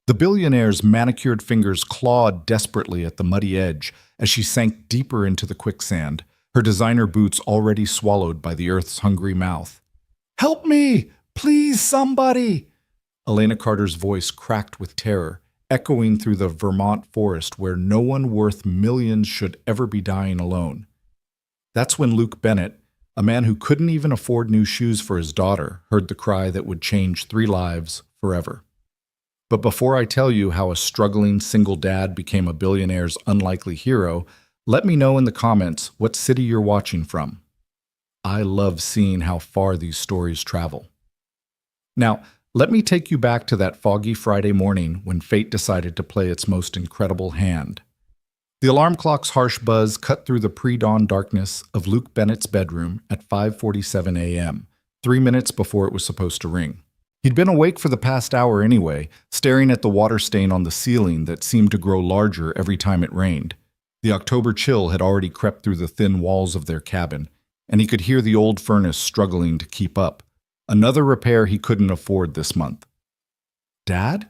The billionaire's manicured fingers clawed desperately at the muddy edge as she sank deeper into the quicksand, her designer boots already swallowed by the earth's hungry mouth. "Help me! Please, somebody!" Elena Carter's voice cracked with terror, echoing through the Vermont forest where no one worth millions should ever be dying alone. That's when Luke Bennett, a man who couldn't even afford new shoes for his daughter, heard the cry that would change 3 lives forever. But before I tell you how a struggling single dad became a billionaire's unlikely hero, let me know in the comments what city you're watching from. I love seeing how far these stories travel. Now, let me take you back to that foggy Friday morning when fate decided to play its most incredible hand. The alarm clock's harsh buzz cut through the pre-dawn darkness of Luke Bennett's bedroom at 5:47 a.m., 3 minutes before it was supposed to ring. He'd been awake for the past hour anyway, staring at the water stain on the ceiling that seemed to grow larger every time it rained. The October chill had already crept through the thin walls of their cabin, and he could hear the old furnace struggling to keep up. Another repair he couldn't afford this month. "Dad?"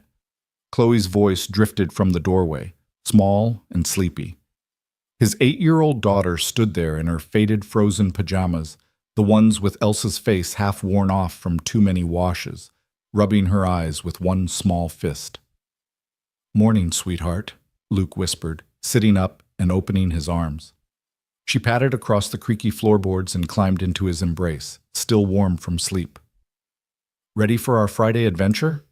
Chloe's voice drifted from the doorway, small and sleepy. His 8-year-old daughter stood there in her faded frozen pajamas, the ones with Elsa's face half worn off from too many washes, rubbing her eyes with one small fist. "Morning, sweetheart," Luke whispered, sitting up and opening his arms. She patted across the creaky floorboards and climbed into his embrace, still warm from sleep. "Ready for our Friday adventure?"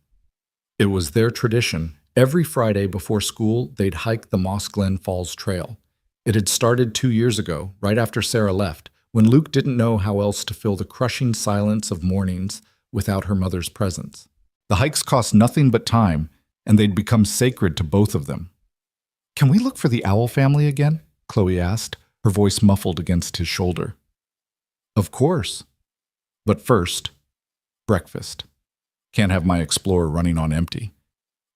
It was their tradition. Every Friday before school, they'd hike the Moss Glen Falls Trail. It had started 2 years ago, right after Sarah left, when Luke didn't know how else to fill the crushing silence of mornings without her mother's presence. The hikes cost nothing but time, and they'd become sacred to both of them. "Can we look for the owl family again?" Chloe asked, her voice muffled against his shoulder. "Of course. But first, breakfast. Can't have my Explorer running on empty."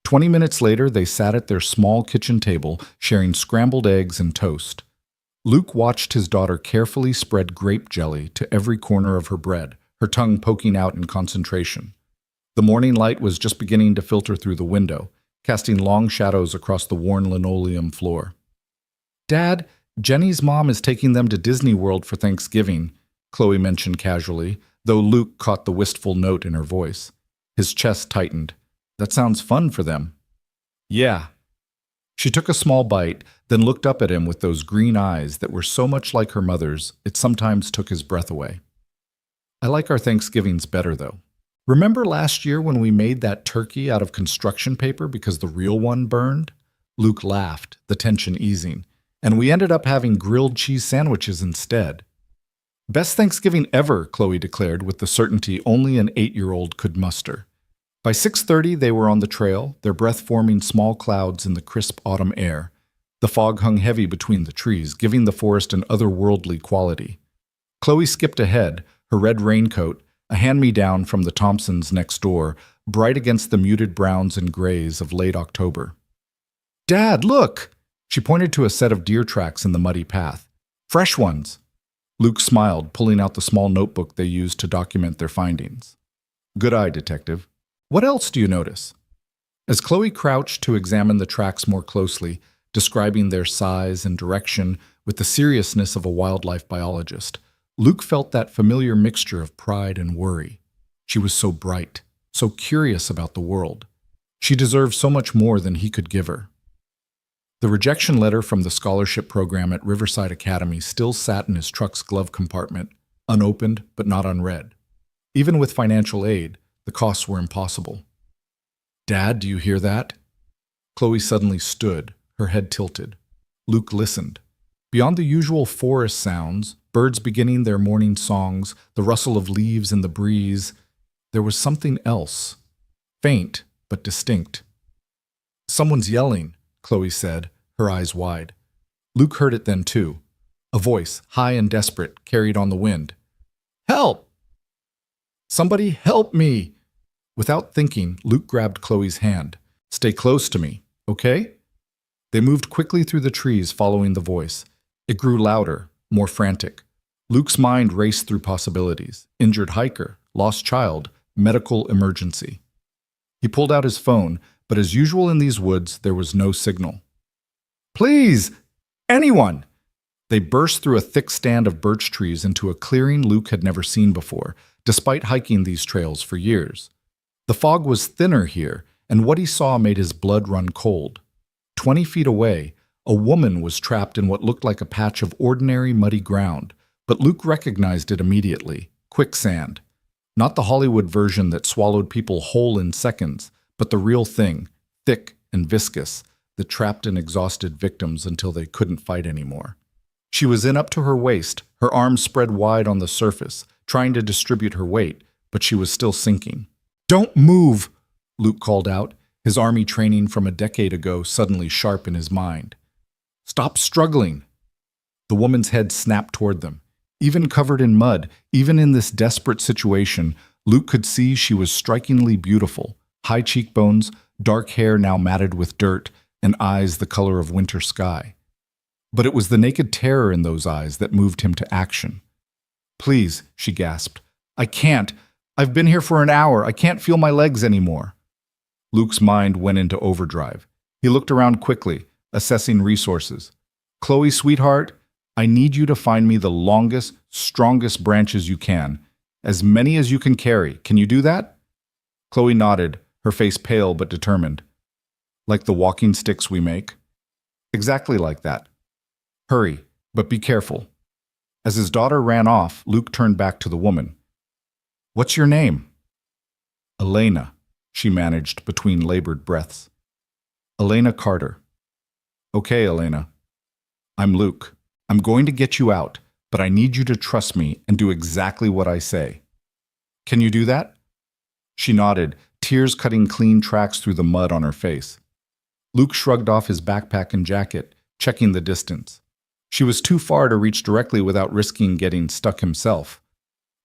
20 minutes later, they sat at their small kitchen table, sharing scrambled eggs and toast. Luke watched his daughter carefully spread grape jelly to every corner of her bread, her tongue poking out in concentration. The morning light was just beginning to filter through the window, casting long shadows across the worn linoleum floor. "Dad, Jenny's mom is taking them to Disney World for Thanksgiving," Chloe mentioned casually, though Luke caught the wistful note in her voice. His chest tightened. "That sounds fun for them." "Yeah." She took a small bite, then looked up at him with those green eyes that were so much like her mother's, it sometimes took his breath away. "I like our Thanksgivings better, though. Remember last year when we made that turkey out of construction paper because the real one burned?" Luke laughed, the tension easing. "And we ended up having grilled cheese sandwiches instead." "Best Thanksgiving ever," Chloe declared with the certainty only an 8-year-old could muster. By 6:30, they were on the trail, their breath forming small clouds in the crisp autumn air. The fog hung heavy between the trees, giving the forest an otherworldly quality. Chloe skipped ahead, her red raincoat, a hand-me-down from the Thompsons next door, bright against the muted browns and grays of late October. "Dad, look!" She pointed to a set of deer tracks in the muddy path. "Fresh ones." Luke smiled, pulling out the small notebook they used to document their findings. "Good eye, detective. What else do you notice?" As Chloe crouched to examine the tracks more closely, describing their size and direction with the seriousness of a wildlife biologist, Luke felt that familiar mixture of pride and worry. She was so bright, so curious about the world. She deserved so much more than he could give her. The rejection letter from the scholarship program at Riverside Academy still sat in his truck's glove compartment, unopened but not unread. Even with financial aid, the costs were impossible. "Dad, do you hear that?" Chloe suddenly stood, her head tilted. Luke listened. Beyond the usual forest sounds, birds beginning their morning songs, the rustle of leaves in the breeze, there was something else. Faint, but distinct. "Someone's yelling," Chloe said, her eyes wide. Luke heard it then too. A voice, high and desperate, carried on the wind. "Help! Somebody help me!" Without thinking, Luke grabbed Chloe's hand. "Stay close to me, okay?" They moved quickly through the trees following the voice. It grew louder, more frantic. Luke's mind raced through possibilities. Injured hiker, lost child, medical emergency. He pulled out his phone, but as usual in these woods, there was no signal. "Please! Anyone!" They burst through a thick stand of birch trees into a clearing Luke had never seen before, despite hiking these trails for years. The fog was thinner here, and what he saw made his blood run cold. 20 feet away, a woman was trapped in what looked like a patch of ordinary muddy ground, but Luke recognized it immediately. Quicksand. Not the Hollywood version that swallowed people whole in seconds, but the real thing, thick and viscous, that trapped and exhausted victims until they couldn't fight anymore. She was in up to her waist, her arms spread wide on the surface, trying to distribute her weight, but she was still sinking. "Don't move!" Luke called out, his army training from a decade ago suddenly sharp in his mind. "Stop struggling!" The woman's head snapped toward them. Even covered in mud, even in this desperate situation, Luke could see she was strikingly beautiful. High cheekbones, dark hair now matted with dirt, and eyes the color of winter sky. But it was the naked terror in those eyes that moved him to action. "Please," she gasped. "I can't. I've been here for an hour. I can't feel my legs anymore." Luke's mind went into overdrive. He looked around quickly, assessing resources. "Chloe, sweetheart, I need you to find me the longest, strongest branches you can. As many as you can carry. Can you do that?" Chloe nodded, her face pale but determined. "Like the walking sticks we make?" "Exactly like that." "Hurry, but be careful." As his daughter ran off, Luke turned back to the woman. "What's your name?" "Elena," she managed between labored breaths. "Elena Carter." "Okay, Elena. I'm Luke. I'm going to get you out, but I need you to trust me and do exactly what I say. Can you do that?" She nodded, tears cutting clean tracks through the mud on her face. Luke shrugged off his backpack and jacket, checking the distance. She was too far to reach directly without risking getting stuck himself.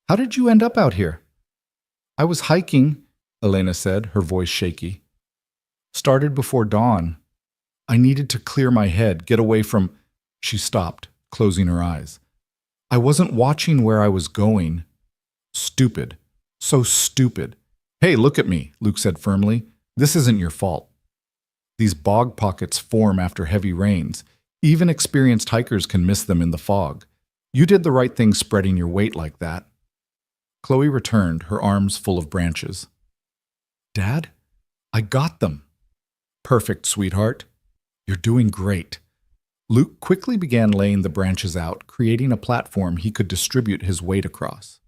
"How did you end up out here?" "I was hiking," Elena said, her voice shaky. "Started before dawn. I needed to clear my head, get away from—" She stopped, closing her eyes. "I wasn't watching where I was going." "Stupid. So stupid." "Hey, look at me," Luke said firmly. "This isn't your fault. These bog pockets form after heavy rains. Even experienced hikers can miss them in the fog. You did the right thing spreading your weight like that." Chloe returned, her arms full of branches. "Dad, I got them." "Perfect, sweetheart. You're doing great." Luke quickly began laying the branches out, creating a platform he could distribute his weight across.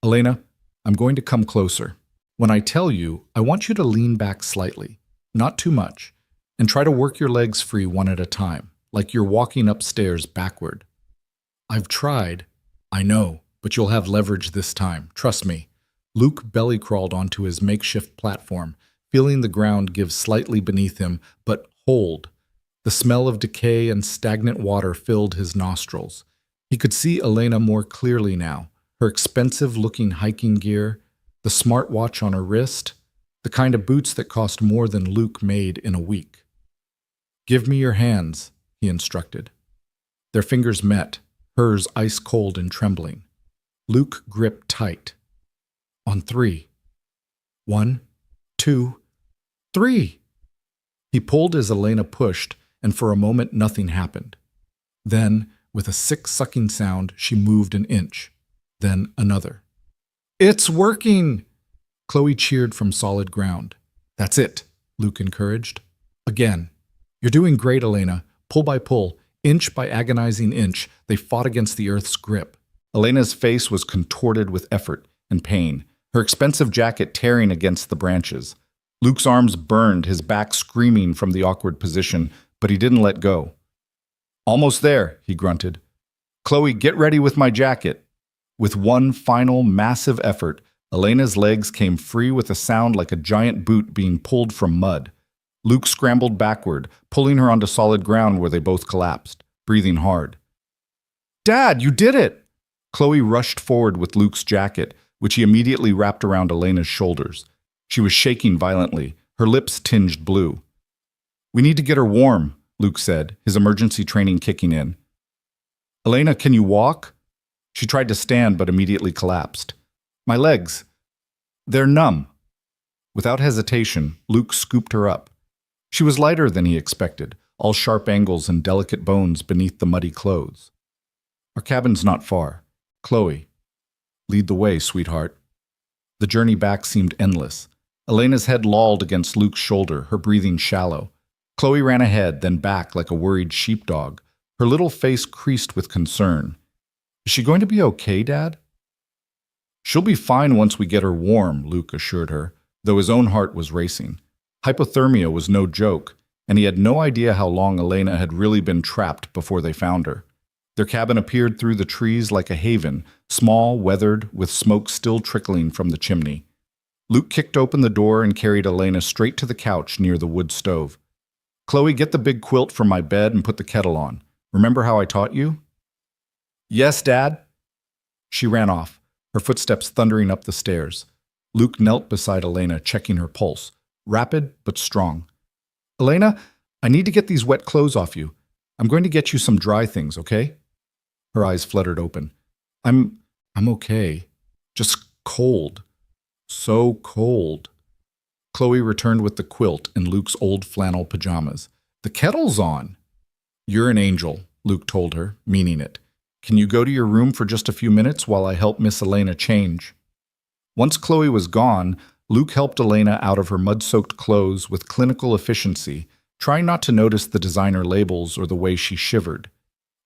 "Elena, I'm going to come closer. When I tell you, I want you to lean back slightly, not too much, and try to work your legs free one at a time, like you're walking upstairs backward." "I've tried." "I know, but you'll have leverage this time, trust me." Luke belly crawled onto his makeshift platform, feeling the ground give slightly beneath him, but hold. The smell of decay and stagnant water filled his nostrils. He could see Elena more clearly now, her expensive-looking hiking gear, the smartwatch on her wrist, the kind of boots that cost more than Luke made in a week. "Give me your hands," he instructed. Their fingers met, hers ice-cold and trembling. Luke gripped tight. "On 3. 1, 2, 3. He pulled as Elena pushed, and for a moment nothing happened. Then, with a sick sucking sound, she moved an inch, then another. "It's working!" Chloe cheered from solid ground. "That's it," Luke encouraged. "Again. You're doing great, Elena. Pull by pull, inch by agonizing inch, they fought against the earth's grip." Elena's face was contorted with effort and pain, her expensive jacket tearing against the branches. Luke's arms burned, his back screaming from the awkward position, but he didn't let go. "Almost there," he grunted. "Chloe, get ready with my jacket." With one final, massive effort, Elena's legs came free with a sound like a giant boot being pulled from mud. Luke scrambled backward, pulling her onto solid ground where they both collapsed, breathing hard. "Dad, you did it!" Chloe rushed forward with Luke's jacket, which he immediately wrapped around Elena's shoulders. She was shaking violently, her lips tinged blue. "We need to get her warm," Luke said, his emergency training kicking in. "Elena, can you walk?" She tried to stand but immediately collapsed. "My legs. They're numb." Without hesitation, Luke scooped her up. She was lighter than he expected, all sharp angles and delicate bones beneath the muddy clothes. Our cabin's not far. Chloe, lead the way, sweetheart. The journey back seemed endless. Elena's head lolled against Luke's shoulder, her breathing shallow. Chloe ran ahead, then back like a worried sheepdog, her little face creased with concern. Is she going to be okay, Dad? She'll be fine once we get her warm, Luke assured her, though his own heart was racing. Hypothermia was no joke, and he had no idea how long Elena had really been trapped before they found her. Their cabin appeared through the trees like a haven, small, weathered, with smoke still trickling from the chimney. Luke kicked open the door and carried Elena straight to the couch near the wood stove. Chloe, get the big quilt from my bed and put the kettle on. Remember how I taught you? Yes, Dad. She ran off, her footsteps thundering up the stairs. Luke knelt beside Elena, checking her pulse, rapid but strong. Elena, I need to get these wet clothes off you. I'm going to get you some dry things, okay? Her eyes fluttered open. I'm okay. Just cold. So cold. Chloe returned with the quilt and Luke's old flannel pajamas. The kettle's on. You're an angel, Luke told her, meaning it. Can you go to your room for just a few minutes while I help Miss Elena change? Once Chloe was gone, Luke helped Elena out of her mud-soaked clothes with clinical efficiency, trying not to notice the designer labels or the way she shivered.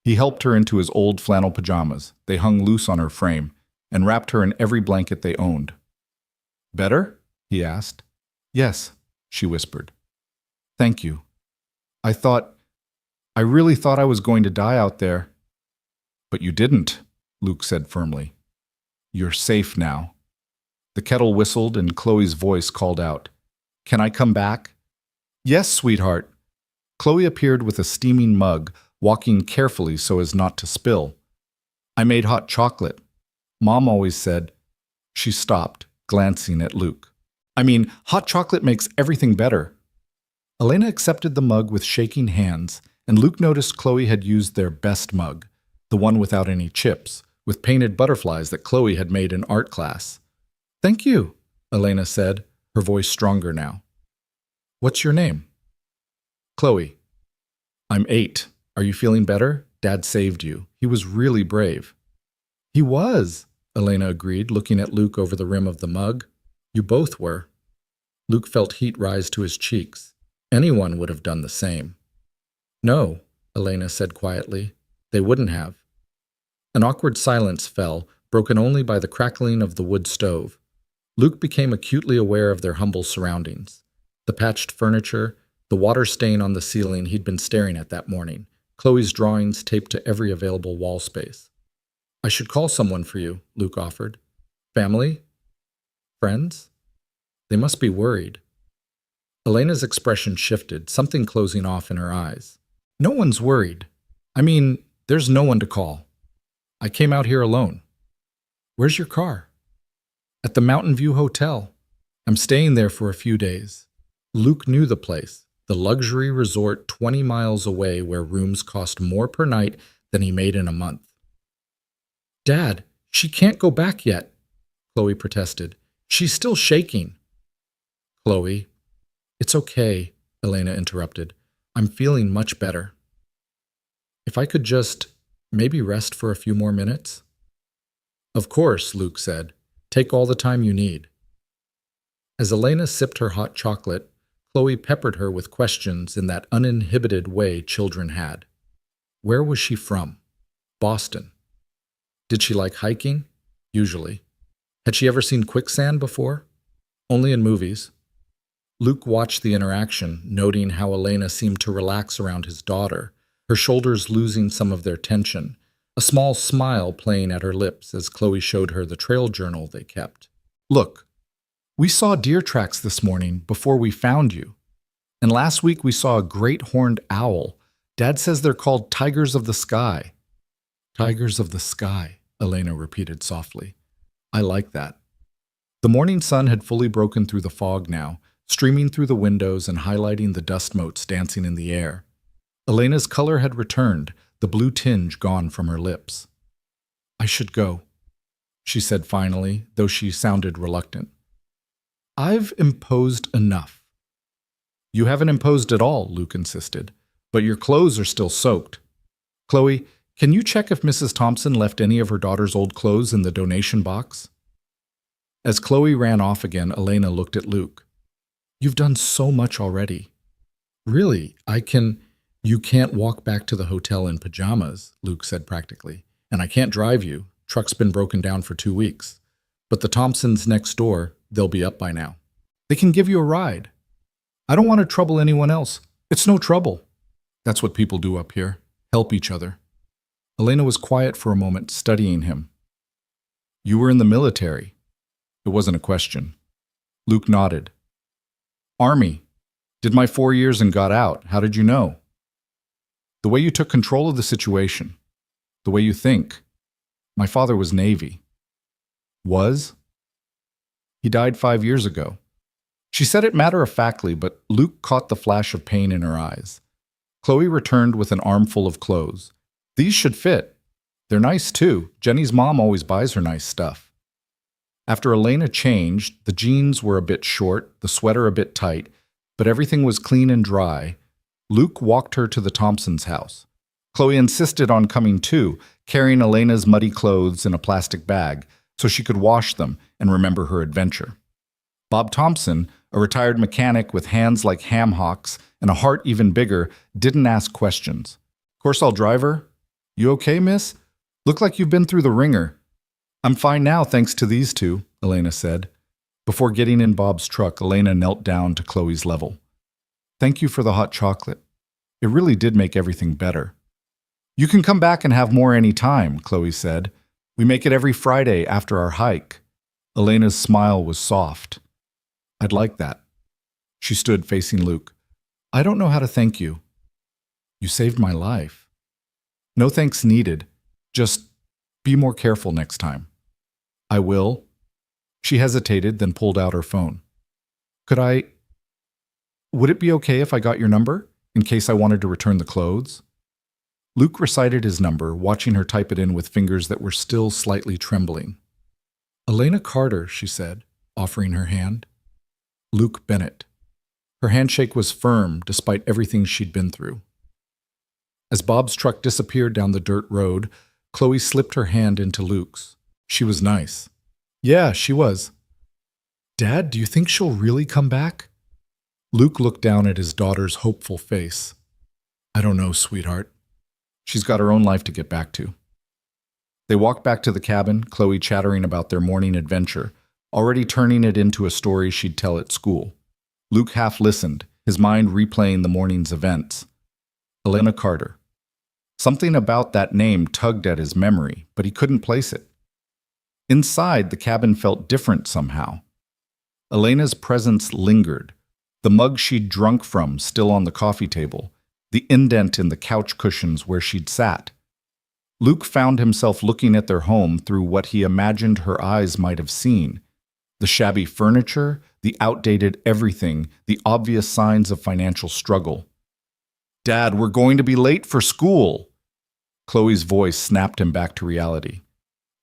He helped her into his old flannel pajamas. They hung loose on her frame, and wrapped her in every blanket they owned. Better? He asked. Yes, she whispered. Thank you. I really thought I was going to die out there. But you didn't, Luke said firmly. You're safe now. The kettle whistled and Chloe's voice called out. Can I come back? Yes, sweetheart. Chloe appeared with a steaming mug, walking carefully so as not to spill. I made hot chocolate. Mom always said. She stopped, glancing at Luke. Hot chocolate makes everything better. Elena accepted the mug with shaking hands, and Luke noticed Chloe had used their best mug, the one without any chips, with painted butterflies that Chloe had made in art class. Thank you, Elena said, her voice stronger now. What's your name? Chloe. I'm 8. Are you feeling better? Dad saved you. He was really brave. He was, Elena agreed, looking at Luke over the rim of the mug. You both were. Luke felt heat rise to his cheeks. Anyone would have done the same. No, Elena said quietly. They wouldn't have. An awkward silence fell, broken only by the crackling of the wood stove. Luke became acutely aware of their humble surroundings. The patched furniture, the water stain on the ceiling he'd been staring at that morning, Chloe's drawings taped to every available wall space. I should call someone for you, Luke offered. Family? Friends? They must be worried. Elena's expression shifted, something closing off in her eyes. No one's worried. There's no one to call. I came out here alone. Where's your car? At the Mountain View Hotel. I'm staying there for a few days. Luke knew the place, the luxury resort 20 miles away where rooms cost more per night than he made in a month. Dad, she can't go back yet, Chloe protested. She's still shaking. Chloe. It's okay, Elena interrupted. I'm feeling much better. If I could just maybe rest for a few more minutes? Of course, Luke said. Take all the time you need. As Elena sipped her hot chocolate, Chloe peppered her with questions in that uninhibited way children had. Where was she from? Boston. Did she like hiking? Usually. Had she ever seen Quicksand before? Only in movies. Luke watched the interaction, noting how Elena seemed to relax around his daughter, her shoulders losing some of their tension, a small smile playing at her lips as Chloe showed her the trail journal they kept. Look, we saw deer tracks this morning before we found you. And last week we saw a great horned owl. Dad says they're called tigers of the sky. Tigers of the sky, Elena repeated softly. I like that. The morning sun had fully broken through the fog now, streaming through the windows and highlighting the dust motes dancing in the air. Elena's color had returned, the blue tinge gone from her lips. I should go, she said finally, though she sounded reluctant. I've imposed enough. You haven't imposed at all, Luke insisted, but your clothes are still soaked. Chloe, can you check if Mrs. Thompson left any of her daughter's old clothes in the donation box? As Chloe ran off again, Elena looked at Luke. You've done so much already. Really, You can't walk back to the hotel in pajamas, Luke said practically. And I can't drive you. Truck's been broken down for 2 weeks. But the Thompsons next door, they'll be up by now. They can give you a ride. I don't want to trouble anyone else. It's no trouble. That's what people do up here. Help each other. Elena was quiet for a moment, studying him. You were in the military. It wasn't a question. Luke nodded. Army. Did my 4 years and got out. How did you know? The way you took control of the situation. The way you think. My father was Navy. Was? He died 5 years ago. She said it matter-of-factly, but Luke caught the flash of pain in her eyes. Chloe returned with an armful of clothes. These should fit. They're nice, too. Jenny's mom always buys her nice stuff. After Elena changed, the jeans were a bit short, the sweater a bit tight, but everything was clean and dry. Luke walked her to the Thompsons' house. Chloe insisted on coming too, carrying Elena's muddy clothes in a plastic bag so she could wash them and remember her adventure. Bob Thompson, a retired mechanic with hands like ham hocks and a heart even bigger, didn't ask questions. Course I'll drive her. You okay, miss? Look like you've been through the ringer. I'm fine now, thanks to these two, Elena said. Before getting in Bob's truck, Elena knelt down to Chloe's level. Thank you for the hot chocolate. It really did make everything better. You can come back and have more any time, Chloe said. We make it every Friday after our hike. Elena's smile was soft. I'd like that. She stood facing Luke. I don't know how to thank you. You saved my life. No thanks needed. Just be more careful next time. I will. She hesitated, then pulled out her phone. Would it be okay if I got your number, in case I wanted to return the clothes? Luke recited his number, watching her type it in with fingers that were still slightly trembling. Elena Carter, she said, offering her hand. Luke Bennett. Her handshake was firm, despite everything she'd been through. As Bob's truck disappeared down the dirt road, Chloe slipped her hand into Luke's. She was nice. Yeah, she was. Dad, do you think she'll really come back? Luke looked down at his daughter's hopeful face. I don't know, sweetheart. She's got her own life to get back to. They walked back to the cabin, Chloe chattering about their morning adventure, already turning it into a story she'd tell at school. Luke half listened, his mind replaying the morning's events. Elena Carter. Something about that name tugged at his memory, but he couldn't place it. Inside, the cabin felt different somehow. Elena's presence lingered, the mug she'd drunk from still on the coffee table, the indent in the couch cushions where she'd sat. Luke found himself looking at their home through what he imagined her eyes might have seen. The shabby furniture, the outdated everything, the obvious signs of financial struggle. Dad, we're going to be late for school. Chloe's voice snapped him back to reality.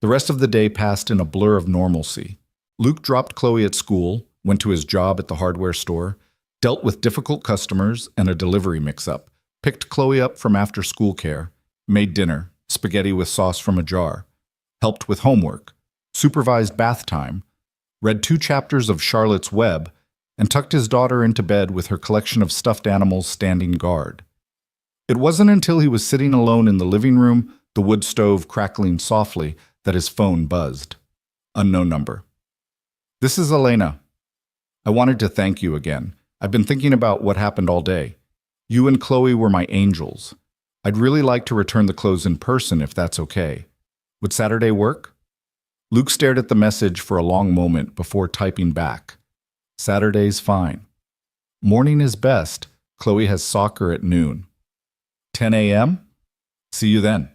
The rest of the day passed in a blur of normalcy. Luke dropped Chloe at school, went to his job at the hardware store, dealt with difficult customers and a delivery mix-up, picked Chloe up from after-school care, made dinner, spaghetti with sauce from a jar, helped with homework, supervised bath time, read 2 chapters of Charlotte's Web, and tucked his daughter into bed with her collection of stuffed animals standing guard. It wasn't until he was sitting alone in the living room, the wood stove crackling softly, that his phone buzzed. Unknown number. This is Elena. I wanted to thank you again. I've been thinking about what happened all day. You and Chloe were my angels. I'd really like to return the clothes in person if that's okay. Would Saturday work? Luke stared at the message for a long moment before typing back. Saturday's fine. Morning is best. Chloe has soccer at noon. 10 a.m.? See you then.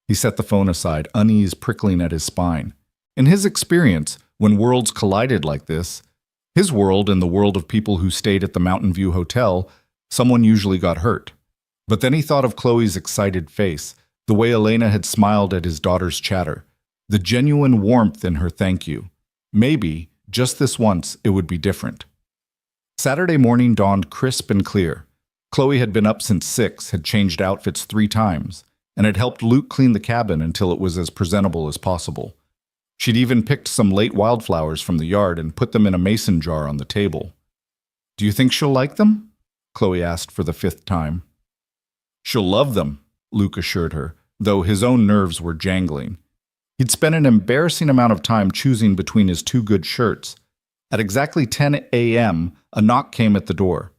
He set the phone aside, unease prickling at his spine. In his experience, when worlds collided like this, his world and the world of people who stayed at the Mountain View Hotel, someone usually got hurt. But then he thought of Chloe's excited face, the way Elena had smiled at his daughter's chatter, the genuine warmth in her thank you. Maybe, Just this once, it would be different. Saturday morning dawned crisp and clear. Chloe had been up since 6, had changed outfits 3 times, and had helped Luke clean the cabin until it was as presentable as possible. She'd even picked some late wildflowers from the yard and put them in a mason jar on the table. "Do you think she'll like them?" Chloe asked for the 5th time. "She'll love them," Luke assured her, though his own nerves were jangling. He'd spent an embarrassing amount of time choosing between his 2 good shirts. At exactly 10 a.m., a knock came at the door.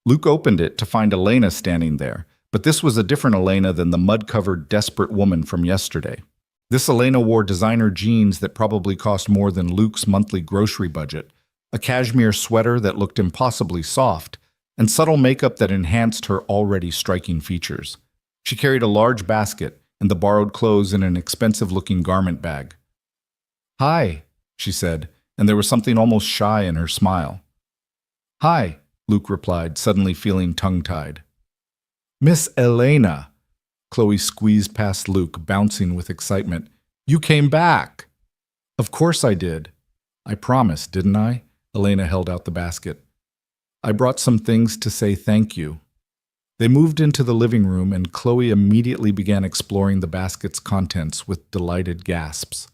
Luke opened it to find Elena standing there, but this was a different Elena than the mud-covered, desperate woman from yesterday. This Elena wore designer jeans that probably cost more than Luke's monthly grocery budget, a cashmere sweater that looked impossibly soft, and subtle makeup that enhanced her already striking features. She carried a large basket and the borrowed clothes in an expensive-looking garment bag. "Hi," she said, and there was something almost shy in her smile. "Hi," Luke replied, suddenly feeling tongue-tied. "Miss Elena." Chloe squeezed past Luke, bouncing with excitement. "You came back!" "Of course I did. I promised, didn't I?" Elena held out the basket. "I brought some things to say thank you." They moved into the living room, and Chloe immediately began exploring the basket's contents with delighted gasps.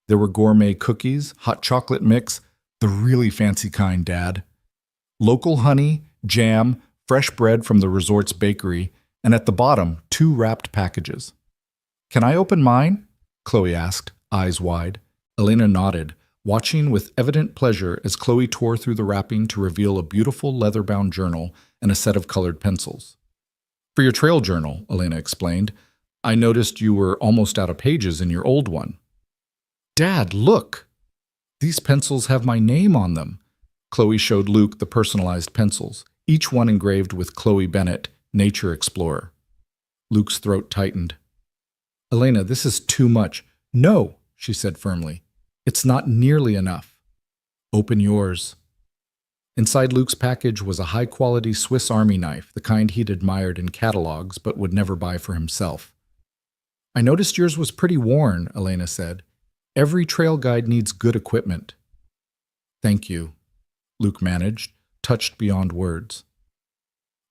There were gourmet cookies, hot chocolate mix, the really fancy kind, Dad. Local honey, jam, fresh bread from the resort's bakery, and at the bottom, 2 wrapped packages. "Can I open mine?" Chloe asked, eyes wide. Elena nodded, watching with evident pleasure as Chloe tore through the wrapping to reveal a beautiful leather-bound journal and a set of colored pencils. "For your trail journal," Elena explained. "I noticed you were almost out of pages in your old one." "Dad, look! These pencils have my name on them." Chloe showed Luke the personalized pencils, each one engraved with Chloe Bennett, Nature Explorer. Luke's throat tightened. "Elena, this is too much." "No," she said firmly. "It's not nearly enough." "Open yours." Inside Luke's package was a high-quality Swiss Army knife, the kind he'd admired in catalogs but would never buy for himself. "I noticed yours was pretty worn," Elena said. "Every trail guide needs good equipment." "Thank you," Luke managed, touched beyond words.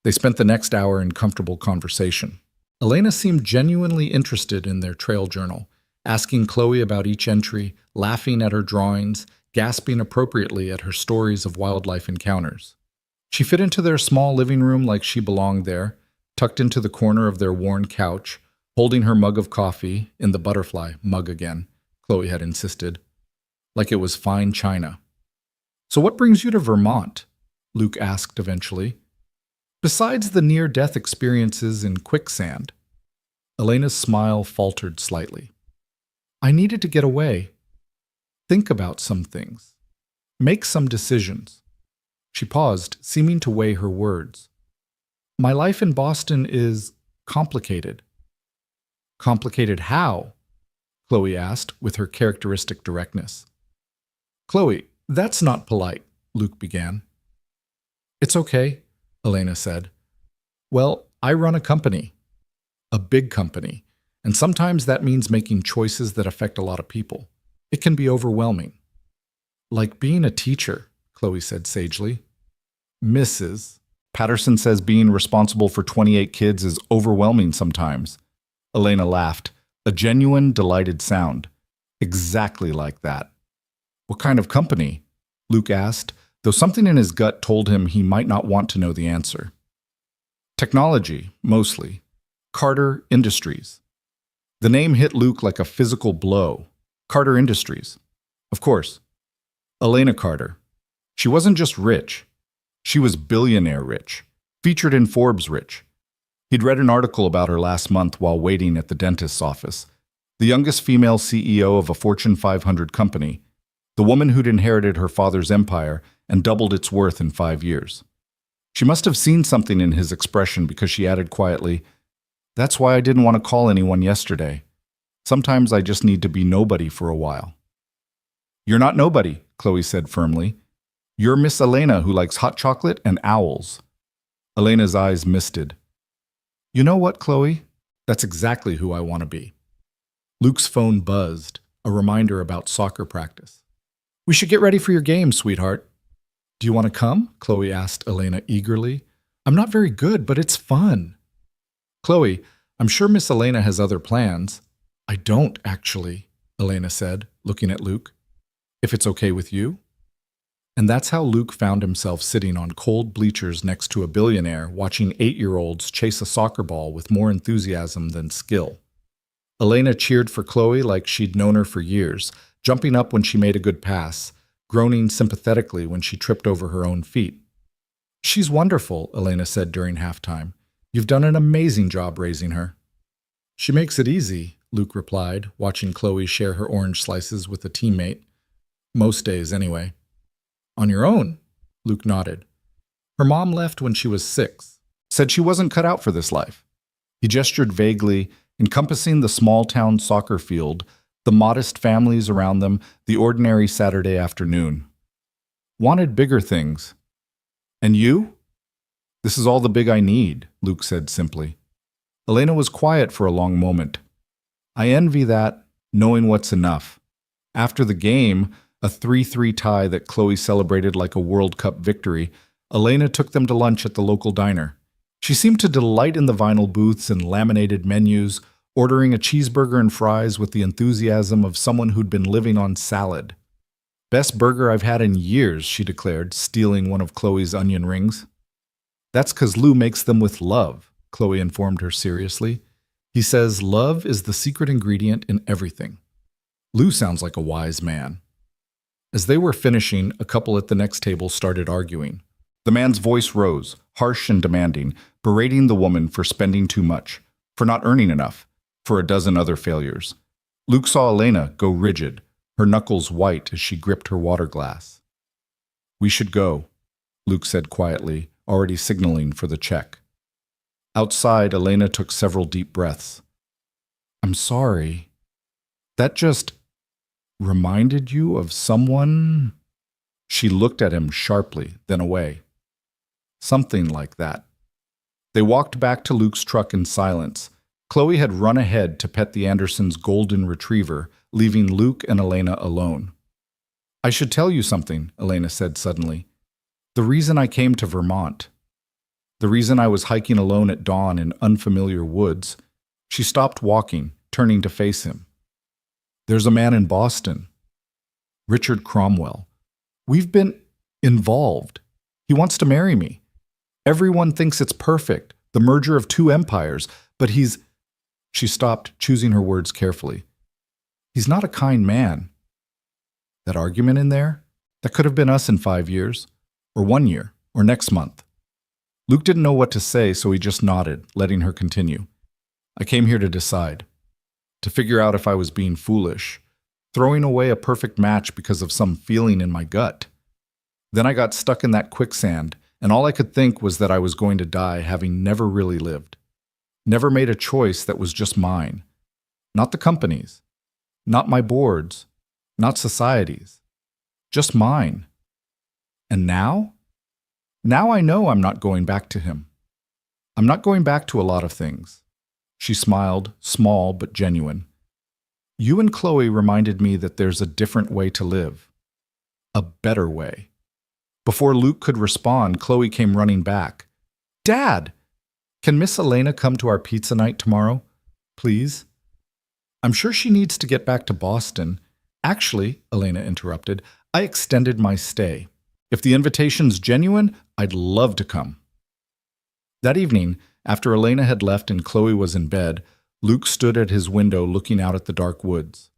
They spent the next hour in comfortable conversation. Elena seemed genuinely interested in their trail journal, asking Chloe about each entry, laughing at her drawings, gasping appropriately at her stories of wildlife encounters. She fit into their small living room like she belonged there, tucked into the corner of their worn couch, holding her mug of coffee, in the butterfly mug again, Chloe had insisted, like it was fine china. "So what brings you to Vermont?" Luke asked eventually. "Besides the near-death experiences in Quicksand." Elena's smile faltered slightly. "I needed to get away. Think about some things. Make some decisions." She paused, seeming to weigh her words. "My life in Boston is complicated." "Complicated how?" Chloe asked, with her characteristic directness. "Chloe, that's not polite," Luke began. "It's okay," Elena said. "Well, I run a company. A big company. And sometimes that means making choices that affect a lot of people. It can be overwhelming." "Like being a teacher," Chloe said sagely. "Mrs. Patterson says being responsible for 28 kids is overwhelming sometimes." Elena laughed, a genuine, delighted sound. "Exactly like that." "What kind of company?" Luke asked, though something in his gut told him he might not want to know the answer. "Technology, mostly. Carter Industries." The name hit Luke like a physical blow. Carter Industries. Of course. Elena Carter. She wasn't just rich. She was billionaire rich. Featured in Forbes rich. He'd read an article about her last month while waiting at the dentist's office. The youngest female CEO of a Fortune 500 company. The woman who'd inherited her father's empire and doubled its worth in 5 years. She must have seen something in his expression because she added quietly, "That's why I didn't want to call anyone yesterday. Sometimes I just need to be nobody for a while." "You're not nobody," Chloe said firmly. "You're Miss Elena who likes hot chocolate and owls." Elena's eyes misted. "You know what, Chloe? That's exactly who I want to be." Luke's phone buzzed, a reminder about soccer practice. We should get ready for your game, sweetheart. Do you want to come? Chloe asked Elena eagerly. I'm not very good, but it's fun. Chloe, I'm sure Miss Elena has other plans. I don't, actually, Elena said, looking at Luke. If it's okay with you? And that's how Luke found himself sitting on cold bleachers next to a billionaire, watching 8-year-olds chase a soccer ball with more enthusiasm than skill. Elena cheered for Chloe like she'd known her for years, jumping up when she made a good pass, groaning sympathetically when she tripped over her own feet. She's wonderful, Elena said during halftime. You've done an amazing job raising her. She makes it easy, Luke replied, watching Chloe share her orange slices with a teammate. Most days, anyway. On your own, Luke nodded. Her mom left when she was 6, said she wasn't cut out for this life. He gestured vaguely, encompassing the small-town soccer field, the modest families around them, the ordinary Saturday afternoon. Wanted bigger things. And you? This is all the big I need, Luke said simply. Elena was quiet for a long moment. I envy that, knowing what's enough. After the game, a 3-3 tie that Chloe celebrated like a World Cup victory, Elena took them to lunch at the local diner. She seemed to delight in the vinyl booths and laminated menus, ordering a cheeseburger and fries with the enthusiasm of someone who'd been living on salad. Best burger I've had in years, she declared, stealing one of Chloe's onion rings. That's 'cause Lou makes them with love, Chloe informed her seriously. He says love is the secret ingredient in everything. Lou sounds like a wise man. As they were finishing, a couple at the next table started arguing. The man's voice rose, harsh and demanding, berating the woman for spending too much, for not earning enough, for a dozen other failures. Luke saw Elena go rigid, her knuckles white as she gripped her water glass. We should go, Luke said quietly, already signaling for the check. Outside, Elena took several deep breaths. I'm sorry. That just reminded you of someone? She looked at him sharply, then away. Something like that. They walked back to Luke's truck in silence. Chloe had run ahead to pet the Andersons' golden retriever, leaving Luke and Elena alone. I should tell you something, Elena said suddenly. The reason I came to Vermont. The reason I was hiking alone at dawn in unfamiliar woods. She stopped walking, turning to face him. There's a man in Boston. Richard Cromwell. We've been involved. He wants to marry me. Everyone thinks it's perfect, the merger of two empires, but he's... She stopped, choosing her words carefully. He's not a kind man. That argument in there? That could have been us in 5 years, or 1 year, or next month. Luke didn't know what to say, so he just nodded, letting her continue. I came here to decide. To figure out if I was being foolish, throwing away a perfect match because of some feeling in my gut. Then I got stuck in that quicksand, and all I could think was that I was going to die having never really lived. Never made a choice that was just mine. Not the company's. Not my board's. Not society's. Just mine. And now? Now I know I'm not going back to him. I'm not going back to a lot of things. She smiled, small but genuine. You and Chloe reminded me that there's a different way to live. A better way. Before Luke could respond, Chloe came running back. Dad! Can Miss Elena come to our pizza night tomorrow? Please? I'm sure she needs to get back to Boston. Actually, Elena interrupted, I extended my stay. If the invitation's genuine, I'd love to come. That evening, after Elena had left and Chloe was in bed, Luke stood at his window looking out at the dark woods.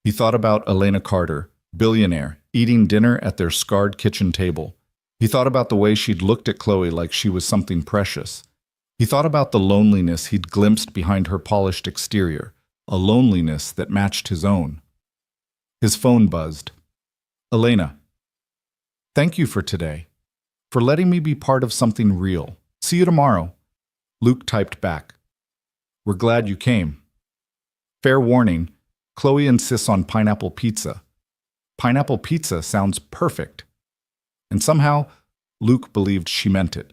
He thought about Elena Carter, billionaire, eating dinner at their scarred kitchen table. He thought about the way she'd looked at Chloe like she was something precious. He thought about the loneliness he'd glimpsed behind her polished exterior, a loneliness that matched his own. His phone buzzed. Elena. Thank you for today. For letting me be part of something real. See you tomorrow. Luke typed back. We're glad you came. Fair warning, Chloe insists on pineapple pizza. Pineapple pizza sounds perfect. And somehow, Luke believed she meant it.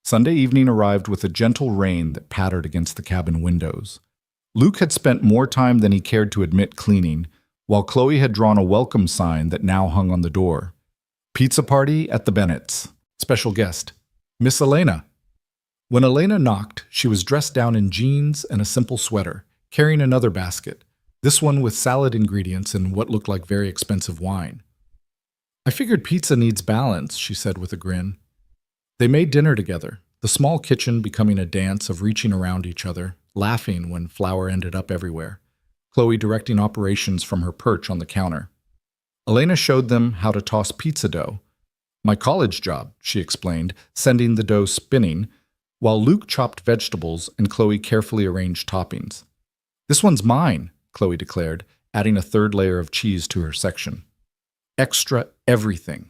Sunday evening arrived with a gentle rain that pattered against the cabin windows. Luke had spent more time than he cared to admit cleaning, while Chloe had drawn a welcome sign that now hung on the door. Pizza party at the Bennetts. Special guest, Miss Elena. When Elena knocked, she was dressed down in jeans and a simple sweater, carrying another basket, this one with salad ingredients and what looked like very expensive wine. I figured pizza needs balance, she said with a grin. They made dinner together, the small kitchen becoming a dance of reaching around each other, laughing when flour ended up everywhere, Chloe directing operations from her perch on the counter. Elena showed them how to toss pizza dough. My college job, she explained, sending the dough spinning, while Luke chopped vegetables and Chloe carefully arranged toppings. This one's mine, Chloe declared, adding a third layer of cheese to her section. Extra everything.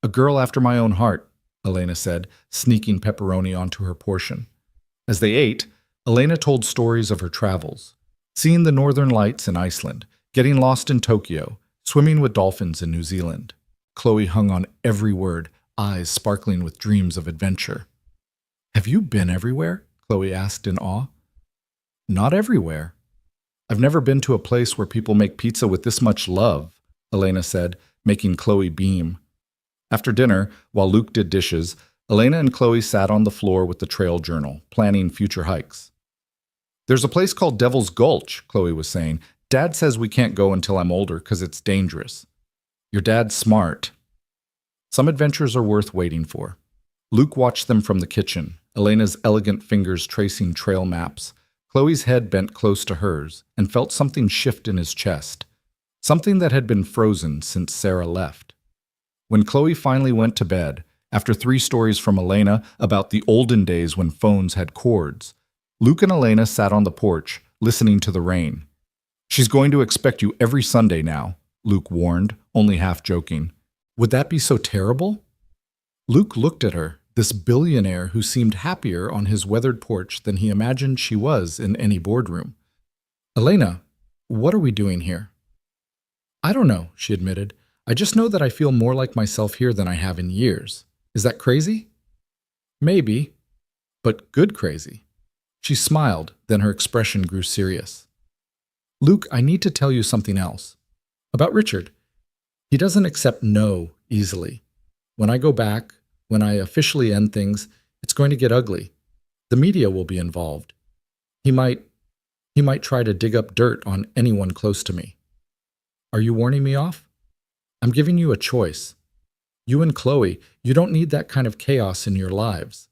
A girl after my own heart, Elena said, sneaking pepperoni onto her portion. As they ate, Elena told stories of her travels, seeing the northern lights in Iceland, getting lost in Tokyo, swimming with dolphins in New Zealand. Chloe hung on every word, eyes sparkling with dreams of adventure. Have you been everywhere? Chloe asked in awe. Not everywhere. I've never been to a place where people make pizza with this much love, Elena said, making Chloe beam. After dinner, while Luke did dishes, Elena and Chloe sat on the floor with the trail journal, planning future hikes. There's a place called Devil's Gulch, Chloe was saying. Dad says we can't go until I'm older because it's dangerous. Your dad's smart. Some adventures are worth waiting for. Luke watched them from the kitchen, Elena's elegant fingers tracing trail maps. Chloe's head bent close to hers and felt something shift in his chest, something that had been frozen since Sarah left. When Chloe finally went to bed, after 3 stories from Elena about the olden days when phones had cords, Luke and Elena sat on the porch, listening to the rain. She's going to expect you every Sunday now, Luke warned, only half joking. Would that be so terrible? Luke looked at her, this billionaire who seemed happier on his weathered porch than he imagined she was in any boardroom. Elena, what are we doing here? I don't know, she admitted. I just know that I feel more like myself here than I have in years. Is that crazy? Maybe, but good crazy. She smiled, then her expression grew serious. Luke, I need to tell you something else. About Richard. He doesn't accept no easily. When I go back, when I officially end things, it's going to get ugly. The media will be involved. He might try to dig up dirt on anyone close to me. Are you warning me off? I'm giving you a choice. You and Chloe, you don't need that kind of chaos in your lives.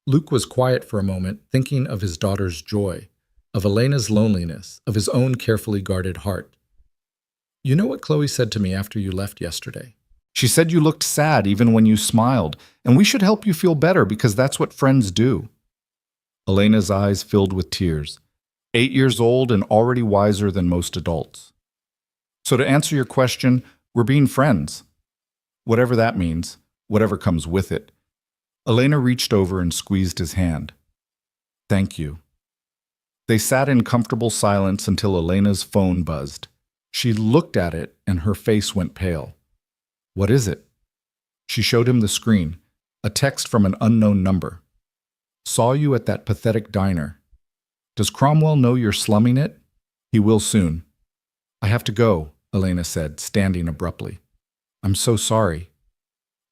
Luke was quiet for a moment, thinking of his daughter's joy, of Elena's loneliness, of his own carefully guarded heart. You know what Chloe said to me after you left yesterday? She said you looked sad even when you smiled, and we should help you feel better because that's what friends do. Elena's eyes filled with tears. 8 years old and already wiser than most adults. So to answer your question, we're being friends. Whatever that means, whatever comes with it. Elena reached over and squeezed his hand. Thank you. They sat in comfortable silence until Elena's phone buzzed. She looked at it and her face went pale. What is it? She showed him the screen, a text from an unknown number. Saw you at that pathetic diner. Does Cromwell know you're slumming it? He will soon. I have to go, Elena said, standing abruptly. I'm so sorry.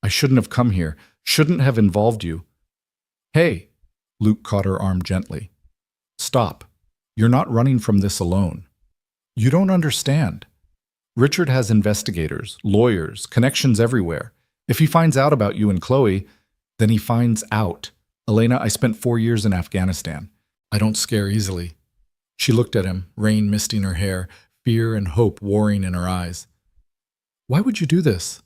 I shouldn't have come here, shouldn't have involved you. Hey, Luke caught her arm gently. Stop. You're not running from this alone. You don't understand. Richard has investigators, lawyers, connections everywhere. If he finds out about you and Chloe, then he finds out. Elena, I spent 4 years in Afghanistan. I don't scare easily. She looked at him, rain misting her hair, fear and hope warring in her eyes. Why would you do this?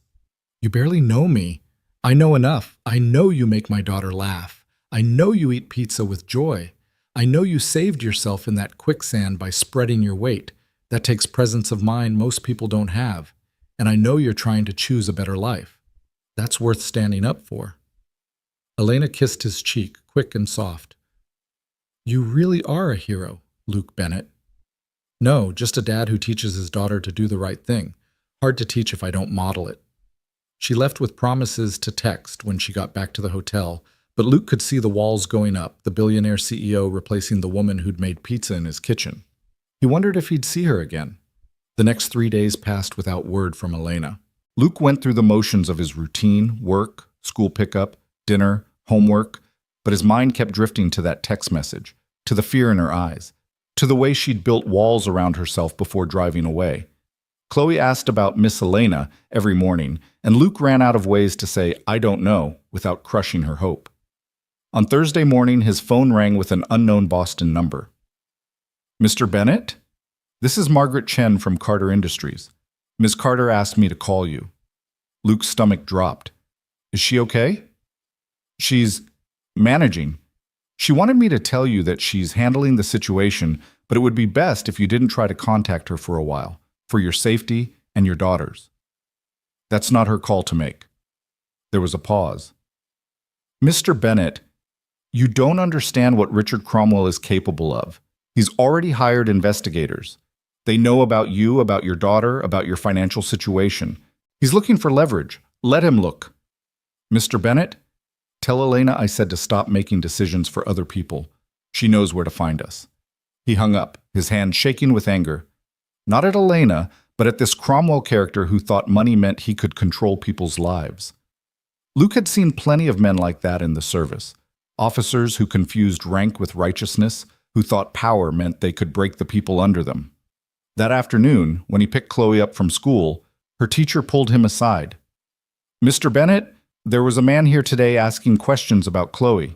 You barely know me. I know enough. I know you make my daughter laugh. I know you eat pizza with joy. I know you saved yourself in that quicksand by spreading your weight. That takes presence of mind most people don't have. And I know you're trying to choose a better life. That's worth standing up for. Elena kissed his cheek, quick and soft. You really are a hero, Luke Bennett. No, just a dad who teaches his daughter to do the right thing. Hard to teach if I don't model it. She left with promises to text when she got back to the hotel, but Luke could see the walls going up, the billionaire CEO replacing the woman who'd made pizza in his kitchen. He wondered if he'd see her again. The next 3 days passed without word from Elena. Luke went through the motions of his routine, work, school pickup, dinner, homework, but his mind kept drifting to that text message, to the fear in her eyes, to the way she'd built walls around herself before driving away. Chloe asked about Miss Elena every morning, and Luke ran out of ways to say, "I don't know," without crushing her hope. On Thursday morning, his phone rang with an unknown Boston number. "Mr. Bennett? This is Margaret Chen from Carter Industries. Ms. Carter asked me to call you." Luke's stomach dropped. "Is she okay?" "She's managing. She wanted me to tell you that she's handling the situation, but it would be best if you didn't try to contact her for a while, for your safety and your daughter's." "That's not her call to make." There was a pause. "Mr. Bennett, you don't understand what Richard Cromwell is capable of. He's already hired investigators. They know about you, about your daughter, about your financial situation. He's looking for leverage. Let him look." "Mr. Bennett, tell Elena I said to stop making decisions for other people. She knows where to find us." He hung up, his hand shaking with anger. Not at Elena, but at this Cromwell character who thought money meant he could control people's lives. Luke had seen plenty of men like that in the service. Officers who confused rank with righteousness, who thought power meant they could break the people under them. That afternoon, when he picked Chloe up from school, her teacher pulled him aside. "Mr. Bennett, there was a man here today asking questions about Chloe.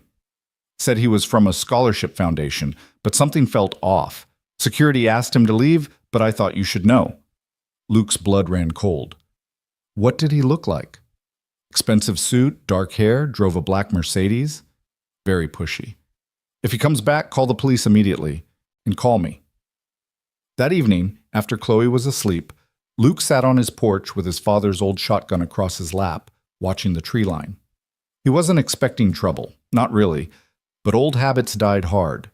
Said he was from a scholarship foundation, but something felt off. Security asked him to leave, but I thought you should know." Luke's blood ran cold. What did he look like? Expensive suit, dark hair, drove a black Mercedes? Very pushy. "If he comes back, call the police immediately, and call me." That evening, after Chloe was asleep, Luke sat on his porch with his father's old shotgun across his lap, watching the tree line. He wasn't expecting trouble, not really, but old habits died hard.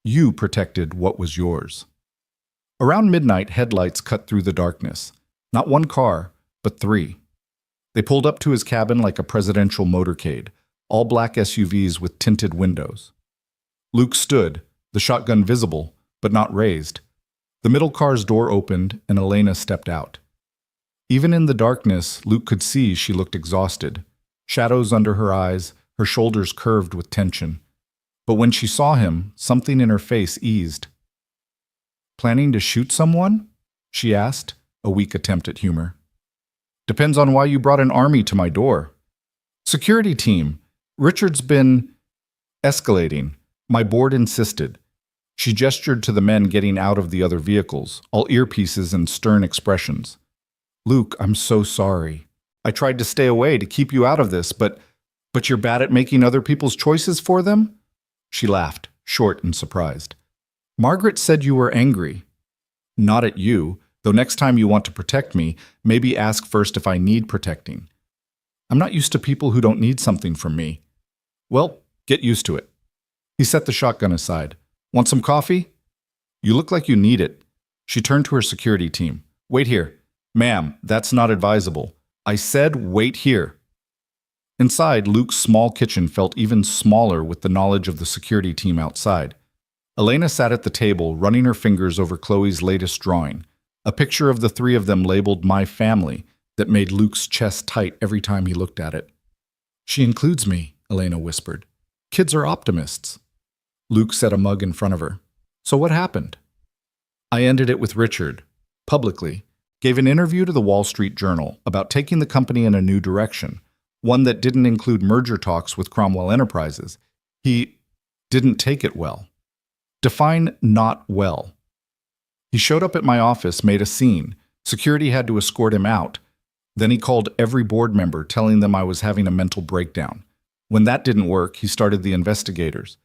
You protected what was yours. Around midnight, headlights cut through the darkness. Not one car, but 3. They pulled up to his cabin like a presidential motorcade, all black SUVs with tinted windows. Luke stood, the shotgun visible, but not raised. The middle car's door opened, and Elena stepped out. Even in the darkness, Luke could see she looked exhausted. Shadows under her eyes, her shoulders curved with tension. But when she saw him, something in her face eased. "Planning to shoot someone?" she asked, a weak attempt at humor. "Depends on why you brought an army to my door." "Security team. Richard's been escalating. My board insisted." She gestured to the men getting out of the other vehicles, all earpieces and stern expressions. "Luke, I'm so sorry. I tried to stay away to keep you out of this, but you're bad at making other people's choices for them?" She laughed, short and surprised. "Margaret said you were angry." "Not at you, though next time you want to protect me, maybe ask first if I need protecting. I'm not used to people who don't need something from me." "Well, get used to it." He set the shotgun aside. "Want some coffee?" "You look like you need it." She turned to her security team. "Wait here." "Ma'am, that's not advisable." "I said wait here." Inside, Luke's small kitchen felt even smaller with the knowledge of the security team outside. Elena sat at the table, running her fingers over Chloe's latest drawing, a picture of the 3 of them labeled "My Family" that made Luke's chest tight every time he looked at it. "She includes me," Elena whispered. "Kids are optimists." Luke set a mug in front of her. "So what happened?" "I ended it with Richard, publicly. Gave an interview to the Wall Street Journal about taking the company in a new direction, one that didn't include merger talks with Cromwell Enterprises. He didn't take it well." Define not well. "He showed up at my office, made a scene. Security had to escort him out. Then he called every board member, telling them I was having a mental breakdown. When that didn't work, he started the investigators.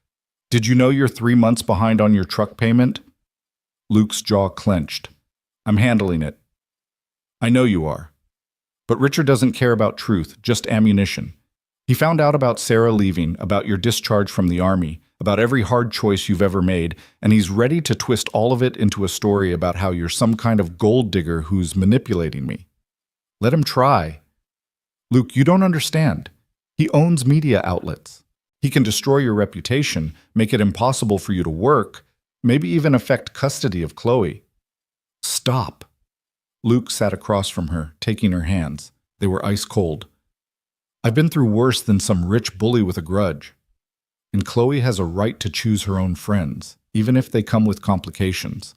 Did you know you're 3 months behind on your truck payment?" Luke's jaw clenched. "I'm handling it." "I know you are. But Richard doesn't care about truth, just ammunition. He found out about Sarah leaving, about your discharge from the army, about every hard choice you've ever made, and he's ready to twist all of it into a story about how you're some kind of gold digger who's manipulating me. Let him try. Luke, you don't understand. He owns media outlets. He can destroy your reputation, make it impossible for you to work, maybe even affect custody of Chloe." "Stop." Luke sat across from her, taking her hands. They were ice cold. I've been through worse than some rich bully with a grudge. And Chloe has a right to choose her own friends, even if they come with complications.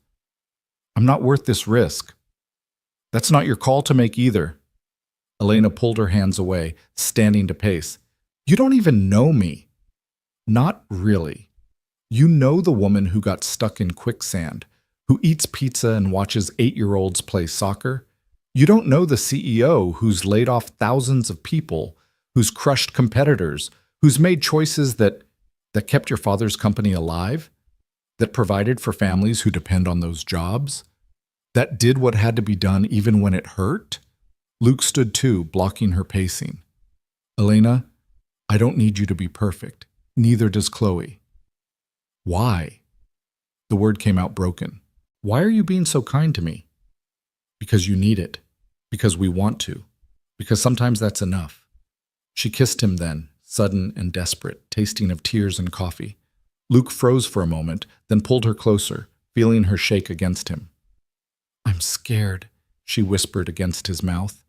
I'm not worth this risk. That's not your call to make either. Elena pulled her hands away, standing to pace. You don't even know me. Not really. You know the woman who got stuck in quicksand, who eats pizza and watches 8-year-olds play soccer. You don't know the CEO who's laid off thousands of people, who's crushed competitors, who's made choices that kept your father's company alive, that provided for families who depend on those jobs, that did what had to be done even when it hurt. Luke stood too, blocking her pacing. Elena, I don't need you to be perfect. Neither does Chloe. Why? The word came out broken. Why are you being so kind to me? Because you need it. Because we want to. Because sometimes that's enough. She kissed him then, sudden and desperate, tasting of tears and coffee. Luke froze for a moment, then pulled her closer, feeling her shake against him. I'm scared, she whispered against his mouth.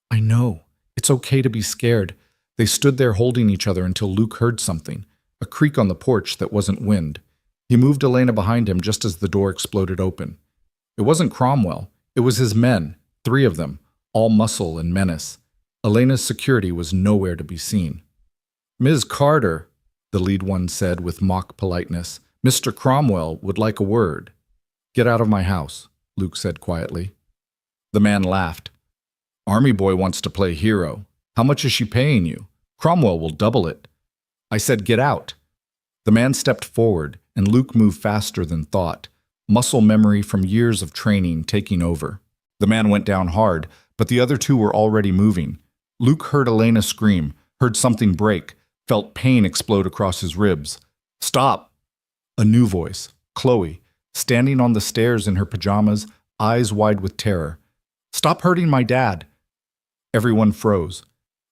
I know. It's okay to be scared. They stood there holding each other until Luke heard something, a creak on the porch that wasn't wind. He moved Elena behind him just as the door exploded open. It wasn't Cromwell. It was his men, 3 of them, all muscle and menace. Elena's security was nowhere to be seen. Ms. Carter, the lead one said with mock politeness, Mr. Cromwell would like a word. Get out of my house, Luke said quietly. The man laughed. Army boy wants to play hero. How much is she paying you? Cromwell will double it. I said get out. The man stepped forward, and Luke moved faster than thought, muscle memory from years of training taking over. The man went down hard, but the other 2 were already moving. Luke heard Elena scream, heard something break, felt pain explode across his ribs. Stop! A new voice, Chloe, standing on the stairs in her pajamas, eyes wide with terror. Stop hurting my dad! Everyone froze.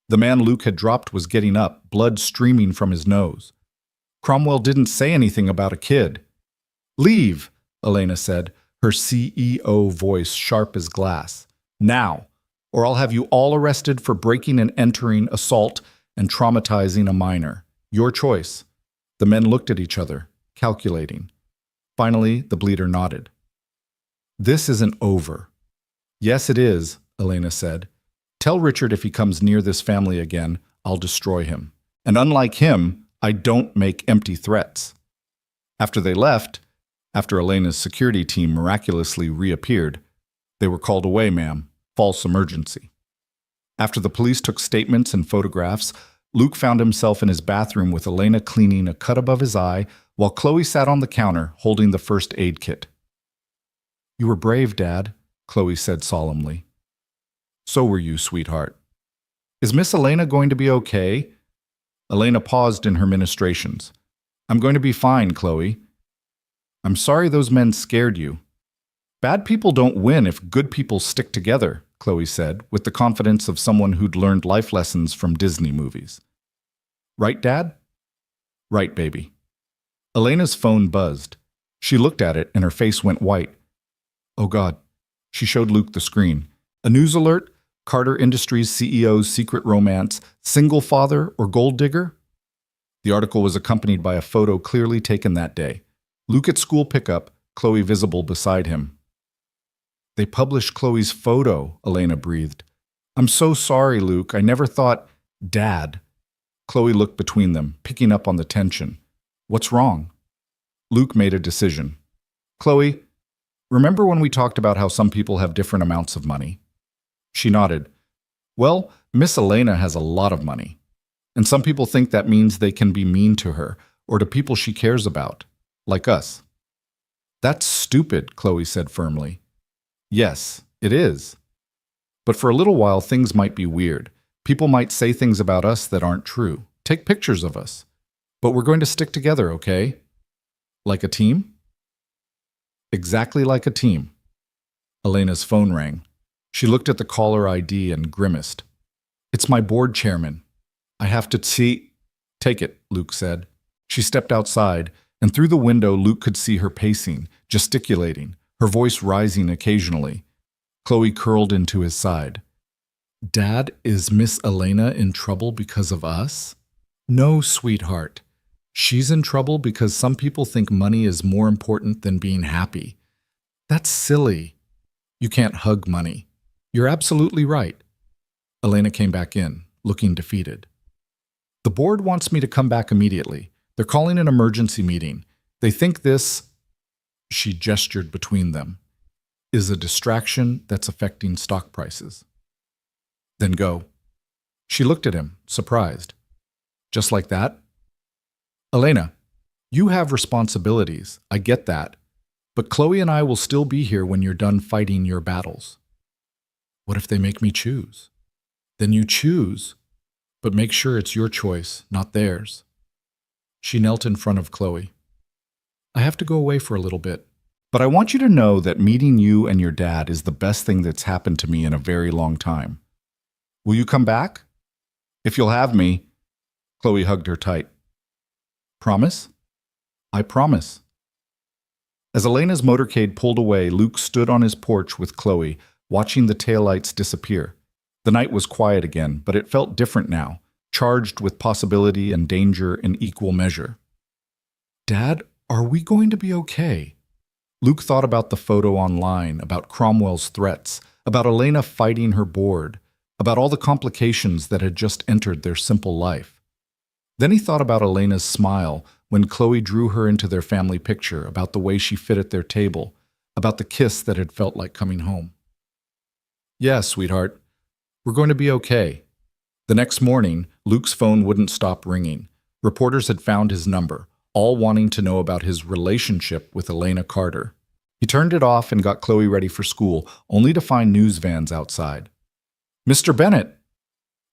The man Luke had dropped was getting up, blood streaming from his nose. Cromwell didn't say anything about a kid. Leave, Elena said, her CEO voice sharp as glass. Now, or I'll have you all arrested for breaking and entering, assault, and traumatizing a minor. Your choice. The men looked at each other, calculating. Finally, the bleeder nodded. This isn't over. Yes, it is, Elena said. Tell Richard if he comes near this family again, I'll destroy him. And unlike him, I don't make empty threats. After they left, after Elena's security team miraculously reappeared, they were called away, ma'am. False emergency. After the police took statements and photographs, Luke found himself in his bathroom with Elena cleaning a cut above his eye while Chloe sat on the counter holding the first aid kit. You were brave, Dad, Chloe said solemnly. So were you, sweetheart. Is Miss Elena going to be okay? Elena paused in her ministrations. I'm going to be fine, Chloe. I'm sorry those men scared you. Bad people don't win if good people stick together, Chloe said, with the confidence of someone who'd learned life lessons from Disney movies. Right, Dad? Right, baby. Elena's phone buzzed. She looked at it and her face went white. Oh, God. She showed Luke the screen. A news alert? Carter Industries CEO's secret romance, single father or gold digger? The article was accompanied by a photo clearly taken that day. Luke at school pickup, Chloe visible beside him. They published Chloe's photo, Elena breathed. I'm so sorry, Luke. I never thought... Dad. Chloe looked between them, picking up on the tension. What's wrong? Luke made a decision. Chloe, remember when we talked about how some people have different amounts of money? She nodded. Well, Miss Elena has a lot of money. And some people think that means they can be mean to her or to people she cares about, like us. That's stupid, Chloe said firmly. Yes, it is. But for a little while, things might be weird. People might say things about us that aren't true. Take pictures of us. But we're going to stick together, okay? Like a team? Exactly like a team. Elena's phone rang. She looked at the caller ID and grimaced. It's my board chairman. I have to see... Take it, Luke said. She stepped outside, and through the window Luke could see her pacing, gesticulating, her voice rising occasionally. Chloe curled into his side. Dad, is Miss Elena in trouble because of us? No, sweetheart. She's in trouble because some people think money is more important than being happy. That's silly. You can't hug money. You're absolutely right. Elena came back in, looking defeated. The board wants me to come back immediately. They're calling an emergency meeting. They think this, she gestured between them, is a distraction that's affecting stock prices. Then go. She looked at him, surprised. Just like that? Elena, you have responsibilities. I get that. But Chloe and I will still be here when you're done fighting your battles. What if they make me choose? Then you choose, but make sure it's your choice, not theirs. She knelt in front of Chloe. I have to go away for a little bit, but I want you to know that meeting you and your dad is the best thing that's happened to me in a very long time. Will you come back? If you'll have me. Chloe hugged her tight. Promise? I promise. As Elena's motorcade pulled away, Luke stood on his porch with Chloe, watching the taillights disappear. The night was quiet again, but it felt different now, charged with possibility and danger in equal measure. Dad, are we going to be okay? Luke thought about the photo online, about Cromwell's threats, about Elena fighting her board, about all the complications that had just entered their simple life. Then he thought about Elena's smile when Chloe drew her into their family picture, about the way she fit at their table, about the kiss that had felt like coming home. Yeah, sweetheart, we're going to be okay. The next morning, Luke's phone wouldn't stop ringing. Reporters had found his number, all wanting to know about his relationship with Elena Carter. He turned it off and got Chloe ready for school, only to find news vans outside. Mr. Bennett,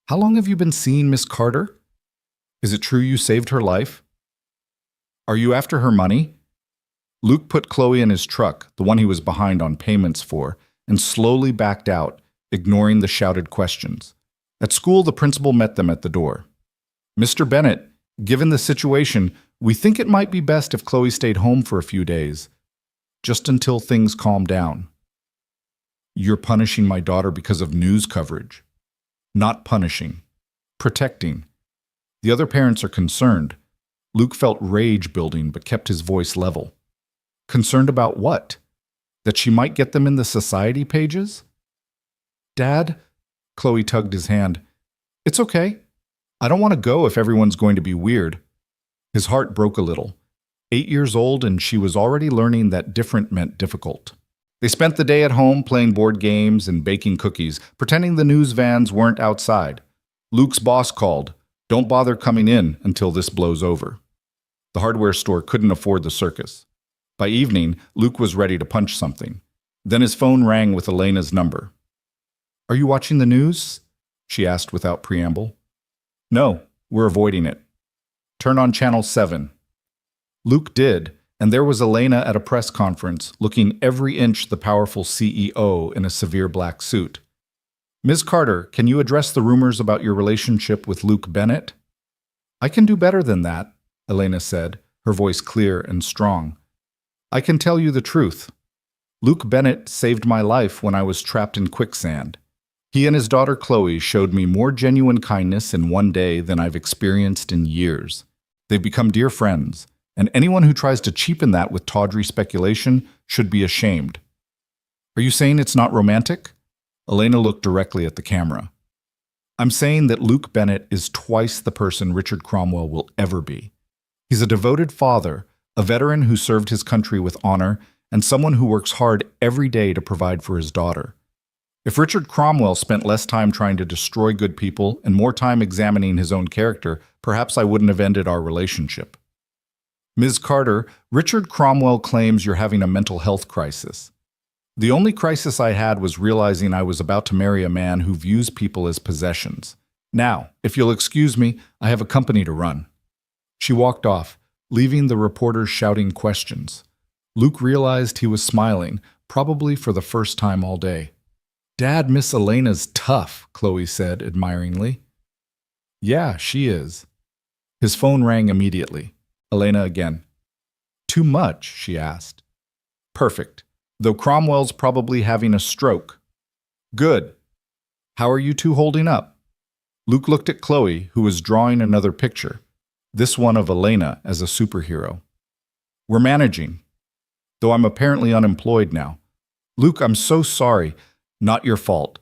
how long have you been seeing Miss Carter? Is it true you saved her life? Are you after her money? Luke put Chloe in his truck, the one he was behind on payments for, and slowly backed out, ignoring the shouted questions. At school, the principal met them at the door. Mr. Bennett, given the situation, we think it might be best if Chloe stayed home for a few days, just until things calm down. You're punishing my daughter because of news coverage. Not punishing. Protecting. The other parents are concerned. Luke felt rage building but kept his voice level. Concerned about what? That she might get them in the society pages? Dad? Chloe tugged his hand. It's okay. I don't want to go if everyone's going to be weird. His heart broke a little. 8 years old, and she was already learning that different meant difficult. They spent the day at home playing board games and baking cookies, pretending the news vans weren't outside. Luke's boss called. Don't bother coming in until this blows over. The hardware store couldn't afford the circus. By evening, Luke was ready to punch something. Then his phone rang with Elena's number. Are you watching the news? She asked without preamble. No, we're avoiding it. Turn on Channel 7. Luke did, and there was Elena at a press conference, looking every inch the powerful CEO in a severe black suit. Ms. Carter, can you address the rumors about your relationship with Luke Bennett? I can do better than that, Elena said, her voice clear and strong. I can tell you the truth. Luke Bennett saved my life when I was trapped in Quicksand. He and his daughter Chloe showed me more genuine kindness in one day than I've experienced in years. They've become dear friends, and anyone who tries to cheapen that with tawdry speculation should be ashamed. Are you saying it's not romantic? Elena looked directly at the camera. I'm saying that Luke Bennett is twice the person Richard Cromwell will ever be. He's a devoted father, a veteran who served his country with honor, and someone who works hard every day to provide for his daughter. If Richard Cromwell spent less time trying to destroy good people and more time examining his own character, perhaps I wouldn't have ended our relationship. Ms. Carter, Richard Cromwell claims you're having a mental health crisis. The only crisis I had was realizing I was about to marry a man who views people as possessions. Now, if you'll excuse me, I have a company to run. She walked off, leaving the reporters shouting questions. Luke realized he was smiling, probably for the first time all day. Dad, Miss Elena's tough, Chloe said admiringly. Yeah, she is. His phone rang immediately. Elena again. Too much, she asked. Perfect. Though Cromwell's probably having a stroke. Good. How are you two holding up? Luke looked at Chloe, who was drawing another picture, this one of Elena as a superhero. We're managing, though I'm apparently unemployed now. Luke, I'm so sorry. Not your fault.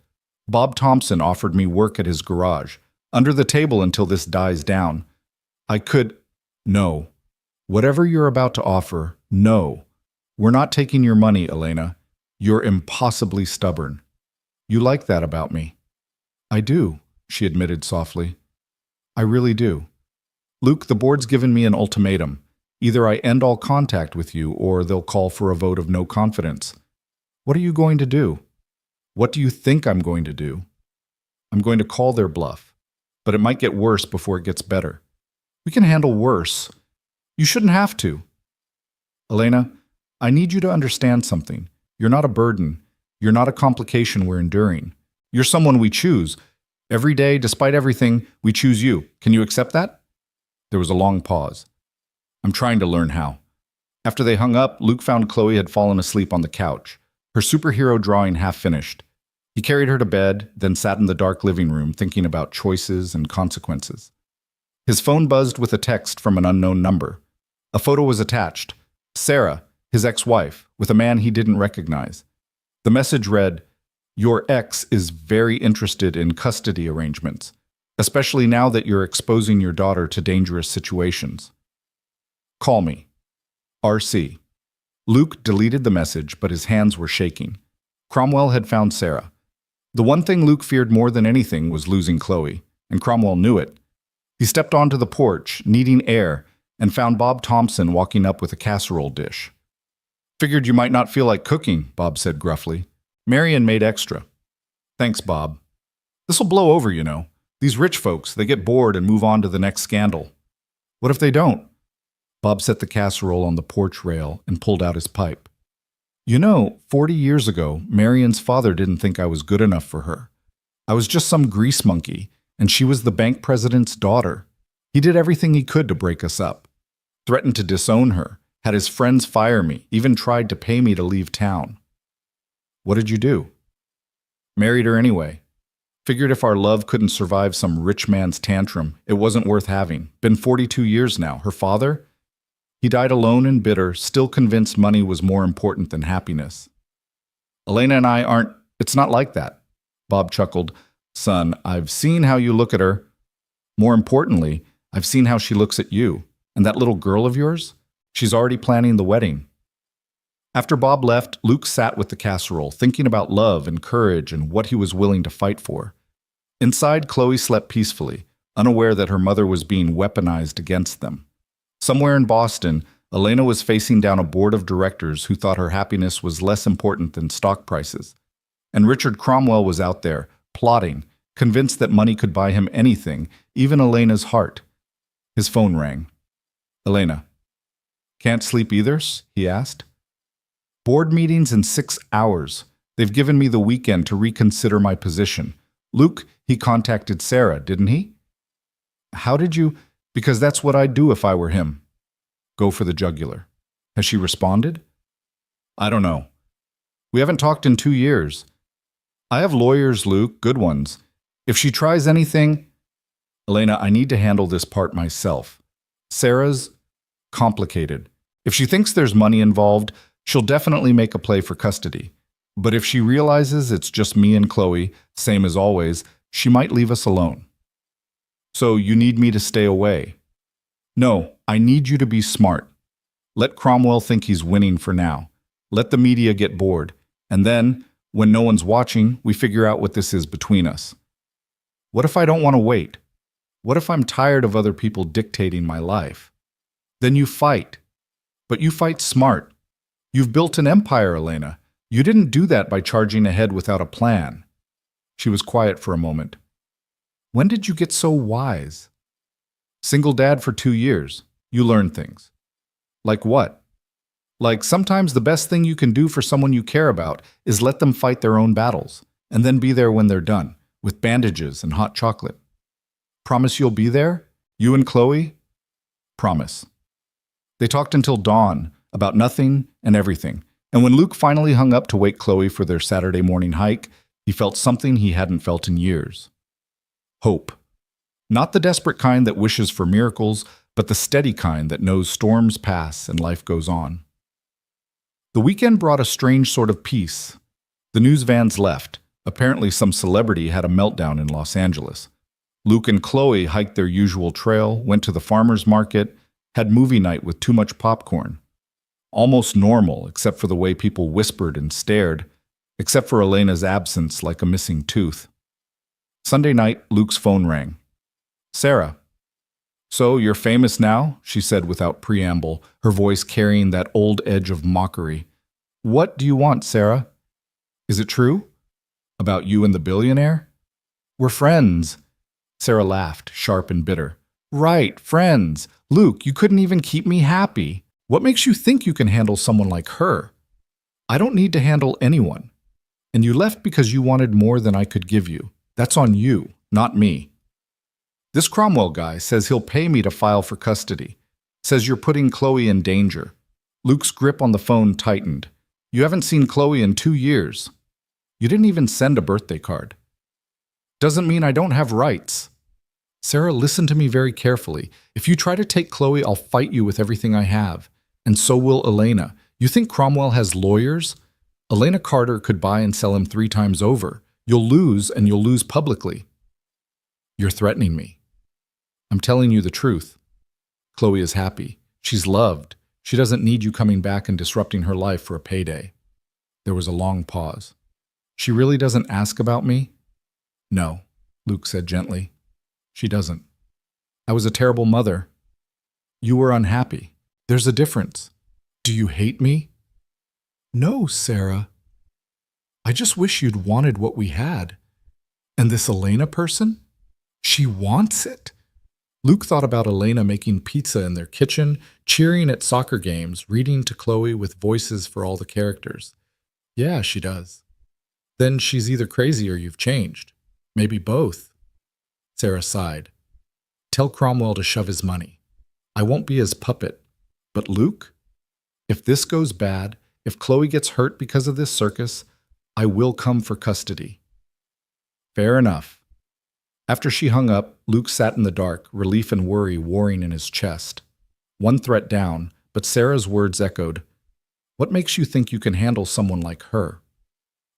Bob Thompson offered me work at his garage, under the table until this dies down. I could... No. Whatever you're about to offer, no. We're not taking your money, Elena. You're impossibly stubborn. You like that about me. I do, she admitted softly. I really do. Luke, the board's given me an ultimatum. Either I end all contact with you, or they'll call for a vote of no confidence. What are you going to do? What do you think I'm going to do? I'm going to call their bluff, but it might get worse before it gets better. We can handle worse. You shouldn't have to. Elena, I need you to understand something. You're not a burden. You're not a complication we're enduring. You're someone we choose. Every day, despite everything, we choose you. Can you accept that? There was a long pause. I'm trying to learn how. After they hung up, Luke found Chloe had fallen asleep on the couch, her superhero drawing half finished. He carried her to bed, then sat in the dark living room thinking about choices and consequences. His phone buzzed with a text from an unknown number. A photo was attached. Sarah, his ex-wife, with a man he didn't recognize. The message read, "Your ex is very interested in custody arrangements, especially now that you're exposing your daughter to dangerous situations. Call me. RC." Luke deleted the message, but his hands were shaking. Cromwell had found Sarah. The one thing Luke feared more than anything was losing Chloe, and Cromwell knew it. He stepped onto the porch, needing air, and found Bob Thompson walking up with a casserole dish. "Figured you might not feel like cooking," Bob said gruffly. "Marion made extra." "Thanks, Bob. This'll blow over, you know. These rich folks, they get bored and move on to the next scandal." "What if they don't?" Bob set the casserole on the porch rail and pulled out his pipe. "You know, 40 years ago, Marion's father didn't think I was good enough for her. I was just some grease monkey, and she was the bank president's daughter. He did everything he could to break us up. Threatened to disown her, had his friends fire me, even tried to pay me to leave town." "What did you do?" "Married her anyway. Figured if our love couldn't survive some rich man's tantrum, it wasn't worth having. Been 42 years now. Her father? He died alone and bitter, still convinced money was more important than happiness. Elena and I aren't... It's not like that." Bob chuckled. "Son, I've seen how you look at her. More importantly, I've seen how she looks at you. And that little girl of yours? She's already planning the wedding." After Bob left, Luke sat with the casserole, thinking about love and courage and what he was willing to fight for. Inside, Chloe slept peacefully, unaware that her mother was being weaponized against them. Somewhere in Boston, Elena was facing down a board of directors who thought her happiness was less important than stock prices. And Richard Cromwell was out there, plotting, convinced that money could buy him anything, even Elena's heart. His phone rang. "Elena." "Can't sleep either?" he asked. "Board meetings in 6 hours. They've given me the weekend to reconsider my position. Luke, he contacted Sarah, didn't he?" "How did you..." "Because that's what I'd do if I were him." Go for the jugular. "Has she responded?" "I don't know. We haven't talked in 2 years. I have lawyers, Luke, good ones. If she tries anything..." "Elena, I need to handle this part myself. Sarah's complicated. If she thinks there's money involved, she'll definitely make a play for custody. But if she realizes it's just me and Chloe, same as always, she might leave us alone." "So you need me to stay away?" "No, I need you to be smart. Let Cromwell think he's winning for now. Let the media get bored. And then, when no one's watching, we figure out what this is between us." "What if I don't want to wait? What if I'm tired of other people dictating my life?" "Then you fight. But you fight smart. You've built an empire, Elena. You didn't do that by charging ahead without a plan." She was quiet for a moment. "When did you get so wise?" "Single dad for 2 years. You learn things." "Like what?" "Like sometimes the best thing you can do for someone you care about is let them fight their own battles, and then be there when they're done, with bandages and hot chocolate." "Promise you'll be there? You and Chloe?" "Promise." They talked until dawn, about nothing and everything, and when Luke finally hung up to wake Chloe for their Saturday morning hike, He felt something he hadn't felt in years. Hope. Not the desperate kind that wishes for miracles, but the steady kind that knows storms pass and life goes on. The weekend brought a strange sort of peace. The news vans left. Apparently some celebrity had a meltdown in Los Angeles. Luke and Chloe hiked their usual trail, went to the farmer's market, had movie night with too much popcorn. Almost normal, except for the way people whispered and stared, except for Elena's absence like a missing tooth. Sunday night, Luke's phone rang. "Sarah." "So, you're famous now?" she said without preamble, her voice carrying that old edge of mockery. "What do you want, Sarah?" "Is it true? About you and the billionaire?" "We're friends." Sarah laughed, sharp and bitter. "Right, friends. Luke, you couldn't even keep me happy. What makes you think you can handle someone like her?" "I don't need to handle anyone. And you left because you wanted more than I could give you. That's on you, not me. This Cromwell guy says he'll pay me to file for custody. Says you're putting Chloe in danger." Luke's grip on the phone tightened. "You haven't seen Chloe in 2 years. You didn't even send a birthday card. Doesn't mean I don't have rights." "Sarah, listen to me very carefully. If you try to take Chloe, I'll fight you with everything I have. And so will Elena. You think Cromwell has lawyers? Elena Carter could buy and sell him 3 times over. You'll lose, and you'll lose publicly." "You're threatening me." "I'm telling you the truth. Chloe is happy. She's loved. She doesn't need you coming back and disrupting her life for a payday." There was a long pause. "She really doesn't ask about me?" "No," Luke said gently. "She doesn't. I was a terrible mother. You were unhappy. There's a difference. Do you hate me?" "No, Sarah. I just wish you'd wanted what we had. And this Elena person? She wants it." Luke thought about Elena making pizza in their kitchen, cheering at soccer games, reading to Chloe with voices for all the characters. "Yeah, she does." "Then she's either crazy or you've changed. Maybe both." Sarah sighed. "Tell Cromwell to shove his money. I won't be his puppet. But Luke? If this goes bad, if Chloe gets hurt because of this circus, I will come for custody." "Fair enough." After she hung up, Luke sat in the dark, relief and worry warring in his chest. One threat down, but Sarah's words echoed. "What makes you think you can handle someone like her?"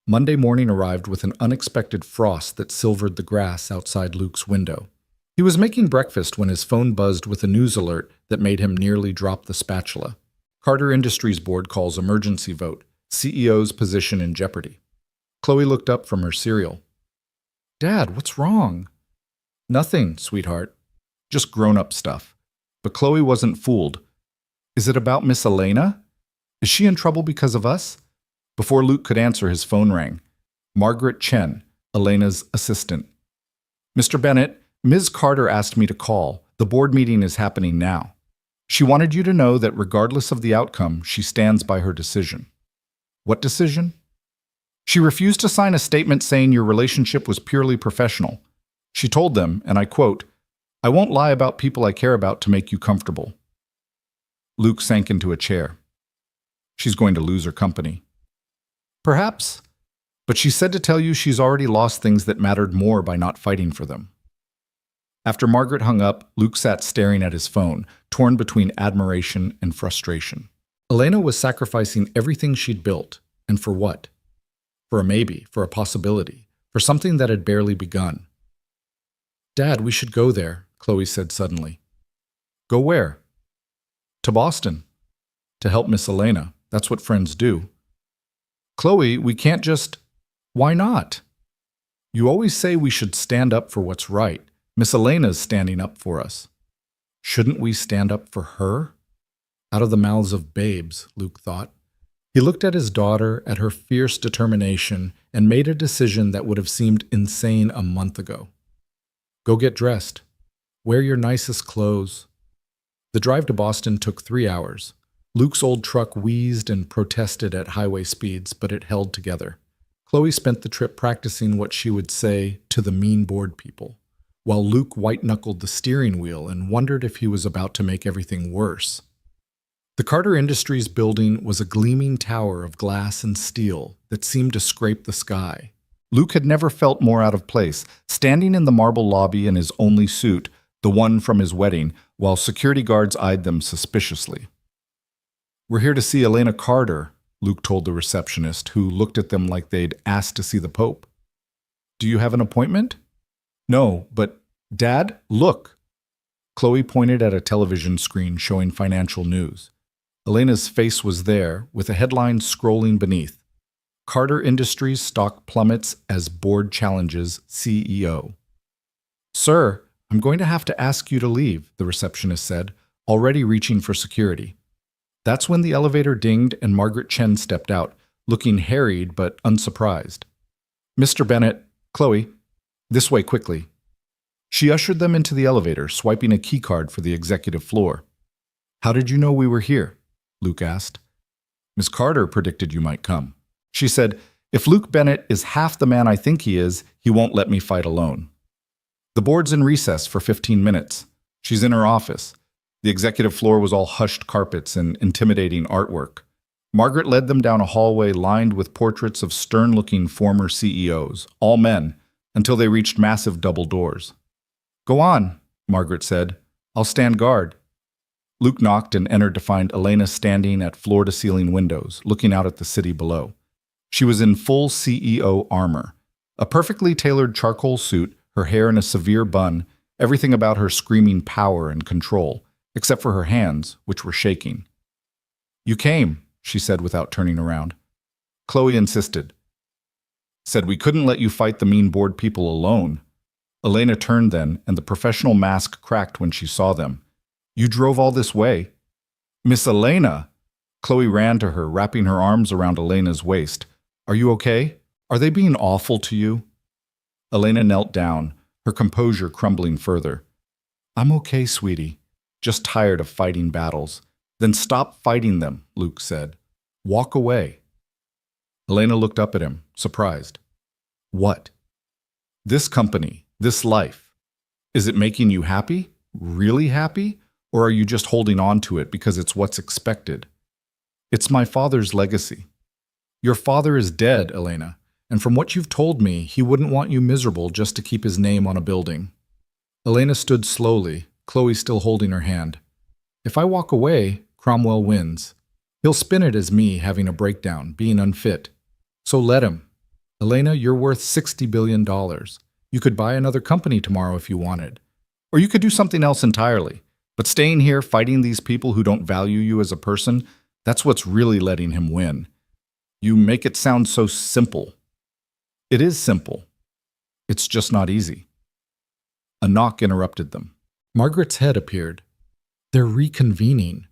Monday morning arrived with an unexpected frost that silvered the grass outside Luke's window. He was making breakfast when his phone buzzed with a news alert that made him nearly drop the spatula. Carter Industries Board calls emergency vote. CEO's position in jeopardy. Chloe looked up from her cereal. "Dad, what's wrong?" "Nothing, sweetheart. Just grown-up stuff." But Chloe wasn't fooled. "Is it about Miss Elena? Is she in trouble because of us?" Before Luke could answer, his phone rang. Margaret Chen, Elena's assistant. "Mr. Bennett, Ms. Carter asked me to call. The board meeting is happening now. She wanted you to know that regardless of the outcome, she stands by her decision." "What decision?" "She refused to sign a statement saying your relationship was purely professional. She told them, and I quote, 'I won't lie about people I care about to make you comfortable.'" Luke sank into a chair. "She's going to lose her company." "Perhaps. But she said to tell you she's already lost things that mattered more by not fighting for them." After Margaret hung up, Luke sat staring at his phone, torn between admiration and frustration. Elena was sacrificing everything she'd built. And for what? For a maybe, for a possibility, for something that had barely begun. "Dad, we should go there," Chloe said suddenly. "Go where?" "To Boston. To help Miss Elena. That's what friends do." "Chloe, we can't just—" "Why not? You always say we should stand up for what's right. Miss Elena's standing up for us. Shouldn't we stand up for her?" Out of the mouths of babes, Luke thought. He looked at his daughter, at her fierce determination, and made a decision that would have seemed insane a month ago. "Go get dressed. Wear your nicest clothes." The drive to Boston took 3 hours. Luke's old truck wheezed and protested at highway speeds, but it held together. Chloe spent the trip practicing what she would say to the mean board people, while Luke white-knuckled the steering wheel and wondered if he was about to make everything worse. The Carter Industries building was a gleaming tower of glass and steel that seemed to scrape the sky. Luke had never felt more out of place, standing in the marble lobby in his only suit, the one from his wedding, while security guards eyed them suspiciously. "We're here to see Elena Carter," Luke told the receptionist, who looked at them like they'd asked to see the Pope. "Do you have an appointment?" "No, but Dad, look." Chloe pointed at a television screen showing financial news. Elena's face was there, with a headline scrolling beneath. Carter Industries stock plummets as board challenges CEO. "Sir, I'm going to have to ask you to leave," the receptionist said, already reaching for security. That's when the elevator dinged and Margaret Chen stepped out, looking harried but unsurprised. "Mr. Bennett, Chloe, this way quickly." She ushered them into the elevator, swiping a keycard for the executive floor. "How did you know we were here?" Luke asked. "Miss Carter predicted you might come. She said, if Luke Bennett is half the man I think he is, he won't let me fight alone. The board's in recess for 15 minutes. She's in her office." The executive floor was all hushed carpets and intimidating artwork. Margaret led them down a hallway lined with portraits of stern-looking former CEOs, all men, until they reached massive double doors. "Go on," Margaret said. "I'll stand guard." Luke knocked and entered to find Elena standing at floor-to-ceiling windows, looking out at the city below. She was in full CEO armor, a perfectly tailored charcoal suit, her hair in a severe bun, everything about her screaming power and control, except for her hands, which were shaking. "You came," she said without turning around. Chloe insisted. "Said we couldn't let you fight the mean board people alone." Elena turned then, and the professional mask cracked when she saw them. "You drove all this way?" "Miss Elena!" Chloe ran to her, wrapping her arms around Elena's waist. "Are you okay? Are they being awful to you?" Elena knelt down, her composure crumbling further. "I'm okay, sweetie. Just tired of fighting battles." "Then stop fighting them," Luke said. "Walk away." Elena looked up at him, surprised. "What?" "This company, this life. Is it making you happy? Really happy? Or are you just holding on to it because it's what's expected?" "It's my father's legacy." "Your father is dead, Elena, and from what you've told me, he wouldn't want you miserable just to keep his name on a building." Elena stood slowly, Chloe still holding her hand. "If I walk away, Cromwell wins. He'll spin it as me having a breakdown, being unfit. So let him. Elena, you're worth $60 billion. You could buy another company tomorrow if you wanted. Or you could do something else entirely. But staying here fighting these people who don't value you as a person, that's what's really letting him win. You make it sound so simple." "It is simple. It's just not easy." A knock interrupted them. Margaret's head appeared. "They're reconvening."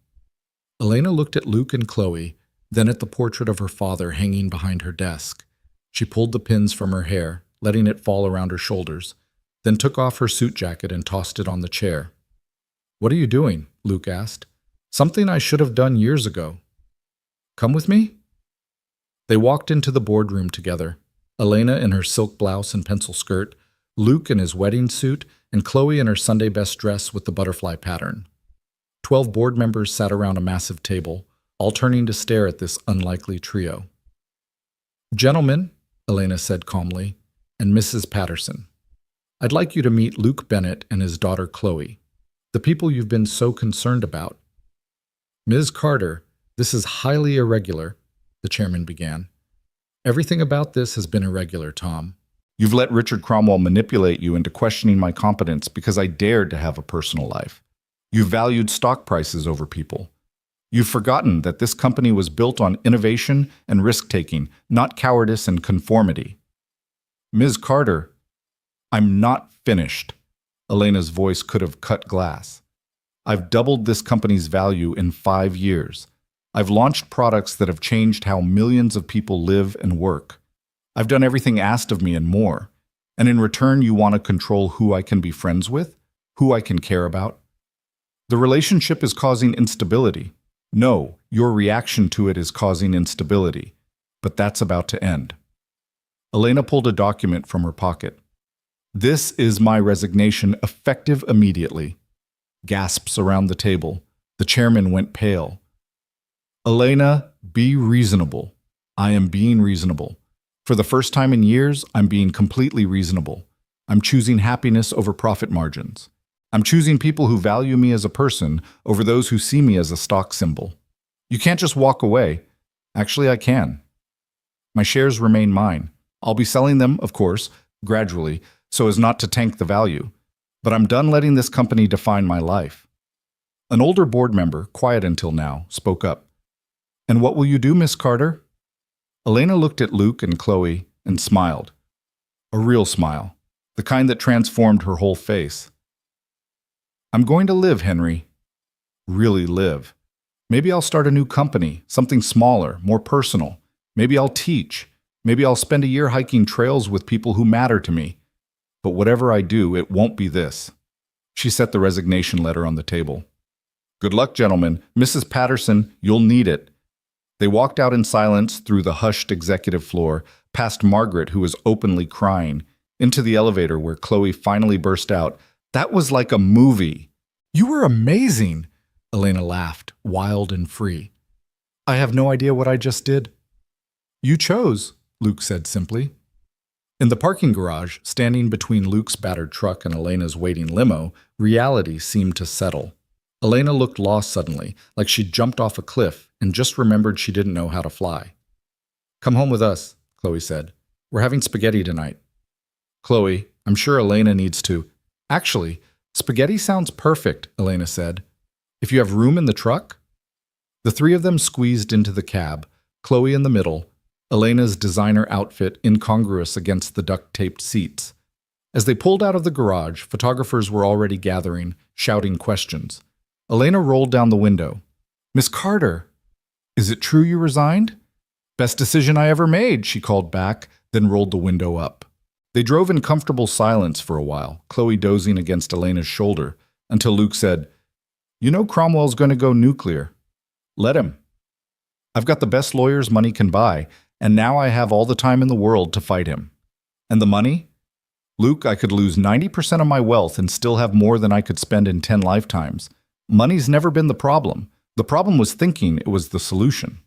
Elena looked at Luke and Chloe, then at the portrait of her father hanging behind her desk. She pulled the pins from her hair, letting it fall around her shoulders, then took off her suit jacket and tossed it on the chair. "What are you doing?" Luke asked. "Something I should have done years ago." "Come with me?" They walked into the boardroom together, Elena in her silk blouse and pencil skirt, Luke in his wedding suit, and Chloe in her Sunday best dress with the butterfly pattern. 12 board members sat around a massive table, all turning to stare at this unlikely trio. "Gentlemen," Elena said calmly, "and Mrs. Patterson, I'd like you to meet Luke Bennett and his daughter Chloe, the people you've been so concerned about." "Ms. Carter, this is highly irregular," the chairman began. "Everything about this has been irregular, Tom. You've let Richard Cromwell manipulate you into questioning my competence because I dared to have a personal life. You've valued stock prices over people. You've forgotten that this company was built on innovation and risk-taking, not cowardice and conformity." "Ms. Carter, I'm not finished." Elena's voice could have cut glass. "I've doubled this company's value in 5 years. I've launched products that have changed how millions of people live and work. I've done everything asked of me and more. And in return, you want to control who I can be friends with, who I can care about? The relationship is causing instability. No, your reaction to it is causing instability. But that's about to end." Elena pulled a document from her pocket. "This is my resignation, effective immediately." Gasps around the table. The chairman went pale. "Elena, be reasonable." "I am being reasonable. For the first time in years, I'm being completely reasonable. I'm choosing happiness over profit margins. I'm choosing people who value me as a person over those who see me as a stock symbol. You can't just walk away. Actually, I can. My shares remain mine. I'll be selling them, of course, gradually, so as not to tank the value. But I'm done letting this company define my life. An older board member, quiet until now, spoke up. And what will you do, Miss Carter? Elena looked at Luke and Chloe and smiled. A real smile, the kind that transformed her whole face. I'm going to live, Henry. Really live. Maybe I'll start a new company, something smaller, more personal. Maybe I'll teach. Maybe I'll spend a year hiking trails with people who matter to me. But whatever I do, it won't be this. She set the resignation letter on the table. Good luck, gentlemen. Mrs. Patterson, you'll need it. They walked out in silence through the hushed executive floor, past Margaret, who was openly crying, into the elevator where Chloe finally burst out, "That was like a movie." "You were amazing," Elena laughed, wild and free. "I have no idea what I just did." "You chose," Luke said simply. In the parking garage, standing between Luke's battered truck and Elena's waiting limo, reality seemed to settle. Elena looked lost suddenly, like she'd jumped off a cliff and just remembered she didn't know how to fly. "Come home with us," Chloe said. "We're having spaghetti tonight." "Chloe, I'm sure Elena needs to." "Actually, spaghetti sounds perfect," Elena said. "If you have room in the truck?" The three of them squeezed into the cab, Chloe in the middle, Elena's designer outfit incongruous against the duct-taped seats. As they pulled out of the garage, photographers were already gathering, shouting questions. Elena rolled down the window. "Miss Carter, is it true you resigned?" "Best decision I ever made," she called back, then rolled the window up. They drove in comfortable silence for a while, Chloe dozing against Elena's shoulder, until Luke said, "You know Cromwell's going to go nuclear. Let him. I've got the best lawyers money can buy, and now I have all the time in the world to fight him. And the money? Luke, I could lose 90% of my wealth and still have more than I could spend in 10 lifetimes. Money's never been the problem. The problem was thinking it was the solution."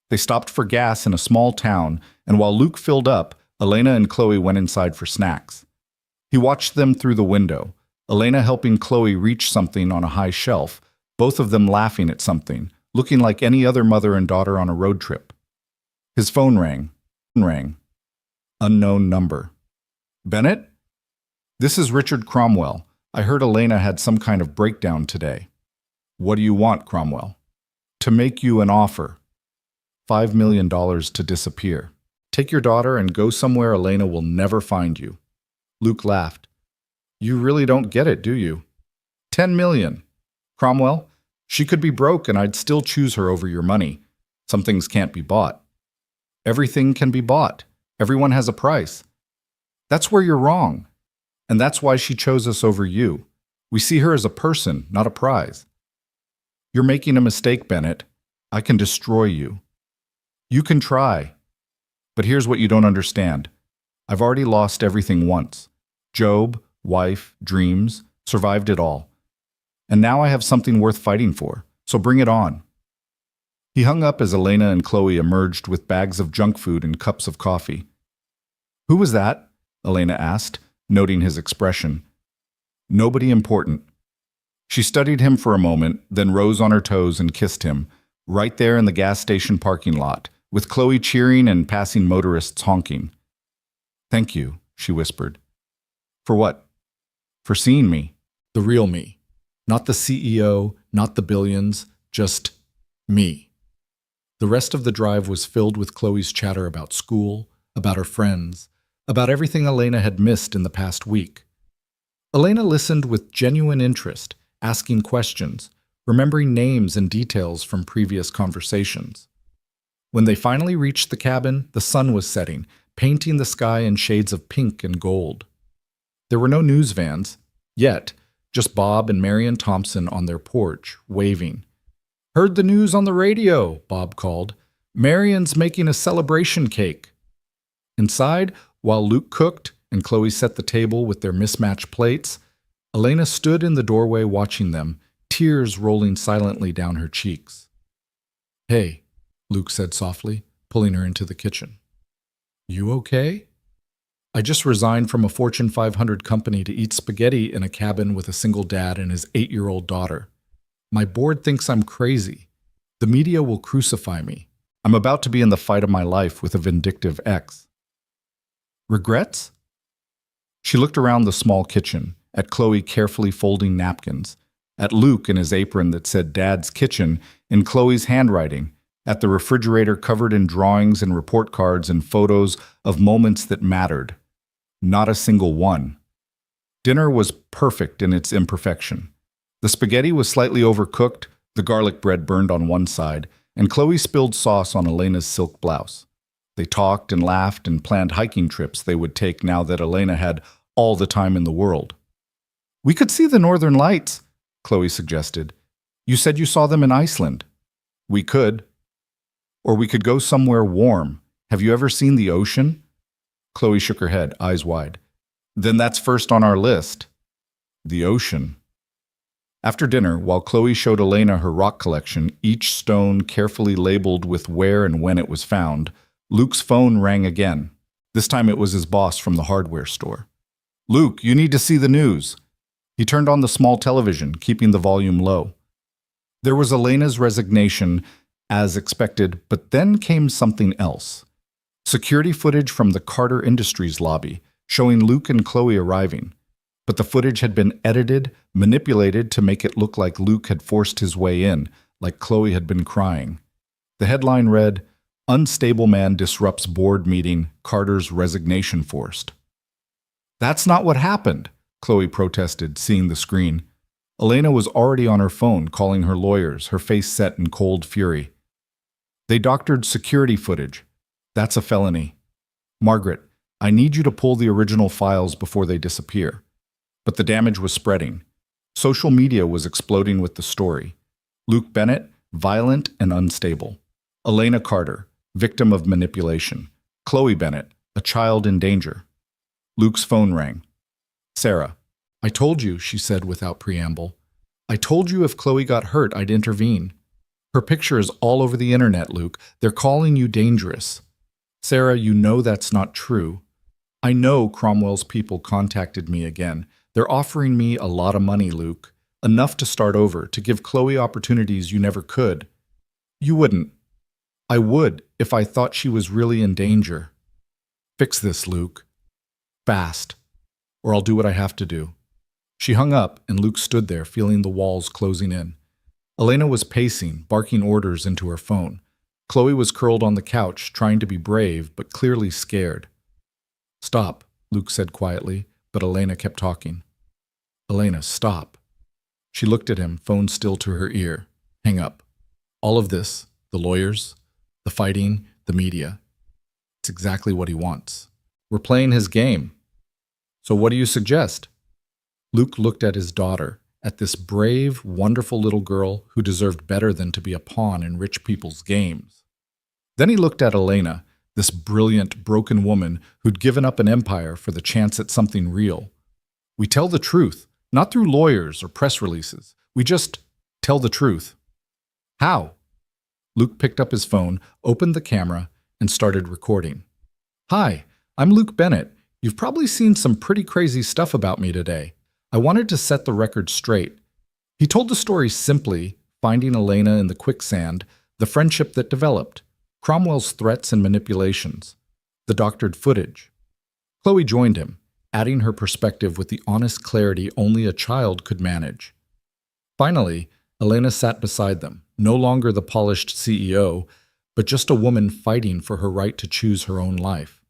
They stopped for gas in a small town, and while Luke filled up, Elena and Chloe went inside for snacks. He watched them through the window, Elena helping Chloe reach something on a high shelf, both of them laughing at something, looking like any other mother and daughter on a road trip. His phone rang. Unknown number. "Bennett? This is Richard Cromwell. I heard Elena had some kind of breakdown today." "What do you want, Cromwell?" "To make you an offer. $5 million to disappear. Take your daughter and go somewhere Elena will never find you." Luke laughed. "You really don't get it, do you? 10 million. Cromwell, she could be broke and I'd still choose her over your money. Some things can't be bought." "Everything can be bought. Everyone has a price." "That's where you're wrong. And that's why she chose us over you. We see her as a person, not a prize." "You're making a mistake, Bennett. I can destroy you." "You can try. But here's what you don't understand. I've already lost everything once. Job, wife, dreams, survived it all. And now I have something worth fighting for, so bring it on." He hung up as Elena and Chloe emerged with bags of junk food and cups of coffee. "Who was that?" Elena asked, noting his expression. "Nobody important." She studied him for a moment, then rose on her toes and kissed him, right there in the gas station parking lot, with Chloe cheering and passing motorists honking. "Thank you," she whispered. "For what?" "For seeing me. The real me. Not the CEO, not the billions, just me." The rest of the drive was filled with Chloe's chatter about school, about her friends, about everything Elena had missed in the past week. Elena listened with genuine interest, asking questions, remembering names and details from previous conversations. When they finally reached the cabin, the sun was setting, painting the sky in shades of pink and gold. There were no news vans, yet, just Bob and Marion Thompson on their porch, waving. "Heard the news on the radio," Bob called. "Marion's making a celebration cake." Inside, while Luke cooked and Chloe set the table with their mismatched plates, Elena stood in the doorway watching them, tears rolling silently down her cheeks. "Hey," Luke said softly, pulling her into the kitchen. You okay? I just resigned from a Fortune 500 company to eat spaghetti in a cabin with a single dad and his 8-year-old daughter. My board thinks I'm crazy. The media will crucify me. I'm about to be in the fight of my life with a vindictive ex. Regrets? She looked around the small kitchen, at Chloe carefully folding napkins, at Luke in his apron that said Dad's Kitchen in Chloe's handwriting, at the refrigerator covered in drawings and report cards and photos of moments that mattered. Not a single one. Dinner was perfect in its imperfection. The spaghetti was slightly overcooked, the garlic bread burned on one side, and Chloe spilled sauce on Elena's silk blouse. They talked and laughed and planned hiking trips they would take now that Elena had all the time in the world. We could see the northern lights, Chloe suggested. You said you saw them in Iceland. We could. Or we could go somewhere warm. Have you ever seen the ocean? Chloe shook her head, eyes wide. Then that's first on our list. The ocean. After dinner, while Chloe showed Elena her rock collection, each stone carefully labeled with where and when it was found, Luke's phone rang again. This time it was his boss from the hardware store. Luke, you need to see the news. He turned on the small television, keeping the volume low. There was Elena's resignation, as expected, but then came something else. Security footage from the Carter Industries lobby, showing Luke and Chloe arriving. But the footage had been edited, manipulated to make it look like Luke had forced his way in, like Chloe had been crying. The headline read, Unstable Man Disrupts Board Meeting, Carter's Resignation Forced. That's not what happened, Chloe protested, seeing the screen. Elena was already on her phone, calling her lawyers, her face set in cold fury. They doctored security footage. That's a felony. Margaret, I need you to pull the original files before they disappear. But the damage was spreading. Social media was exploding with the story. Luke Bennett, violent and unstable. Elena Carter, victim of manipulation. Chloe Bennett, a child in danger. Luke's phone rang. Sarah, I told you, she said without preamble. I told you if Chloe got hurt, I'd intervene. Her picture is all over the internet, Luke. They're calling you dangerous. Sarah, you know that's not true. I know Cromwell's people contacted me again. They're offering me a lot of money, Luke. Enough to start over, to give Chloe opportunities you never could. You wouldn't. I would, if I thought she was really in danger. Fix this, Luke. Fast. Or I'll do what I have to do. She hung up, and Luke stood there, feeling the walls closing in. Elena was pacing, barking orders into her phone. Chloe was curled on the couch, trying to be brave, but clearly scared. Stop, Luke said quietly, but Elena kept talking. Elena, stop. She looked at him, phone still to her ear. Hang up. All of this, the lawyers, the fighting, the media. It's exactly what he wants. We're playing his game. So what do you suggest? Luke looked at his daughter, at this brave, wonderful little girl who deserved better than to be a pawn in rich people's games. Then he looked at Elena, this brilliant, broken woman who'd given up an empire for the chance at something real. We tell the truth, not through lawyers or press releases. We just tell the truth. How? Luke picked up his phone, opened the camera, and started recording. Hi, I'm Luke Bennett. You've probably seen some pretty crazy stuff about me today. I wanted to set the record straight. He told the story simply, finding Elena in the quicksand, the friendship that developed, Cromwell's threats and manipulations, the doctored footage. Chloe joined him, adding her perspective with the honest clarity only a child could manage. Finally, Elena sat beside them, no longer the polished CEO, but just a woman fighting for her right to choose her own life.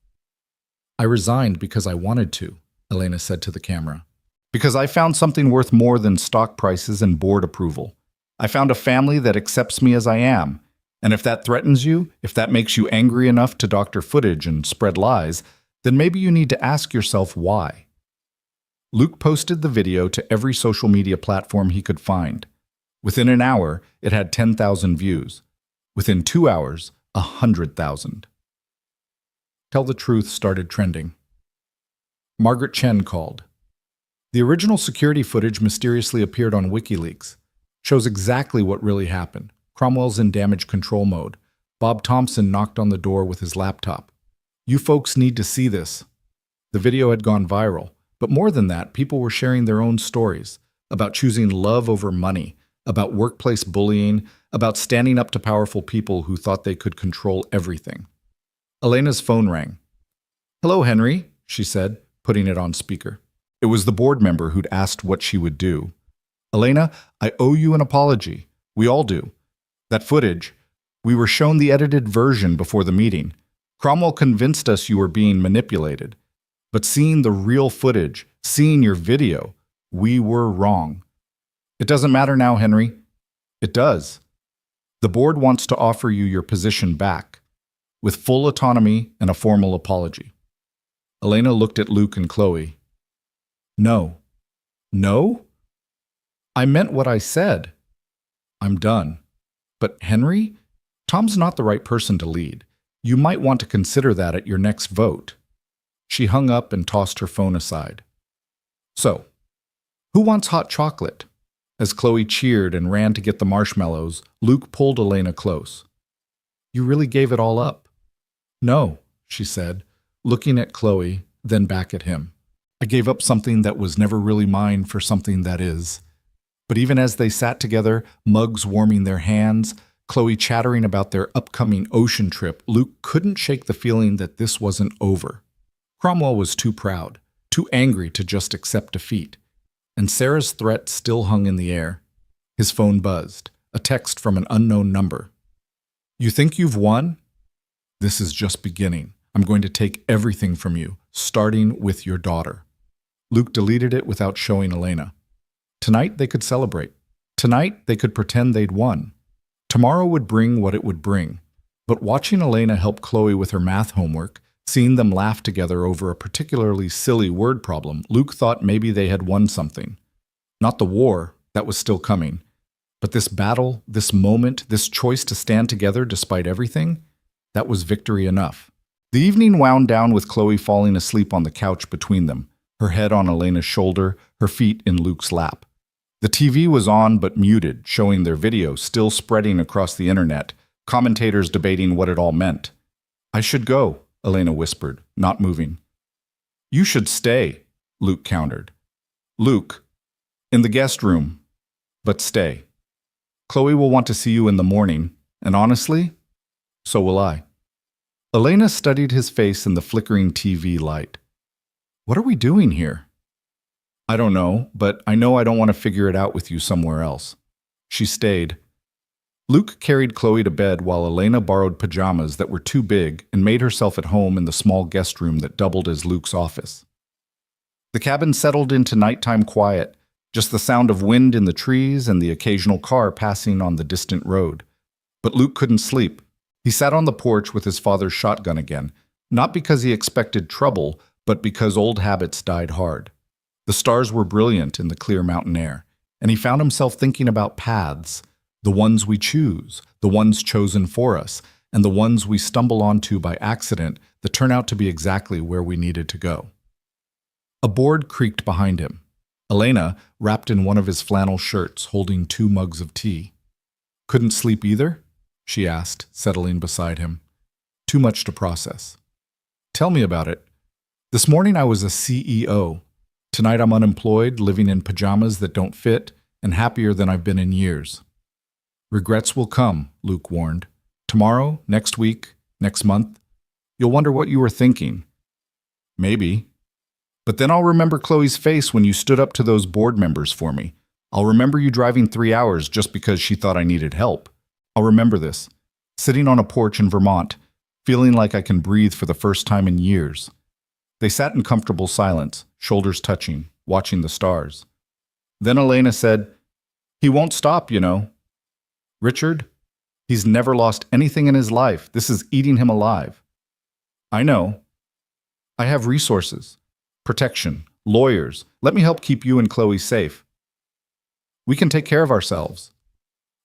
I resigned because I wanted to, Elena said to the camera. Because I found something worth more than stock prices and board approval. I found a family that accepts me as I am. And if that threatens you, if that makes you angry enough to doctor footage and spread lies, then maybe you need to ask yourself why. Luke posted the video to every social media platform he could find. Within an hour, it had 10,000 views. Within 2 hours, 100,000. Tell the Truth started trending. Margaret Chen called. The original security footage mysteriously appeared on WikiLeaks. Shows exactly what really happened. Cromwell's in damage control mode. Bob Thompson knocked on the door with his laptop. You folks need to see this. The video had gone viral, but more than that, people were sharing their own stories about choosing love over money, about workplace bullying, about standing up to powerful people who thought they could control everything. Elena's phone rang. "Hello, Henry," she said, putting it on speaker. It was the board member who'd asked what she would do. "Elena, I owe you an apology. We all do. That footage, we were shown the edited version before the meeting. Cromwell convinced us you were being manipulated. But seeing the real footage, seeing your video, we were wrong. It doesn't matter now, Henry. It does. The board wants to offer you your position back, with full autonomy and a formal apology." Elena looked at Luke and Chloe. "No. No? I meant what I said. I'm done. But Henry, Tom's not the right person to lead. You might want to consider that at your next vote." She hung up and tossed her phone aside. "So, who wants hot chocolate?" As Chloe cheered and ran to get the marshmallows, Luke pulled Elena close. "You really gave it all up?" "No," she said, looking at Chloe, then back at him. "I gave up something that was never really mine for something that is." But even as they sat together, mugs warming their hands, Chloe chattering about their upcoming ocean trip, Luke couldn't shake the feeling that this wasn't over. Cromwell was too proud, too angry to just accept defeat. And Sarah's threat still hung in the air. His phone buzzed, a text from an unknown number. "You think you've won? This is just beginning. I'm going to take everything from you, starting with your daughter." Luke deleted it without showing Elena. Tonight they could celebrate. Tonight they could pretend they'd won. Tomorrow would bring what it would bring. But watching Elena help Chloe with her math homework, seeing them laugh together over a particularly silly word problem, Luke thought maybe they had won something. Not the war, that was still coming. But this battle, this moment, this choice to stand together despite everything, that was victory enough. The evening wound down with Chloe falling asleep on the couch between them, her head on Elena's shoulder, her feet in Luke's lap. The TV was on but muted, showing their video still spreading across the internet, commentators debating what it all meant. "I should go," Elena whispered, not moving. "You should stay," Luke countered. "Luke, in the guest room, but stay. Chloe will want to see you in the morning, and honestly, so will I." Elena studied his face in the flickering TV light. "What are we doing here?" "I don't know, but I know I don't want to figure it out with you somewhere else." She stayed. Luke carried Chloe to bed while Elena borrowed pajamas that were too big and made herself at home in the small guest room that doubled as Luke's office. The cabin settled into nighttime quiet, just the sound of wind in the trees and the occasional car passing on the distant road. But Luke couldn't sleep. He sat on the porch with his father's shotgun again, not because he expected trouble, but because old habits died hard. The stars were brilliant in the clear mountain air, and he found himself thinking about paths, the ones we choose, the ones chosen for us, and the ones we stumble onto by accident that turn out to be exactly where we needed to go. A board creaked behind him. Elena, wrapped in one of his flannel shirts, holding 2 mugs of tea. "Couldn't sleep either?" she asked, settling beside him. "Too much to process." "Tell me about it. This morning I was a CEO. Tonight I'm unemployed, living in pajamas that don't fit, and happier than I've been in years." "Regrets will come," Luke warned. "Tomorrow, next week, next month. You'll wonder what you were thinking." "Maybe. But then I'll remember Chloe's face when you stood up to those board members for me. I'll remember you driving 3 hours just because she thought I needed help. I'll remember this, sitting on a porch in Vermont, feeling like I can breathe for the first time in years." They sat in comfortable silence, shoulders touching, watching the stars. Then Elena said, "He won't stop, you know. Richard, he's never lost anything in his life. This is eating him alive." "I know. I have resources, protection, lawyers. Let me help keep you and Chloe safe. We can take care of ourselves."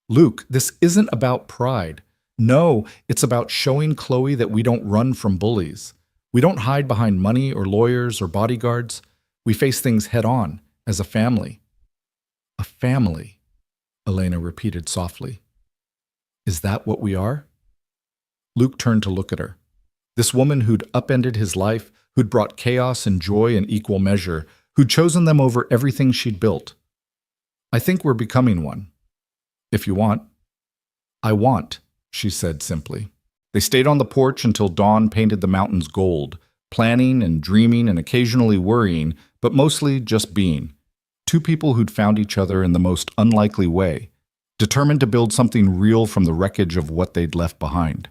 "Luke, this isn't about pride. No, it's about showing Chloe that we don't run from bullies. We don't hide behind money or lawyers or bodyguards. We face things head on, as a family." "A family," Elena repeated softly. "Is that what we are?" Luke turned to look at her. This woman who'd upended his life, who'd brought chaos and joy in equal measure, who'd chosen them over everything she'd built. I think we're becoming one. If you want. I want, she said simply. They stayed on the porch until dawn painted the mountains gold, planning and dreaming and occasionally worrying, but mostly just being. Two people who'd found each other in the most unlikely way, determined to build something real from the wreckage of what they'd left behind.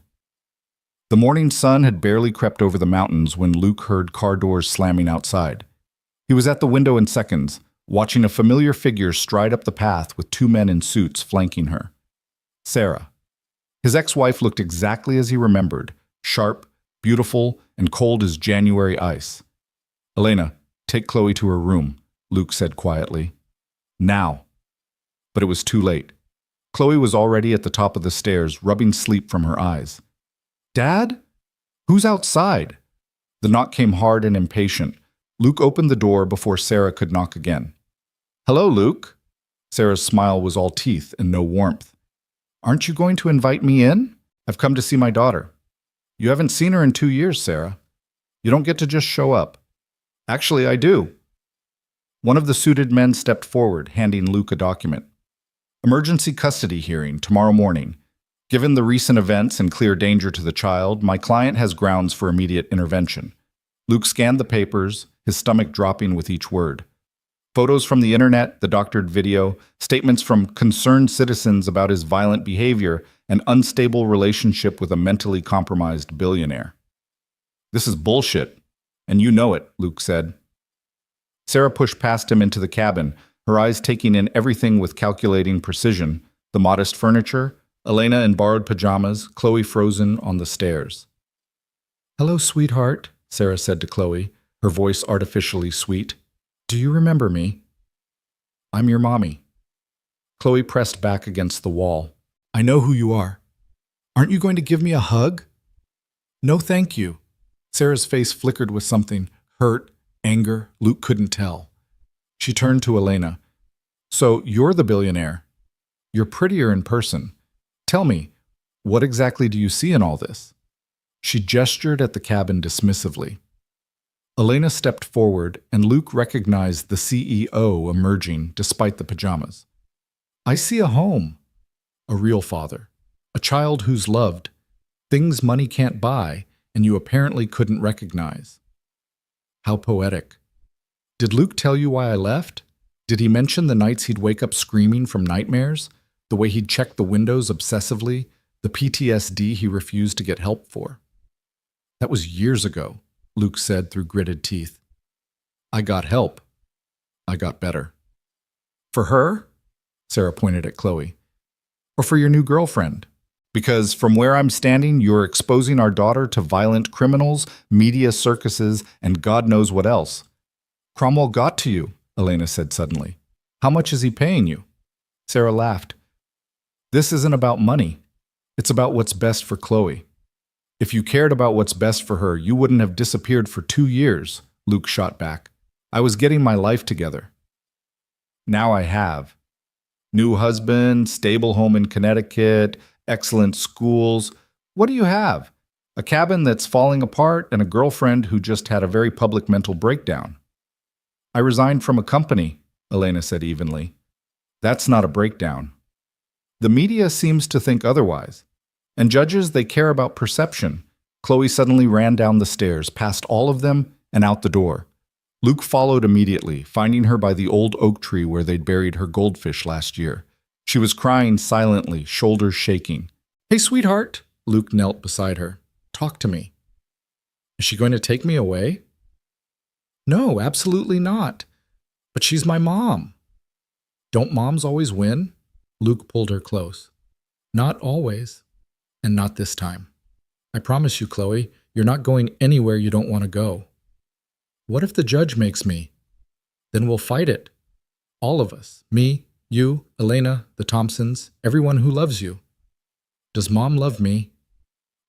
The morning sun had barely crept over the mountains when Luke heard car doors slamming outside. He was at the window in seconds, watching a familiar figure stride up the path with two men in suits flanking her. Sarah. His ex-wife looked exactly as he remembered, sharp, beautiful, and cold as January ice. "Elena, take Chloe to her room," Luke said quietly. "Now." But it was too late. Chloe was already at the top of the stairs, rubbing sleep from her eyes. "Dad? Who's outside?" The knock came hard and impatient. Luke opened the door before Sarah could knock again. "Hello, Luke." Sarah's smile was all teeth and no warmth. "Aren't you going to invite me in? I've come to see my daughter." "You haven't seen her in 2 years, Sarah. You don't get to just show up." "Actually, I do." One of the suited men stepped forward, handing Luke a document. "Emergency custody hearing tomorrow morning. Given the recent events and clear danger to the child, my client has grounds for immediate intervention." Luke scanned the papers, his stomach dropping with each word. Photos from the internet, the doctored video, statements from concerned citizens about his violent behavior and unstable relationship with a mentally compromised billionaire. "This is bullshit, and you know it," Luke said. Sarah pushed past him into the cabin, her eyes taking in everything with calculating precision, the modest furniture, Elena in borrowed pajamas, Chloe frozen on the stairs. "Hello, sweetheart," Sarah said to Chloe, her voice artificially sweet. "Do you remember me?" "I'm your mommy." Chloe pressed back against the wall. "I know who you are. Aren't you going to give me a hug?" "No, thank you." Sarah's face flickered with something, hurt, anger, Luke couldn't tell. She turned to Elena. "So you're the billionaire. You're prettier in person. Tell me, what exactly do you see in all this?" She gestured at the cabin dismissively. Elena stepped forward, and Luke recognized the CEO emerging despite the pajamas. "I see a home. A real father. A child who's loved. Things money can't buy, and you apparently couldn't recognize." How poetic. "Did Luke tell you why I left? Did he mention the nights he'd wake up screaming from nightmares? The way he'd check the windows obsessively? The PTSD he refused to get help for?" "That was years ago," Luke said through gritted teeth. "I got help. I got better." "For her?" Sarah pointed at Chloe. "Or for your new girlfriend? Because from where I'm standing, you're exposing our daughter to violent criminals, media circuses, and God knows what else." "Cromwell got to you," Elena said suddenly. "How much is he paying you?" Sarah laughed. "This isn't about money. It's about what's best for Chloe." "If you cared about what's best for her, you wouldn't have disappeared for 2 years, Luke shot back. "I was getting my life together." "Now I have. New husband, stable home in Connecticut, excellent schools. What do you have? A cabin that's falling apart and a girlfriend who just had a very public mental breakdown." "I resigned from a company," Elena said evenly. "That's not a breakdown. The media seems to think otherwise. And judges, they care about perception." Chloe suddenly ran down the stairs, past all of them, and out the door. Luke followed immediately, finding her by the old oak tree where they'd buried her goldfish last year. She was crying silently, shoulders shaking. "Hey, sweetheart," Luke knelt beside her. "Talk to me." "Is she going to take me away?" "No, absolutely not. But she's my mom." "Don't moms always win?" Luke pulled her close. "Not always. And not this time. I promise you, Chloe, you're not going anywhere you don't want to go." "What if the judge makes me?" "Then we'll fight it. All of us. Me, you, Elena, the Thompsons, everyone who loves you." "Does Mom love me?"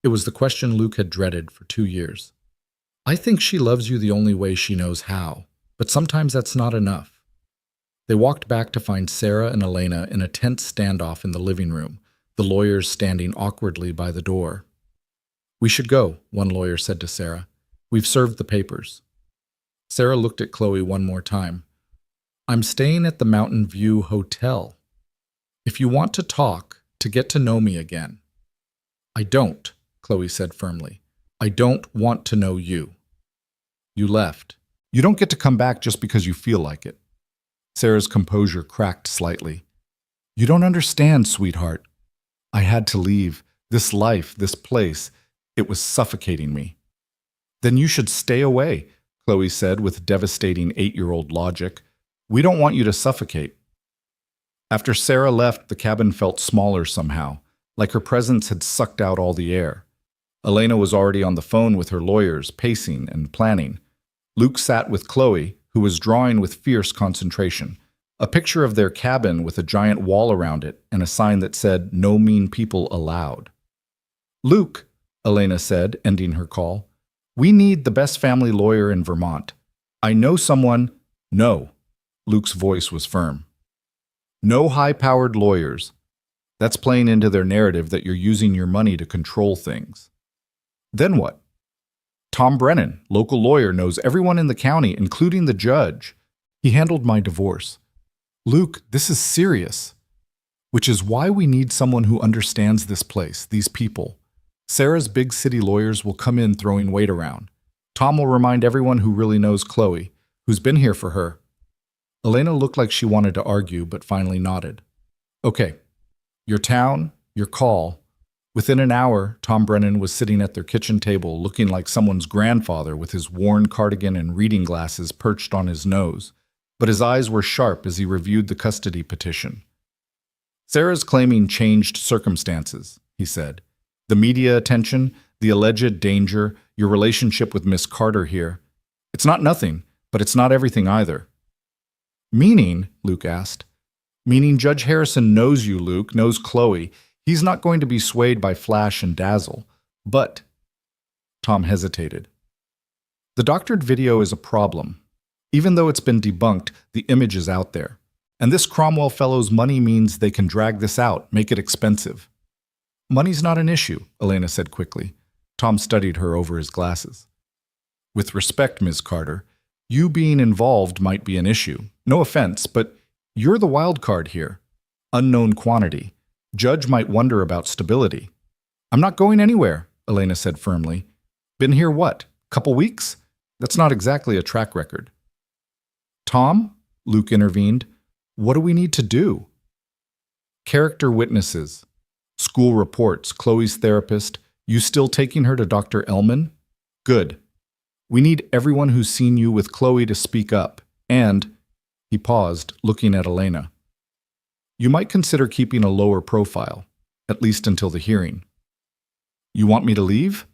It was the question Luke had dreaded for 2 years. "I think she loves you the only way she knows how, but sometimes that's not enough." They walked back to find Sarah and Elena in a tense standoff in the living room, the lawyers standing awkwardly by the door. We should go, one lawyer said to Sarah. We've served the papers. Sarah looked at Chloe one more time. I'm staying at the Mountain View Hotel. If you want to talk, to get to know me again. I don't, Chloe said firmly. I don't want to know you. You left. You don't get to come back just because you feel like it. Sarah's composure cracked slightly. You don't understand, sweetheart. I had to leave. This life, this place, it was suffocating me. Then you should stay away, Chloe said with devastating 8-year-old logic. We don't want you to suffocate. After Sarah left, the cabin felt smaller somehow, like her presence had sucked out all the air. Elena was already on the phone with her lawyers, pacing and planning. Luke sat with Chloe, who was drawing with fierce concentration, a picture of their cabin with a giant wall around it and a sign that said, "No mean people allowed." Luke, Elena said, ending her call, we need the best family lawyer in Vermont. I know someone. No. Luke's voice was firm. No high-powered lawyers. That's playing into their narrative that you're using your money to control things. Then what? Tom Brennan, local lawyer, knows everyone in the county, including the judge. He handled my divorce. Luke, this is serious. Which is why we need someone who understands this place, these people. Sarah's big city lawyers will come in throwing weight around. Tom will remind everyone who really knows Chloe, who's been here for her. Elena looked like she wanted to argue, but finally nodded. Okay, your town, your call. Within an hour, Tom Brennan was sitting at their kitchen table looking like someone's grandfather with his worn cardigan and reading glasses perched on his nose, but his eyes were sharp as he reviewed the custody petition. Sarah's claiming changed circumstances, he said. The media attention, the alleged danger, your relationship with Miss Carter here. It's not nothing, but it's not everything either. Meaning, Luke asked. Meaning Judge Harrison knows you, Luke, knows Chloe. He's not going to be swayed by flash and dazzle. But, Tom hesitated. The doctored video is a problem. Even though it's been debunked, the image is out there. And this Cromwell fellow's money means they can drag this out, make it expensive. Money's not an issue, Elena said quickly. Tom studied her over his glasses. With respect, Ms. Carter, you being involved might be an issue. No offense, but you're the wild card here. Unknown quantity. Judge might wonder about stability. I'm not going anywhere, Elena said firmly. Been here what? Couple weeks? That's not exactly a track record. Tom, Luke intervened, what do we need to do? Character witnesses. School reports, Chloe's therapist. You still taking her to Dr. Ellman? Good. We need everyone who's seen you with Chloe to speak up. And, he paused, looking at Elena. You might consider keeping a lower profile, at least until the hearing. You want me to leave?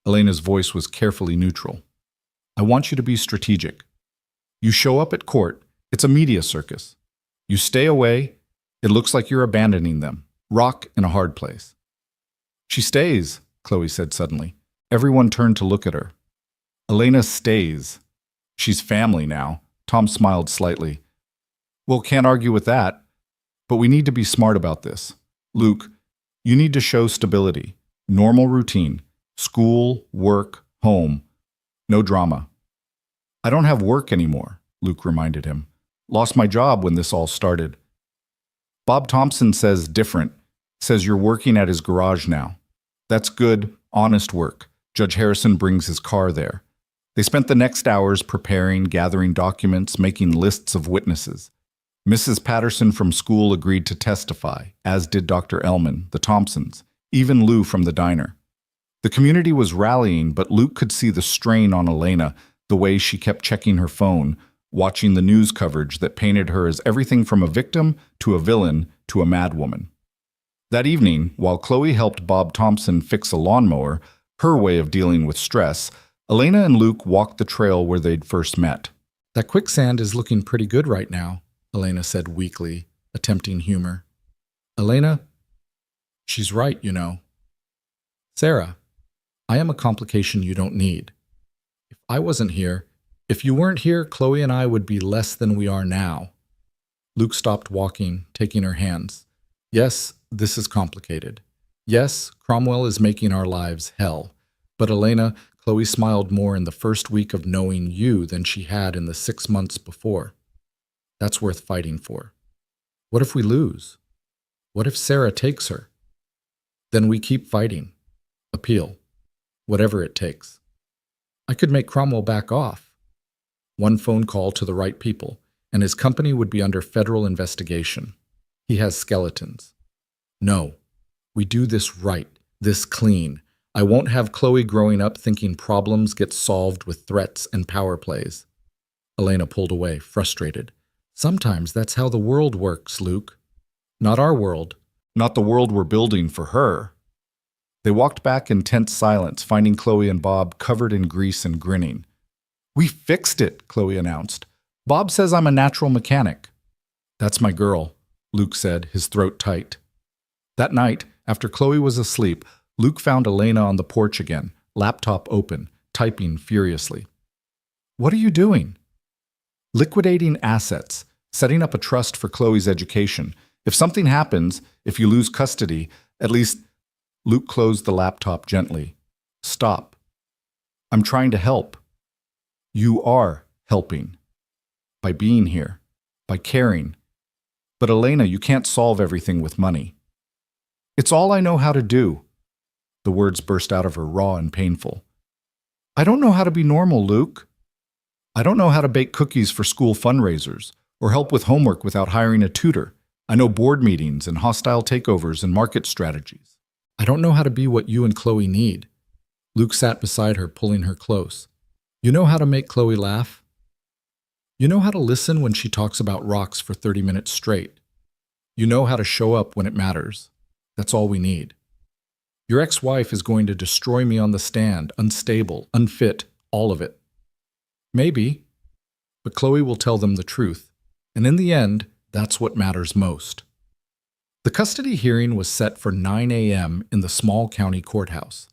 Elena's voice was carefully neutral. I want you to be strategic. You show up at court, it's a media circus. You stay away, it looks like you're abandoning them. Rock in a hard place. She stays, Chloe said suddenly. Everyone turned to look at her. Elena stays. She's family now. Tom smiled slightly. Well, can't argue with that. But we need to be smart about this. Luke, you need to show stability. Normal routine. School, work, home. No drama. I don't have work anymore, Luke reminded him. Lost my job when this all started. Bob Thompson says different. Says you're working at his garage now. That's good, honest work. Judge Harrison brings his car there. They spent the next hours preparing, gathering documents, making lists of witnesses. Mrs. Patterson from school agreed to testify, as did Dr. Ellman, the Thompsons, even Lou from the diner. The community was rallying, but Luke could see the strain on Elena, the way she kept checking her phone, watching the news coverage that painted her as everything from a victim to a villain to a madwoman. That evening, while Chloe helped Bob Thompson fix a lawnmower, her way of dealing with stress, Elena and Luke walked the trail where they'd first met. That quicksand is looking pretty good right now, Elena said weakly, attempting humor. Elena, she's right, you know. Sarah, I am a complication you don't need. If I wasn't here, if you weren't here, Chloe and I would be less than we are now. Luke stopped walking, taking her hands. Yes, this is complicated. Yes, Cromwell is making our lives hell. But Elena, Chloe smiled more in the first week of knowing you than she had in the 6 months before. That's worth fighting for. What if we lose? What if Sarah takes her? Then we keep fighting. Appeal. Whatever it takes. I could make Cromwell back off. One phone call to the right people, and his company would be under federal investigation. He has skeletons. No. We do this right, this clean. I won't have Chloe growing up thinking problems get solved with threats and power plays. Elena pulled away, frustrated. Sometimes that's how the world works, Luke. Not our world. Not the world we're building for her. They walked back in tense silence, finding Chloe and Bob covered in grease and grinning. We fixed it, Chloe announced. Bob says I'm a natural mechanic. That's my girl, Luke said, his throat tight. That night, after Chloe was asleep, Luke found Elena on the porch again, laptop open, typing furiously. What are you doing? Liquidating assets, setting up a trust for Chloe's education. If something happens, if you lose custody, at least... Luke closed the laptop gently. Stop. I'm trying to help. You are helping. By being here. By caring. But Elena, you can't solve everything with money. It's all I know how to do. The words burst out of her, raw and painful. I don't know how to be normal, Luke. I don't know how to bake cookies for school fundraisers, or help with homework without hiring a tutor. I know board meetings and hostile takeovers and market strategies. I don't know how to be what you and Chloe need. Luke sat beside her, pulling her close. You know how to make Chloe laugh? You know how to listen when she talks about rocks for 30 minutes straight. You know how to show up when it matters. That's all we need. Your ex-wife is going to destroy me on the stand, unstable, unfit, all of it. Maybe, but Chloe will tell them the truth, and in the end, that's what matters most. The custody hearing was set for 9 a.m. in the small county courthouse.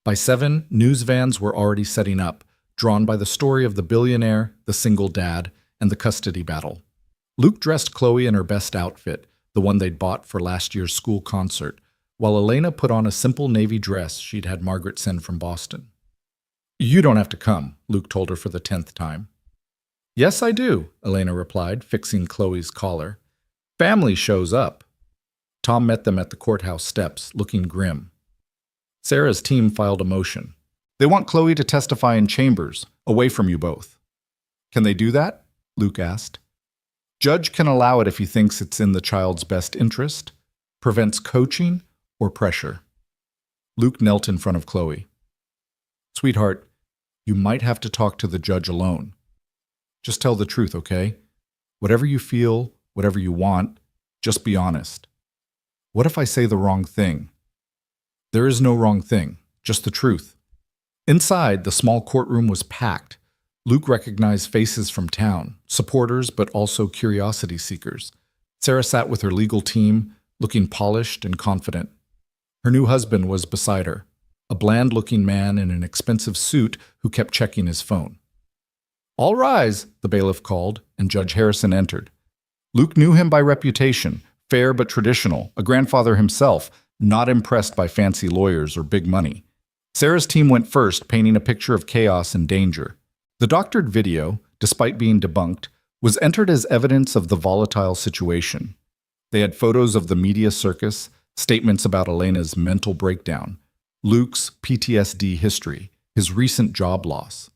By 7, news vans were already setting up, drawn by the story of the billionaire, the single dad, and the custody battle. Luke dressed Chloe in her best outfit, the one they'd bought for last year's school concert, while Elena put on a simple navy dress she'd had Margaret send from Boston. You don't have to come, Luke told her for the 10th time. Yes, I do, Elena replied, fixing Chloe's collar. Family shows up. Tom met them at the courthouse steps, looking grim. Sarah's team filed a motion. They want Chloe to testify in chambers, away from you both. Can they do that? Luke asked. Judge can allow it if he thinks it's in the child's best interest, prevents coaching, or pressure. Luke knelt in front of Chloe. Sweetheart, you might have to talk to the judge alone. Just tell the truth, okay? Whatever you feel, whatever you want, just be honest. What if I say the wrong thing? There is no wrong thing, just the truth. Inside, the small courtroom was packed. Luke recognized faces from town, supporters but also curiosity seekers. Sarah sat with her legal team, looking polished and confident. Her new husband was beside her, a bland-looking man in an expensive suit who kept checking his phone. All rise, the bailiff called, and Judge Harrison entered. Luke knew him by reputation, fair but traditional, a grandfather himself, not impressed by fancy lawyers or big money. Sarah's team went first, painting a picture of chaos and danger. The doctored video, despite being debunked, was entered as evidence of the volatile situation. They had photos of the media circus, statements about Elena's mental breakdown, Luke's PTSD history, his recent job loss.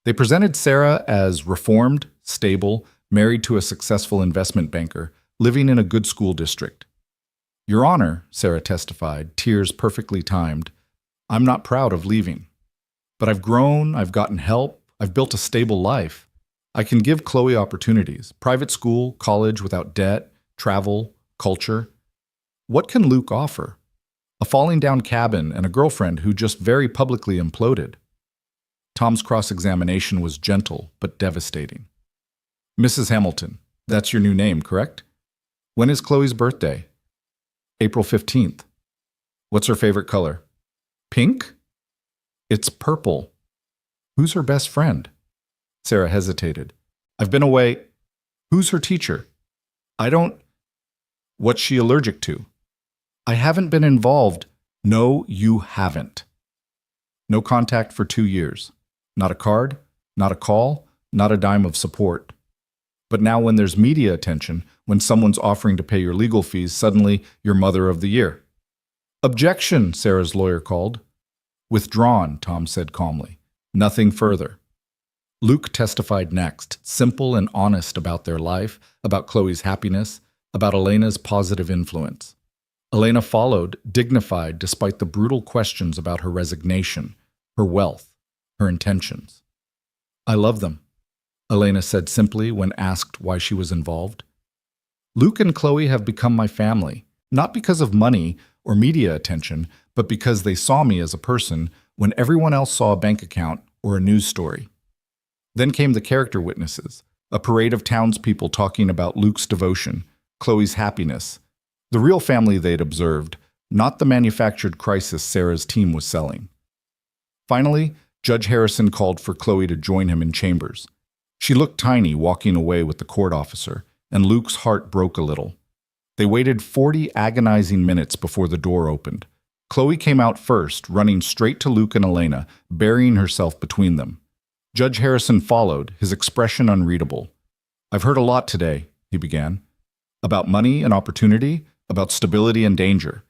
They presented Sarah as reformed, stable, married to a successful investment banker, living in a good school district. Your Honor, Sarah testified, tears perfectly timed, I'm not proud of leaving. But I've grown, I've gotten help, I've built a stable life. I can give Chloe opportunities, private school, college without debt, travel, culture. What can Luke offer? A falling down cabin and a girlfriend who just very publicly imploded. Tom's cross-examination was gentle but devastating. Mrs. Hamilton, that's your new name, correct? When is Chloe's birthday? April 15th. What's her favorite color? Pink? It's purple. Who's her best friend? Sarah hesitated. I've been away. Who's her teacher? I don't... What's she allergic to? I haven't been involved. No, you haven't. No contact for 2 years. Not a card, not a call, not a dime of support. But now when there's media attention, when someone's offering to pay your legal fees, suddenly you're Mother of the Year. Objection, Sarah's lawyer called. Withdrawn, Tom said calmly. Nothing further. Luke testified next, simple and honest about their life, about Chloe's happiness, about Elena's positive influence. Elena followed, dignified despite the brutal questions about her resignation, her wealth, her intentions. I love them, Elena said simply when asked why she was involved. Luke and Chloe have become my family, not because of money or media attention, but because they saw me as a person when everyone else saw a bank account or a news story. Then came the character witnesses, a parade of townspeople talking about Luke's devotion, Chloe's happiness, the real family they'd observed, not the manufactured crisis Sarah's team was selling. Finally, Judge Harrison called for Chloe to join him in chambers. She looked tiny walking away with the court officer, and Luke's heart broke a little. They waited 40 agonizing minutes before the door opened. Chloe came out first, running straight to Luke and Elena, burying herself between them. Judge Harrison followed, his expression unreadable. I've heard a lot today, he began. About money and opportunity, about stability and danger.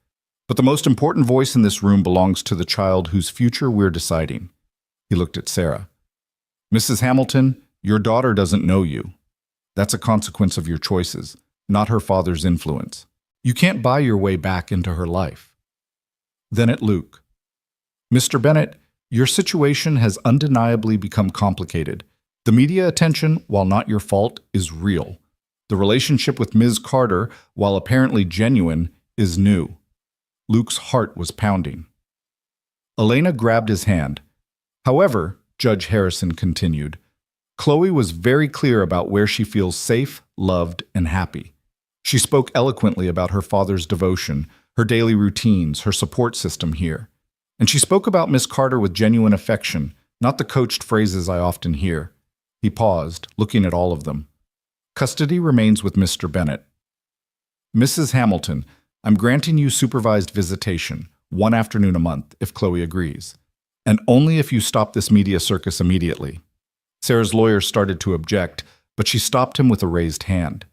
But the most important voice in this room belongs to the child whose future we're deciding. He looked at Sarah. Mrs. Hamilton, your daughter doesn't know you. That's a consequence of your choices, not her father's influence. You can't buy your way back into her life. Then at Luke. Mr. Bennett, your situation has undeniably become complicated. The media attention, while not your fault, is real. The relationship with Ms. Carter, while apparently genuine, is new. Luke's heart was pounding. Elena grabbed his hand. However, Judge Harrison continued, Chloe was very clear about where she feels safe, loved, and happy. She spoke eloquently about her father's devotion, her daily routines, her support system here. And she spoke about Miss Carter with genuine affection, not the coached phrases I often hear. He paused, looking at all of them. Custody remains with Mr. Bennett. Mrs. Hamilton, I'm granting you supervised visitation, 1 afternoon a month, if Chloe agrees. And only if you stop this media circus immediately. Sarah's lawyer started to object, but she stopped him with a raised hand.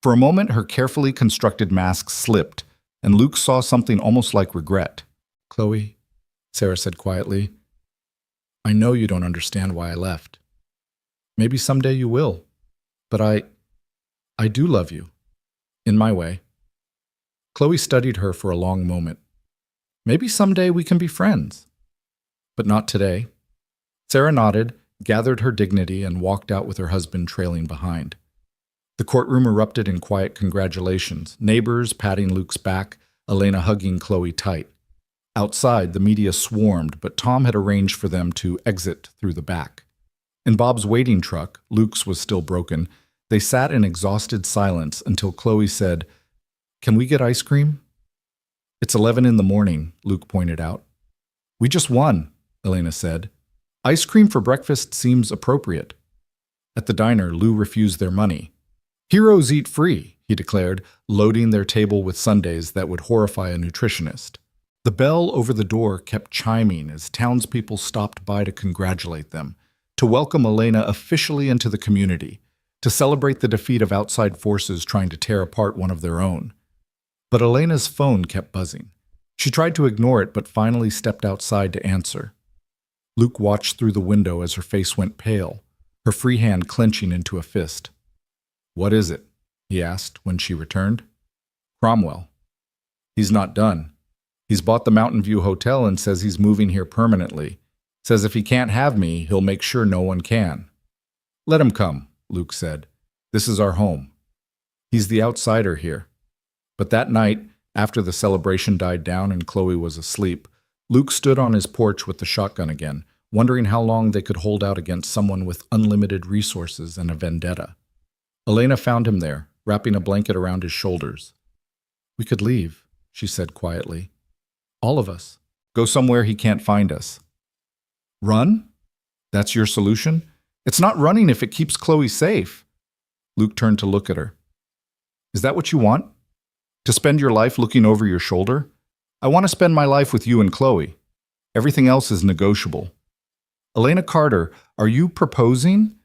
For a moment, her carefully constructed mask slipped, and Luke saw something almost like regret. Chloe, Sarah said quietly, I know you don't understand why I left. Maybe someday you will, but I do love you, in my way. Chloe studied her for a long moment. Maybe someday we can be friends, but not today. Sarah nodded, gathered her dignity, and walked out with her husband trailing behind. The courtroom erupted in quiet congratulations, neighbors patting Luke's back, Elena hugging Chloe tight. Outside, the media swarmed, but Tom had arranged for them to exit through the back. In Bob's waiting truck, Luke's was still broken, they sat in exhausted silence until Chloe said, Can we get ice cream? It's 11 in the morning, Luke pointed out. We just won, Elena said. Ice cream for breakfast seems appropriate. At the diner, Lou refused their money. Heroes eat free, he declared, loading their table with sundaes that would horrify a nutritionist. The bell over the door kept chiming as townspeople stopped by to congratulate them, to welcome Elena officially into the community, to celebrate the defeat of outside forces trying to tear apart one of their own. But Elena's phone kept buzzing. She tried to ignore it, but finally stepped outside to answer. Luke watched through the window as her face went pale, her free hand clenching into a fist. What is it? He asked when she returned. Cromwell. He's not done. He's bought the Mountain View Hotel and says he's moving here permanently. Says if he can't have me, he'll make sure no one can. Let him come, Luke said. This is our home. He's the outsider here. But that night, after the celebration died down and Chloe was asleep, Luke stood on his porch with the shotgun again, wondering how long they could hold out against someone with unlimited resources and a vendetta. Elena found him there, wrapping a blanket around his shoulders. We could leave, she said quietly. All of us. Go somewhere he can't find us. Run? That's your solution? It's not running if it keeps Chloe safe. Luke turned to look at her. Is that what you want? To spend your life looking over your shoulder? I want to spend my life with you and Chloe. Everything else is negotiable. Elena Carter, are you proposing?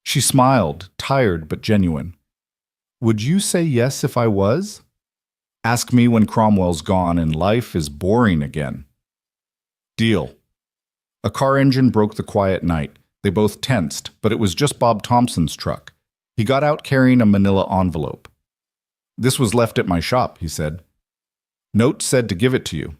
She smiled, tired but genuine. Would you say yes if I was? Ask me when Cromwell's gone and life is boring again. Deal. A car engine broke the quiet night. They both tensed, but it was just Bob Thompson's truck. He got out carrying a manila envelope. This was left at my shop, he said. Note said to give it to you.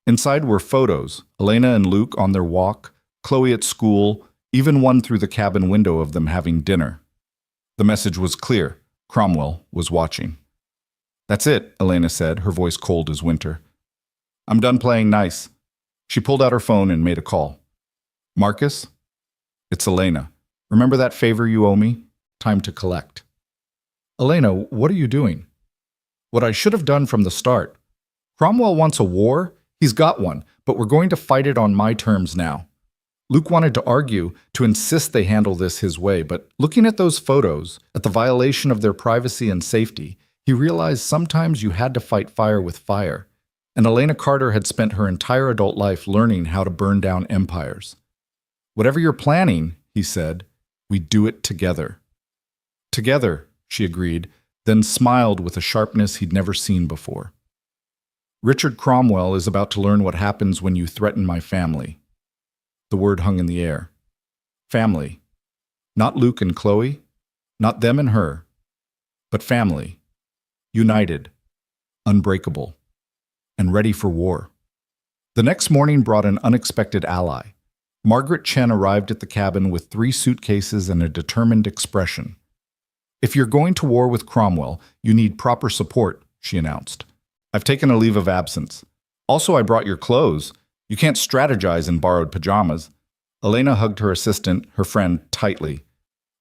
Inside were photos, Elena and Luke on their walk, Chloe at school, even one through the cabin window of them having dinner. The message was clear. Cromwell was watching. That's it, Elena said, her voice cold as winter. I'm done playing nice. She pulled out her phone and made a call. Marcus? It's Elena. Remember that favor you owe me? Time to collect. Elena, what are you doing? What I should have done from the start. Cromwell wants a war. He's got one, but we're going to fight it on my terms now. Luke wanted to argue, to insist they handle this his way, but looking at those photos, at the violation of their privacy and safety, he realized sometimes you had to fight fire with fire. And Elena Carter had spent her entire adult life learning how to burn down empires. Whatever you're planning, he said, we do it together. Together, she agreed, then smiled with a sharpness he'd never seen before. Richard Cromwell is about to learn what happens when you threaten my family. The word hung in the air. Family. Not Luke and Chloe, not them and her, but family. United, unbreakable, and ready for war. The next morning brought an unexpected ally. Margaret Chen arrived at the cabin with 3 suitcases and a determined expression. If you're going to war with Cromwell, you need proper support, she announced. I've taken a leave of absence. Also, I brought your clothes. You can't strategize in borrowed pajamas. Elena hugged her assistant, her friend, tightly.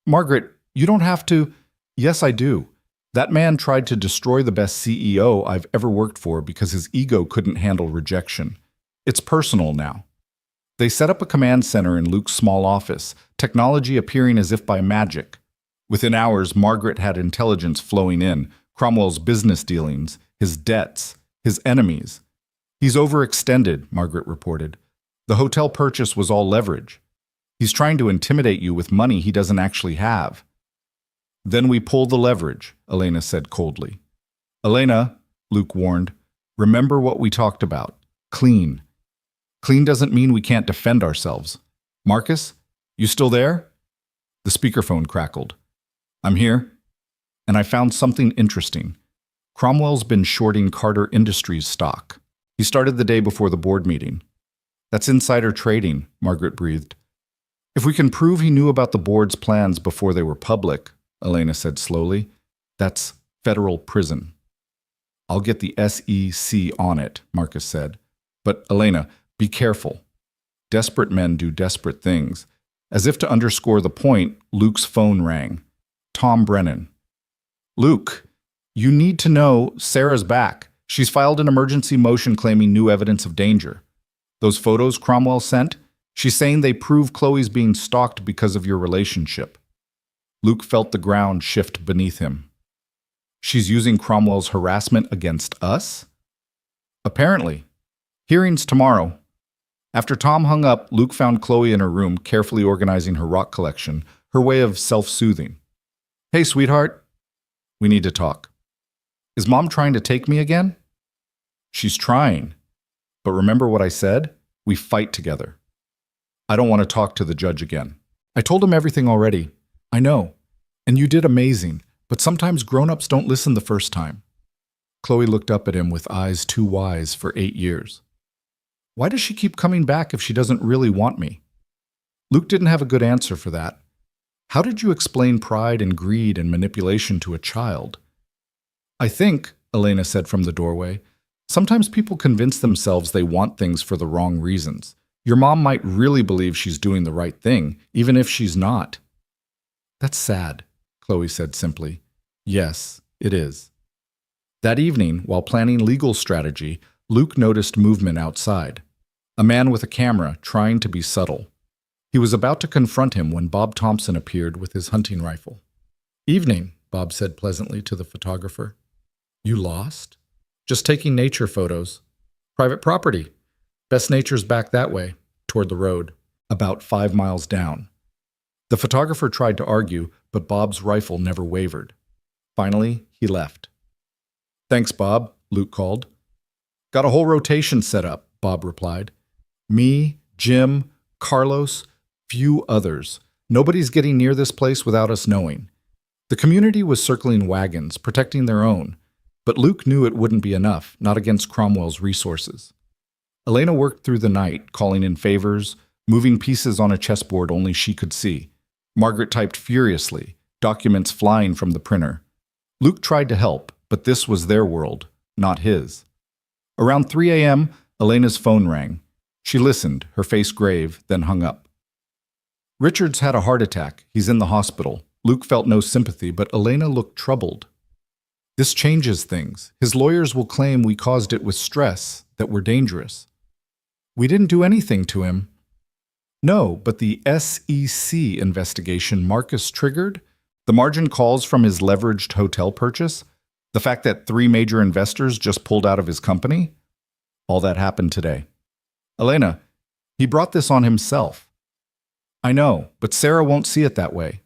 Margaret, you don't have to. Yes, I do. That man tried to destroy the best CEO I've ever worked for because his ego couldn't handle rejection. It's personal now. They set up a command center in Luke's small office, technology appearing as if by magic. Within hours, Margaret had intelligence flowing in, Cromwell's business dealings, his debts, his enemies. He's overextended, Margaret reported. The hotel purchase was all leverage. He's trying to intimidate you with money he doesn't actually have. Then we pull the leverage, Elena said coldly. Elena, Luke warned, remember what we talked about. Clean. Clean doesn't mean we can't defend ourselves. Marcus, you still there? The speakerphone crackled. I'm here. And I found something interesting. Cromwell's been shorting Carter Industries stock. He started the day before the board meeting. That's insider trading, Margaret breathed. If we can prove he knew about the board's plans before they were public, Elena said slowly, that's federal prison. I'll get the SEC on it, Marcus said. But Elena, be careful. Desperate men do desperate things. As if to underscore the point, Luke's phone rang. Tom Brennan. Luke, you need to know Sarah's back. She's filed an emergency motion claiming new evidence of danger. Those photos Cromwell sent, she's saying they prove Chloe's being stalked because of your relationship. Luke felt the ground shift beneath him. She's using Cromwell's harassment against us? Apparently. Hearings tomorrow. After Tom hung up, Luke found Chloe in her room, carefully organizing her rock collection, her way of self-soothing. Hey, sweetheart. We need to talk. Is Mom trying to take me again? She's trying. But remember what I said? We fight together. I don't want to talk to the judge again. I told him everything already. I know. And you did amazing. But sometimes grown-ups don't listen the first time. Chloe looked up at him with eyes too wise for 8 years. Why does she keep coming back if she doesn't really want me? Luke didn't have a good answer for that. How did you explain pride and greed and manipulation to a child? I think, Elena said from the doorway, sometimes people convince themselves they want things for the wrong reasons. Your mom might really believe she's doing the right thing, even if she's not. That's sad, Chloe said simply. Yes, it is. That evening, while planning legal strategy, Luke noticed movement outside. A man with a camera trying to be subtle. He was about to confront him when Bob Thompson appeared with his hunting rifle. Evening, Bob said pleasantly to the photographer. You lost? Just taking nature photos. Private property. Best Nature's back that way, toward the road, about 5 miles down. The photographer tried to argue, but Bob's rifle never wavered. Finally, he left. Thanks, Bob, Luke called. Got a whole rotation set up, Bob replied. Me, Jim, Carlos, few others. Nobody's getting near this place without us knowing. The community was circling wagons, protecting their own, but Luke knew it wouldn't be enough, not against Cromwell's resources. Elena worked through the night, calling in favors, moving pieces on a chessboard only she could see. Margaret typed furiously, documents flying from the printer. Luke tried to help, but this was their world, not his. Around 3 a.m., Elena's phone rang. She listened, her face grave, then hung up. Richard's had a heart attack. He's in the hospital. Luke felt no sympathy, but Elena looked troubled. This changes things. His lawyers will claim we caused it with stress, that we're dangerous. We didn't do anything to him. No, but the SEC investigation Marcus triggered, the margin calls from his leveraged hotel purchase, the fact that 3 major investors just pulled out of his company, all that happened today. Elena, he brought this on himself. I know, but Sarah won't see it that way.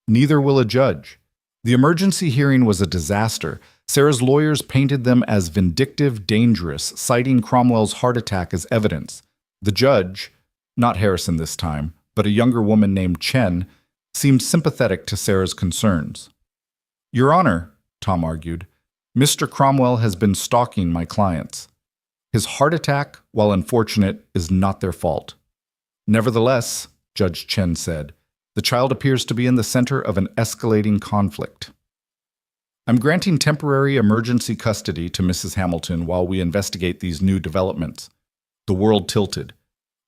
Neither will a judge. The emergency hearing was a disaster. Sarah's lawyers painted them as vindictive, dangerous, citing Cromwell's heart attack as evidence. The judge, not Harrison this time, but a younger woman named Chen, seemed sympathetic to Sarah's concerns. Your Honor, Tom argued, Mr. Cromwell has been stalking my clients. His heart attack, while unfortunate, is not their fault. Nevertheless, Judge Chen said, the child appears to be in the center of an escalating conflict. I'm granting temporary emergency custody to Mrs. Hamilton while we investigate these new developments. The world tilted.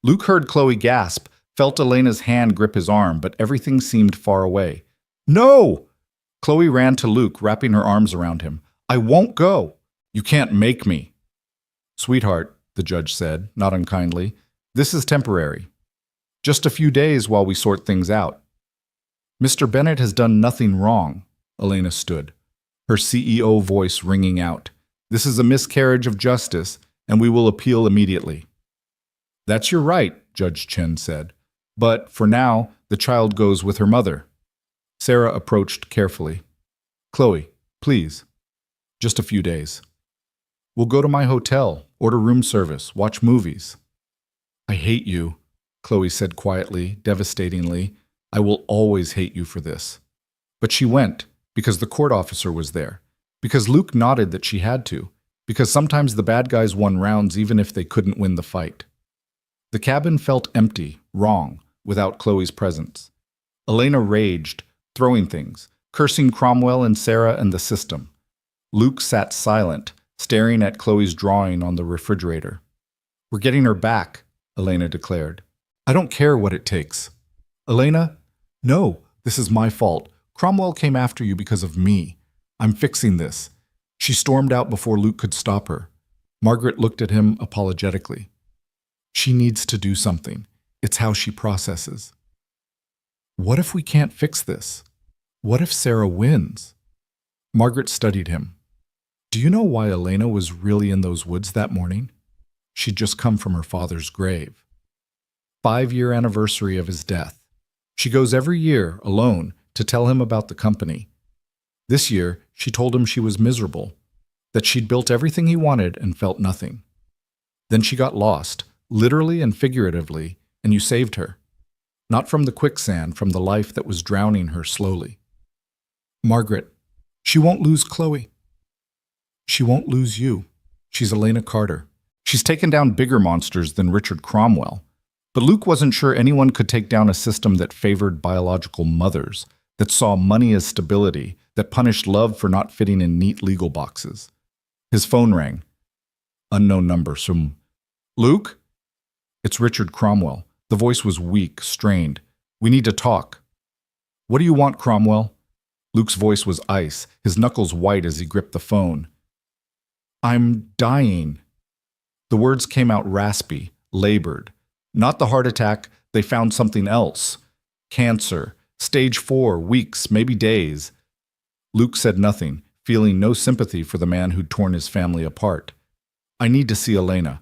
Luke heard Chloe gasp, felt Elena's hand grip his arm, but everything seemed far away. No! Chloe ran to Luke, wrapping her arms around him. I won't go. You can't make me. Sweetheart, the judge said, not unkindly, this is temporary. Just a few days while we sort things out. Mr. Bennett has done nothing wrong, Elena stood, her CEO voice ringing out. This is a miscarriage of justice, and we will appeal immediately. That's your right, Judge Chen said. But for now, the child goes with her mother. Sarah approached carefully. Chloe, please. Just a few days. We'll go to my hotel, order room service, watch movies. I hate you, Chloe said quietly, devastatingly. I will always hate you for this. But she went, because the court officer was there, because Luke nodded that she had to, because sometimes the bad guys won rounds even if they couldn't win the fight. The cabin felt empty, wrong, without Chloe's presence. Elena raged, throwing things, cursing Cromwell and Sarah and the system. Luke sat silent, staring at Chloe's drawing on the refrigerator. We're getting her back, Elena declared. I don't care what it takes. Elena, no, this is my fault. Cromwell came after you because of me. I'm fixing this. She stormed out before Luke could stop her. Margaret looked at him apologetically. She needs to do something. It's how she processes. What if we can't fix this? What if Sarah wins? Margaret studied him. Do you know why Elena was really in those woods that morning? She'd just come from her father's grave. 5-year anniversary of his death. She goes every year, alone, to tell him about the company. This year, she told him she was miserable, that she'd built everything he wanted and felt nothing. Then she got lost, literally and figuratively, and you saved her. Not from the quicksand, from the life that was drowning her slowly. Margaret, she won't lose Chloe. She won't lose you. She's Elena Carter. She's taken down bigger monsters than Richard Cromwell. But Luke wasn't sure anyone could take down a system that favored biological mothers, that saw money as stability, that punished love for not fitting in neat legal boxes. His phone rang. Unknown number, Luke? It's Richard Cromwell. The voice was weak, strained. We need to talk. What do you want, Cromwell? Luke's voice was ice, his knuckles white as he gripped the phone. I'm dying. The words came out raspy, labored. Not the heart attack, they found something else. Cancer, stage 4, weeks, maybe days. Luke said nothing, feeling no sympathy for the man who'd torn his family apart. I need to see Elena.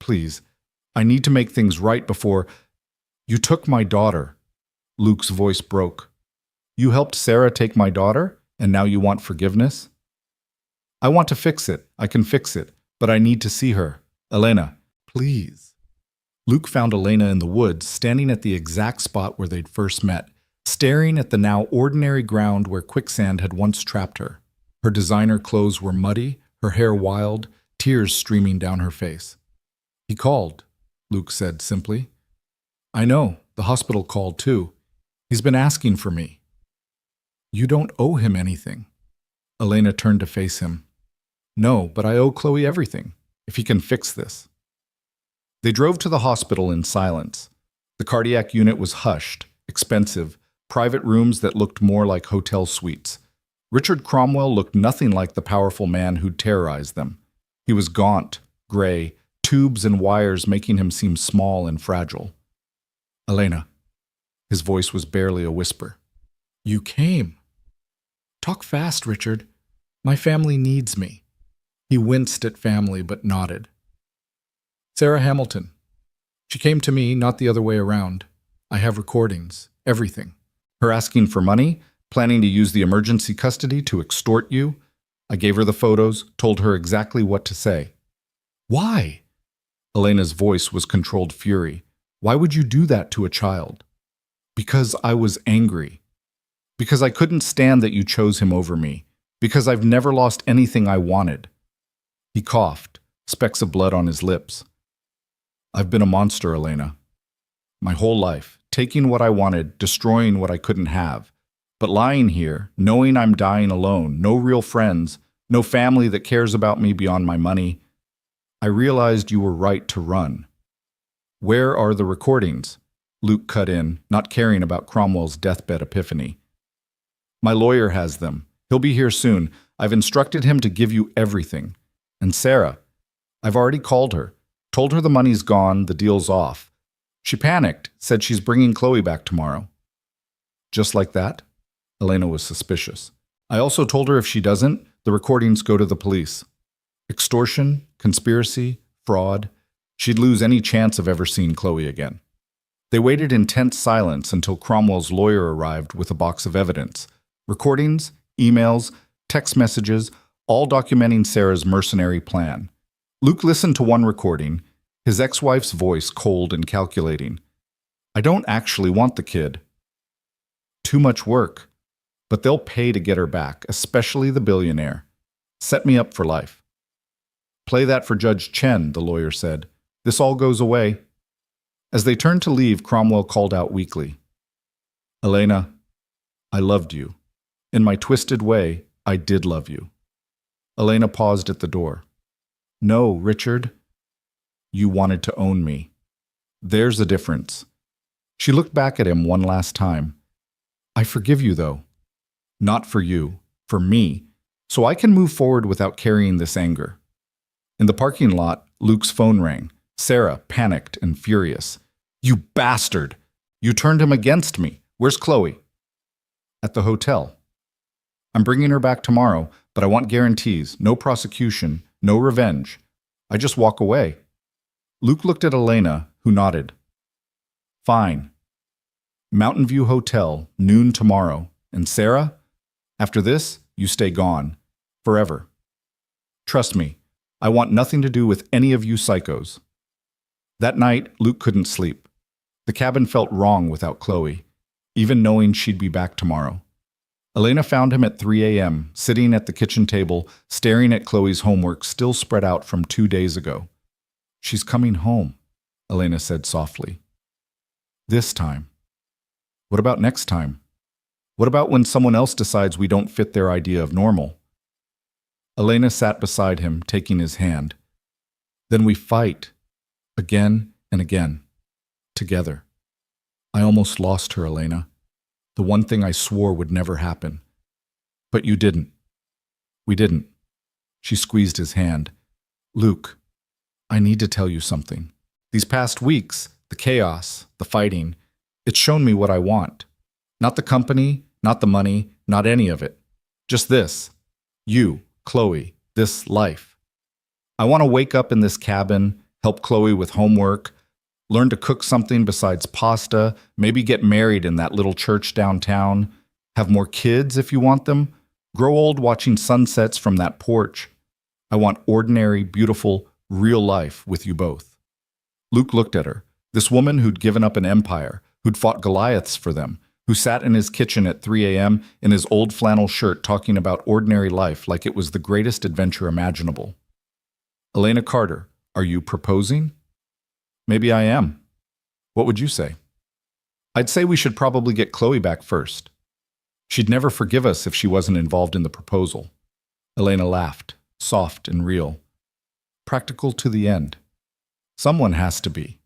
please. I need to make things right before... You took my daughter. Luke's voice broke. You helped Sarah take my daughter, and now you want forgiveness? I want to fix it. I can fix it, but I need to see her. Elena, please. Luke found Elena in the woods, standing at the exact spot where they'd first met, staring at the now ordinary ground where Quicksand had once trapped her. Her designer clothes were muddy, her hair wild, tears streaming down her face. He called, Luke said simply. I know, the hospital called too. He's been asking for me. You don't owe him anything. Elena turned to face him. No, but I owe Chloe everything, if he can fix this. They drove to the hospital in silence. The cardiac unit was hushed, expensive, private rooms that looked more like hotel suites. Richard Cromwell looked nothing like the powerful man who'd terrorized them. He was gaunt, gray, tubes and wires making him seem small and fragile. Elena. His voice was barely a whisper. You came. Talk fast, Richard. My family needs me. He winced at family but nodded. Sarah Hamilton. She came to me, not the other way around. I have recordings, everything. Her asking for money, planning to use the emergency custody to extort you. I gave her the photos, told her exactly what to say. Why? Elena's voice was controlled fury. Why would you do that to a child? Because I was angry. Because I couldn't stand that you chose him over me. Because I've never lost anything I wanted. He coughed, specks of blood on his lips. I've been a monster, Elena. My whole life, taking what I wanted, destroying what I couldn't have. But lying here, knowing I'm dying alone, no real friends, no family that cares about me beyond my money, I realized you were right to run. Where are the recordings? Luke cut in, not caring about Cromwell's deathbed epiphany. My lawyer has them. He'll be here soon. I've instructed him to give you everything. And Sarah, I've already called her. Told her the money's gone, the deal's off. She panicked, said she's bringing Chloe back tomorrow. Just like that? Elena was suspicious. I also told her if she doesn't, the recordings go to the police. Extortion, conspiracy, fraud. She'd lose any chance of ever seeing Chloe again. They waited in tense silence until Cromwell's lawyer arrived with a box of evidence. Recordings, emails, text messages, all documenting Sarah's mercenary plan. Luke listened to one recording, his ex-wife's voice cold and calculating. I don't actually want the kid. Too much work. But they'll pay to get her back, especially the billionaire. Set me up for life. Play that for Judge Chen, the lawyer said. This all goes away. As they turned to leave, Cromwell called out weakly. Elena, I loved you. In my twisted way, I did love you. Elena paused at the door. No, Richard. You wanted to own me. There's a difference. She looked back at him one last time. I forgive you, though. Not for you, for me, so I can move forward without carrying this anger. In the parking lot, Luke's phone rang. Sarah, panicked and furious. You bastard! You turned him against me. Where's Chloe? At the hotel. I'm bringing her back tomorrow, but I want guarantees, no prosecution, no revenge. I just walk away. Luke looked at Elena, who nodded. Fine. Mountain View Hotel, noon tomorrow. And Sarah? After this, you stay gone. Forever. Trust me, I want nothing to do with any of you psychos. That night, Luke couldn't sleep. The cabin felt wrong without Chloe, even knowing she'd be back tomorrow. Elena found him at 3 a.m., sitting at the kitchen table, staring at Chloe's homework still spread out from 2 days ago. She's coming home, Elena said softly. This time. What about next time? What about when someone else decides we don't fit their idea of normal? Elena sat beside him, taking his hand. Then we fight. Again and again. Together. I almost lost her, Elena. The one thing I swore would never happen. But you didn't. We didn't. She squeezed his hand. Luke, I need to tell you something. These past weeks, the chaos, the fighting, it's shown me what I want. Not the company, not the money, not any of it. Just this. You, Chloe, this life. I want to wake up in this cabin, help Chloe with homework, learn to cook something besides pasta, maybe get married in that little church downtown, have more kids if you want them, grow old watching sunsets from that porch. I want ordinary, beautiful, real life with you both. Luke looked at her, this woman who'd given up an empire, who'd fought Goliaths for them, who sat in his kitchen at 3 a.m. in his old flannel shirt talking about ordinary life like it was the greatest adventure imaginable. Elena Carter, are you proposing? Maybe I am. What would you say? I'd say we should probably get Chloe back first. She'd never forgive us if she wasn't involved in the proposal. Elena laughed, soft and real. Practical to the end. Someone has to be.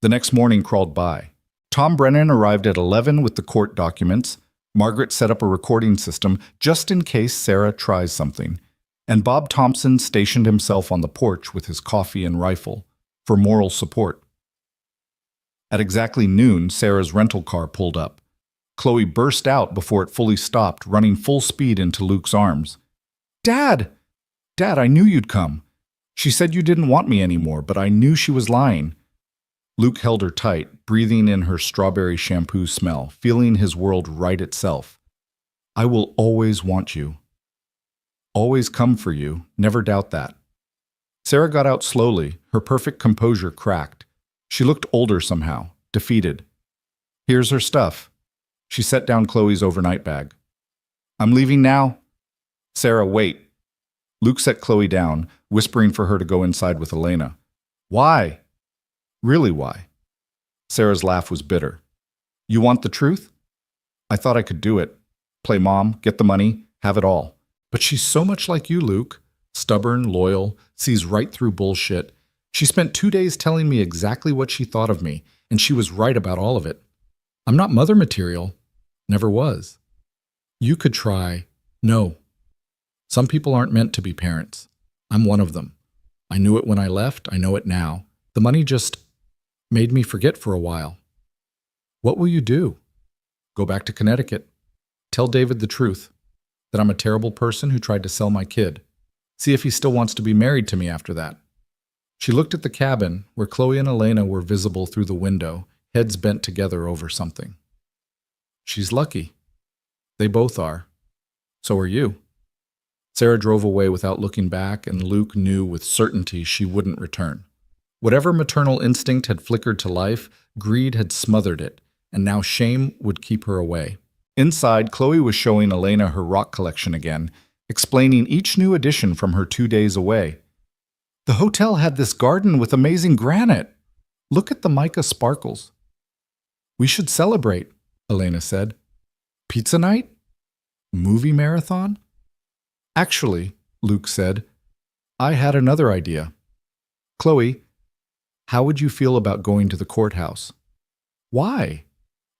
The next morning crawled by. Tom Brennan arrived at 11 with the court documents. Margaret set up a recording system just in case Sarah tries something. And Bob Thompson stationed himself on the porch with his coffee and rifle for moral support. At exactly noon, Sarah's rental car pulled up. Chloe burst out before it fully stopped, running full speed into Luke's arms. Dad! Dad, I knew you'd come. She said you didn't want me anymore, but I knew she was lying. Luke held her tight, breathing in her strawberry shampoo smell, feeling his world right itself. I will always want you. Always come for you, never doubt that. Sarah got out slowly, her perfect composure cracked. She looked older somehow, defeated. Here's her stuff. She set down Chloe's overnight bag. I'm leaving now. Sarah, wait. Luke set Chloe down, whispering for her to go inside with Elena. Why? Really why? Sarah's laugh was bitter. You want the truth? I thought I could do it. Play mom, get the money, have it all. But she's so much like you, Luke. Stubborn, loyal, sees right through bullshit. She spent 2 days telling me exactly what she thought of me, and she was right about all of it. I'm not mother material. Never was. You could try. No. Some people aren't meant to be parents. I'm one of them. I knew it when I left. I know it now. The money just made me forget for a while. What will you do? Go back to Connecticut. Tell David the truth, that I'm a terrible person who tried to sell my kid. See if he still wants to be married to me after that. She looked at the cabin, where Chloe and Elena were visible through the window, heads bent together over something. She's lucky. They both are. So are you. Sarah drove away without looking back, and Luke knew with certainty she wouldn't return. Whatever maternal instinct had flickered to life, greed had smothered it, and now shame would keep her away. Inside, Chloe was showing Elena her rock collection again, explaining each new addition from her 2 days away. The hotel had this garden with amazing granite. Look at the mica sparkles. We should celebrate, Elena said. Pizza night? Movie marathon? Actually, Luke said, I had another idea. Chloe, how would you feel about going to the courthouse? Why?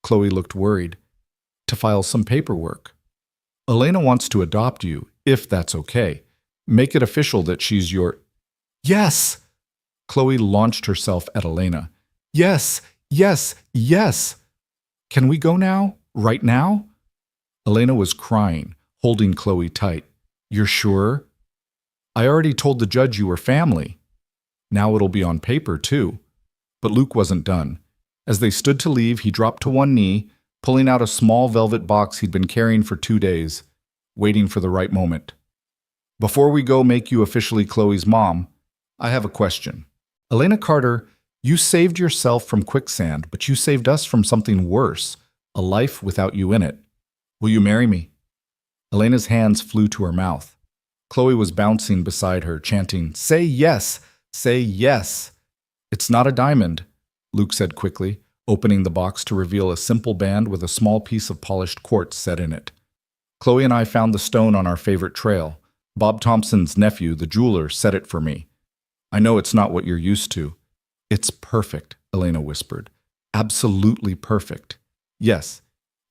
Chloe looked worried. To file some paperwork. Elena wants to adopt you, if that's okay. Make it official that she's your... Yes! Chloe launched herself at Elena. Yes, yes, yes! Can we go now? Right now? Elena was crying, holding Chloe tight. You're sure? I already told the judge you were family. Now it'll be on paper, too. But Luke wasn't done. As they stood to leave, he dropped to one knee, pulling out a small velvet box he'd been carrying for 2 days, waiting for the right moment. Before we go make you officially Chloe's mom, I have a question. Elena Carter, you saved yourself from quicksand, but you saved us from something worse, a life without you in it. Will you marry me? Elena's hands flew to her mouth. Chloe was bouncing beside her, chanting, Say yes! Say yes! It's not a diamond, Luke said quickly, opening the box to reveal a simple band with a small piece of polished quartz set in it. Chloe and I found the stone on our favorite trail. Bob Thompson's nephew, the jeweler, set it for me. I know it's not what you're used to. It's perfect, Elena whispered. Absolutely perfect. Yes.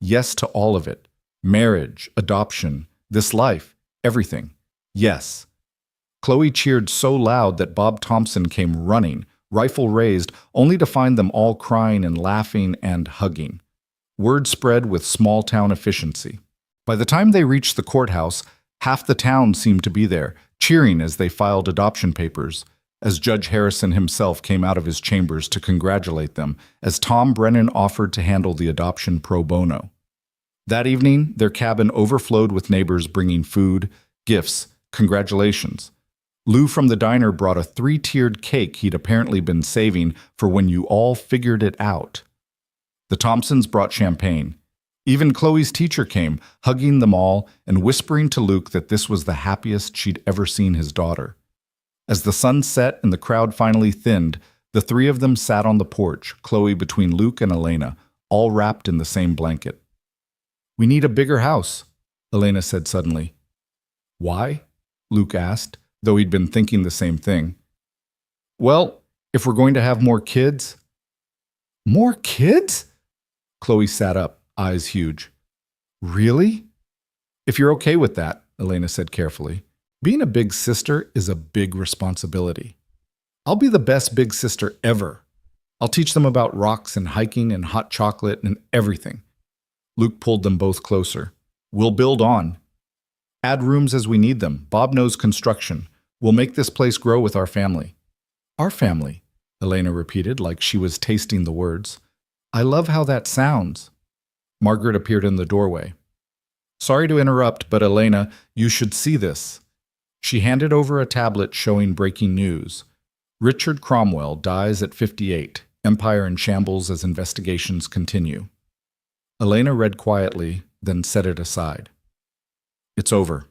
Yes to all of it. Marriage, adoption, this life, everything. Yes. Chloe cheered so loud that Bob Thompson came running, rifle raised, only to find them all crying and laughing and hugging. Word spread with small-town efficiency. By the time they reached the courthouse, half the town seemed to be there, cheering as they filed adoption papers. as Judge Harrison himself came out of his chambers to congratulate them, as Tom Brennan offered to handle the adoption pro bono. That evening, their cabin overflowed with neighbors bringing food, gifts, congratulations. Lou from the diner brought a 3-tiered cake he'd apparently been saving for when you all figured it out. The Thompsons brought champagne. Even Chloe's teacher came, hugging them all and whispering to Luke that this was the happiest she'd ever seen his daughter. As the sun set and the crowd finally thinned, the three of them sat on the porch, Chloe between Luke and Elena, all wrapped in the same blanket. "We need a bigger house," Elena said suddenly. "Why?" Luke asked, though he'd been thinking the same thing. "Well, if we're going to have more kids." "More kids?" Chloe sat up, eyes huge. "Really?" "If you're okay with that," Elena said carefully. "Being a big sister is a big responsibility. I'll be the best big sister ever. I'll teach them about rocks and hiking and hot chocolate and everything." Luke pulled them both closer. "We'll build on. Add rooms as we need them. Bob knows construction. We'll make this place grow with our family." "Our family," Elena repeated like she was tasting the words. "I love how that sounds." Margaret appeared in the doorway. "Sorry to interrupt, but Elena, you should see this." She handed over a tablet showing breaking news. Richard Cromwell dies at 58. Empire in shambles as investigations continue. Elena read quietly, then set it aside. "It's over."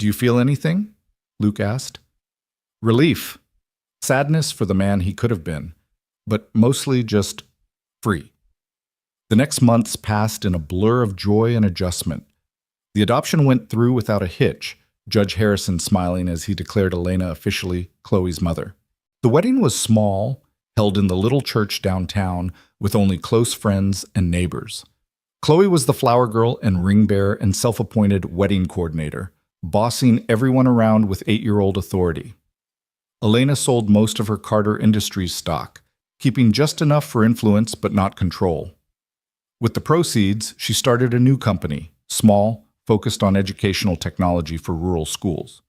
"Do you feel anything?" Luke asked. "Relief. Sadness for the man he could have been, but mostly just free." The next months passed in a blur of joy and adjustment. The adoption went through without a hitch, Judge Harrison smiling as he declared Elena officially Chloe's mother. The wedding was small, held in the little church downtown with only close friends and neighbors. Chloe was the flower girl and ring bearer and self-appointed wedding coordinator, bossing everyone around with 8-year-old authority. Elena sold most of her Carter Industries stock, keeping just enough for influence but not control. With the proceeds, she started a new company, small, focused on educational technology for rural schools.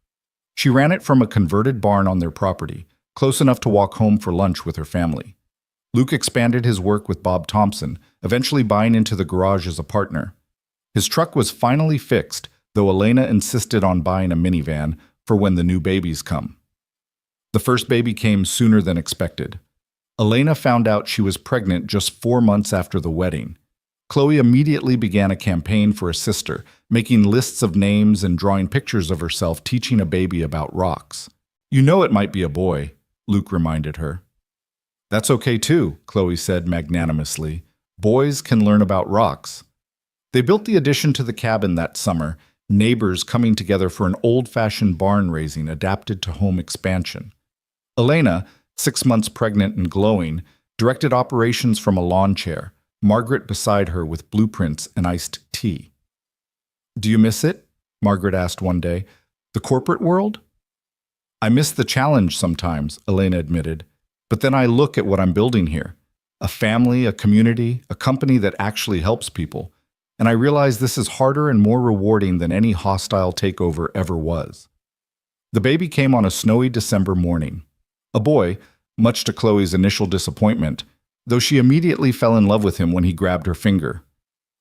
She ran it from a converted barn on their property, close enough to walk home for lunch with her family. Luke expanded his work with Bob Thompson, eventually buying into the garage as a partner. His truck was finally fixed, though Elena insisted on buying a minivan for when the new babies come. The first baby came sooner than expected. Elena found out she was pregnant just 4 months after the wedding. Chloe immediately began a campaign for a sister, making lists of names and drawing pictures of herself teaching a baby about rocks. "You know it might be a boy," Luke reminded her. "That's okay too," Chloe said magnanimously. "Boys can learn about rocks." They built the addition to the cabin that summer, neighbors coming together for an old-fashioned barn raising adapted to home expansion. Elena, 6 months pregnant and glowing, directed operations from a lawn chair, Margaret beside her with blueprints and iced tea. "Do you miss it?" Margaret asked one day. "The corporate world?" "I miss the challenge sometimes," Elena admitted. "But then I look at what I'm building here. A family, a community, a company that actually helps people. And I realize this is harder and more rewarding than any hostile takeover ever was." The baby came on a snowy December morning. A boy, much to Chloe's initial disappointment, though she immediately fell in love with him when he grabbed her finger.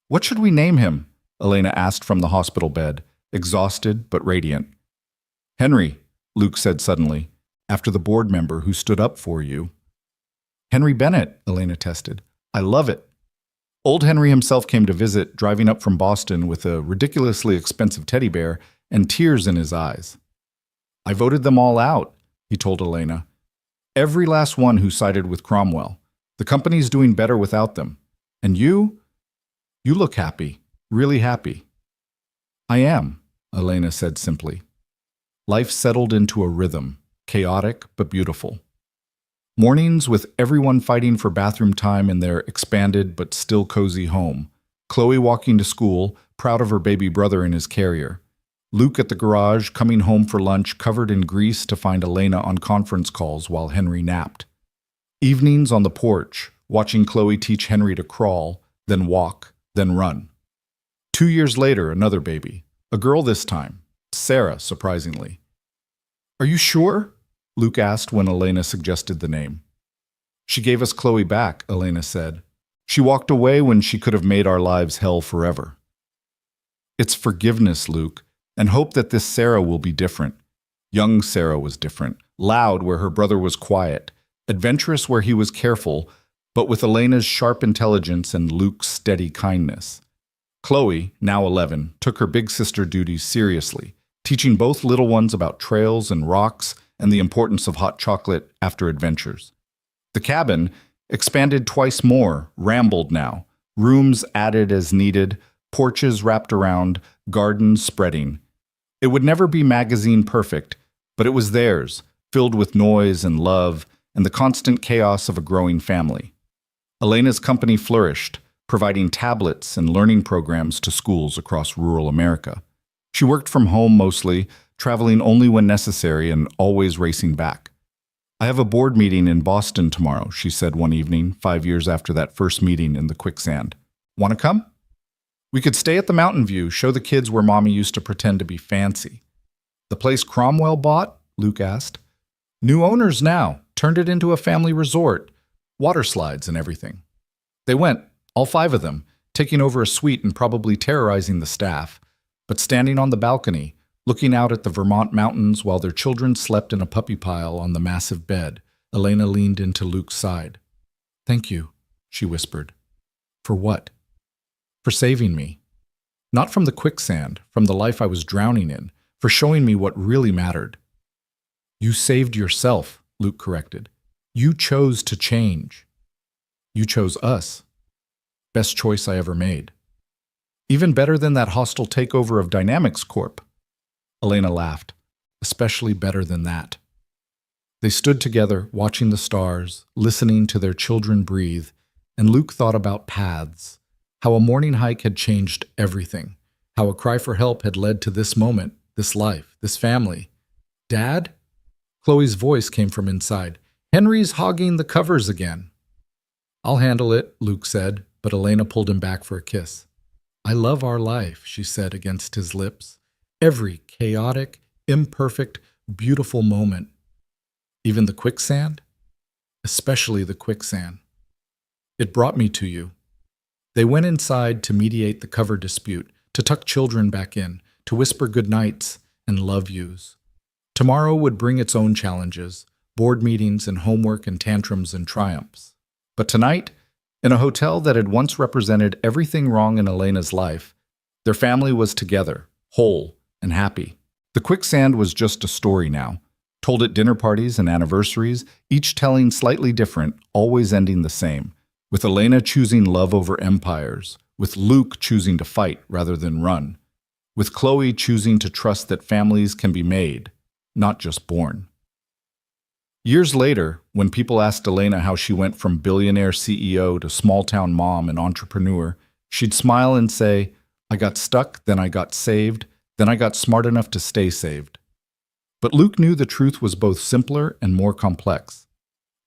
"What should we name him?" Elena asked from the hospital bed, exhausted but radiant. "Henry," Luke said suddenly, "after the board member who stood up for you." "Henry Bennett," Elena tested. "I love it." Old Henry himself came to visit, driving up from Boston with a ridiculously expensive teddy bear and tears in his eyes. "I voted them all out," he told Elena. "Every last one who sided with Cromwell. The company's doing better without them. And you look happy, really happy." "I am," Elena said simply. Life settled into a rhythm, chaotic but beautiful. Mornings with everyone fighting for bathroom time in their expanded but still cozy home. Chloe walking to school, proud of her baby brother in his carrier. Luke at the garage, coming home for lunch covered in grease to find Elena on conference calls while Henry napped. Evenings on the porch, watching Chloe teach Henry to crawl, then walk, then run. 2 years later, another baby. A girl this time. Sarah, surprisingly. "Are you sure?" Luke asked when Elena suggested the name. She gave us Chloe back, Elena said. She walked away when she could have made our lives hell forever. It's forgiveness, Luke, and hope that this Sarah will be different. Young Sarah was different, loud where her brother was quiet, adventurous where he was careful, but with Elena's sharp intelligence and Luke's steady kindness. Chloe, now 11, took her big sister duties seriously, teaching both little ones about trails and rocks and the importance of hot chocolate after adventures. The cabin, expanded twice more, rambled now, rooms added as needed, porches wrapped around, gardens spreading. It would never be magazine perfect, but it was theirs, filled with noise and love and the constant chaos of a growing family. Elena's company flourished, providing tablets and learning programs to schools across rural America. She worked from home mostly, traveling only when necessary and always racing back. I have a board meeting in Boston tomorrow, she said one evening, 5 years after that first meeting in the Quicksand. Want to come? We could stay at the Mountain View, show the kids where Mommy used to pretend to be fancy. The place Cromwell bought? Luke asked. New owners now, turned it into a family resort, water slides and everything. They went, all 5 of them, taking over a suite and probably terrorizing the staff, but standing on the balcony, looking out at the Vermont mountains while their children slept in a puppy pile on the massive bed, Elena leaned into Luke's side. Thank you, she whispered. For what? For saving me. Not from the quicksand, from the life I was drowning in, for showing me what really mattered. You saved yourself, Luke corrected. You chose to change. You chose us. Best choice I ever made. Even better than that hostile takeover of Dynamics Corp. Elena laughed. Especially better than that. They stood together, watching the stars, listening to their children breathe, and Luke thought about paths, how a morning hike had changed everything, how a cry for help had led to this moment, this life, this family. Dad? Chloe's voice came from inside. Henry's hogging the covers again. I'll handle it, Luke said, but Elena pulled him back for a kiss. I love our life, she said against his lips. Every chaotic, imperfect, beautiful moment. Even the quicksand? Especially the quicksand. It brought me to you. They went inside to mediate the cover dispute, to tuck children back in, to whisper goodnights and love yous. Tomorrow would bring its own challenges, board meetings and homework and tantrums and triumphs. But tonight, in a hotel that had once represented everything wrong in Elena's life, their family was together, whole and happy. The quicksand was just a story now, told at dinner parties and anniversaries, each telling slightly different, always ending the same, with Elena choosing love over empires, with Luke choosing to fight rather than run, with Chloe choosing to trust that families can be made, not just born. Years later, when people asked Elena how she went from billionaire CEO to small-town mom and entrepreneur, she'd smile and say, I got stuck, then I got saved, then I got smart enough to stay saved. But Luke knew the truth was both simpler and more complex.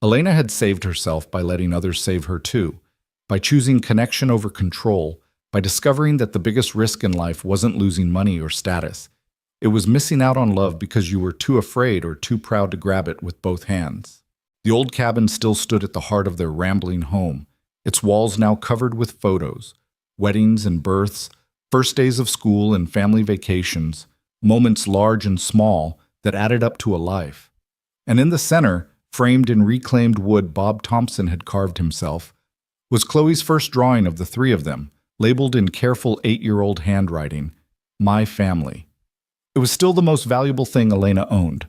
Elena had saved herself by letting others save her too, by choosing connection over control, by discovering that the biggest risk in life wasn't losing money or status. It was missing out on love because you were too afraid or too proud to grab it with both hands. The old cabin still stood at the heart of their rambling home, its walls now covered with photos, weddings and births, first days of school and family vacations, moments large and small that added up to a life. And in the center, framed in reclaimed wood Bob Thompson had carved himself, was Chloe's first drawing of the 3 of them, labeled in careful 8-year-old handwriting, My Family. It was still the most valuable thing Elena owned,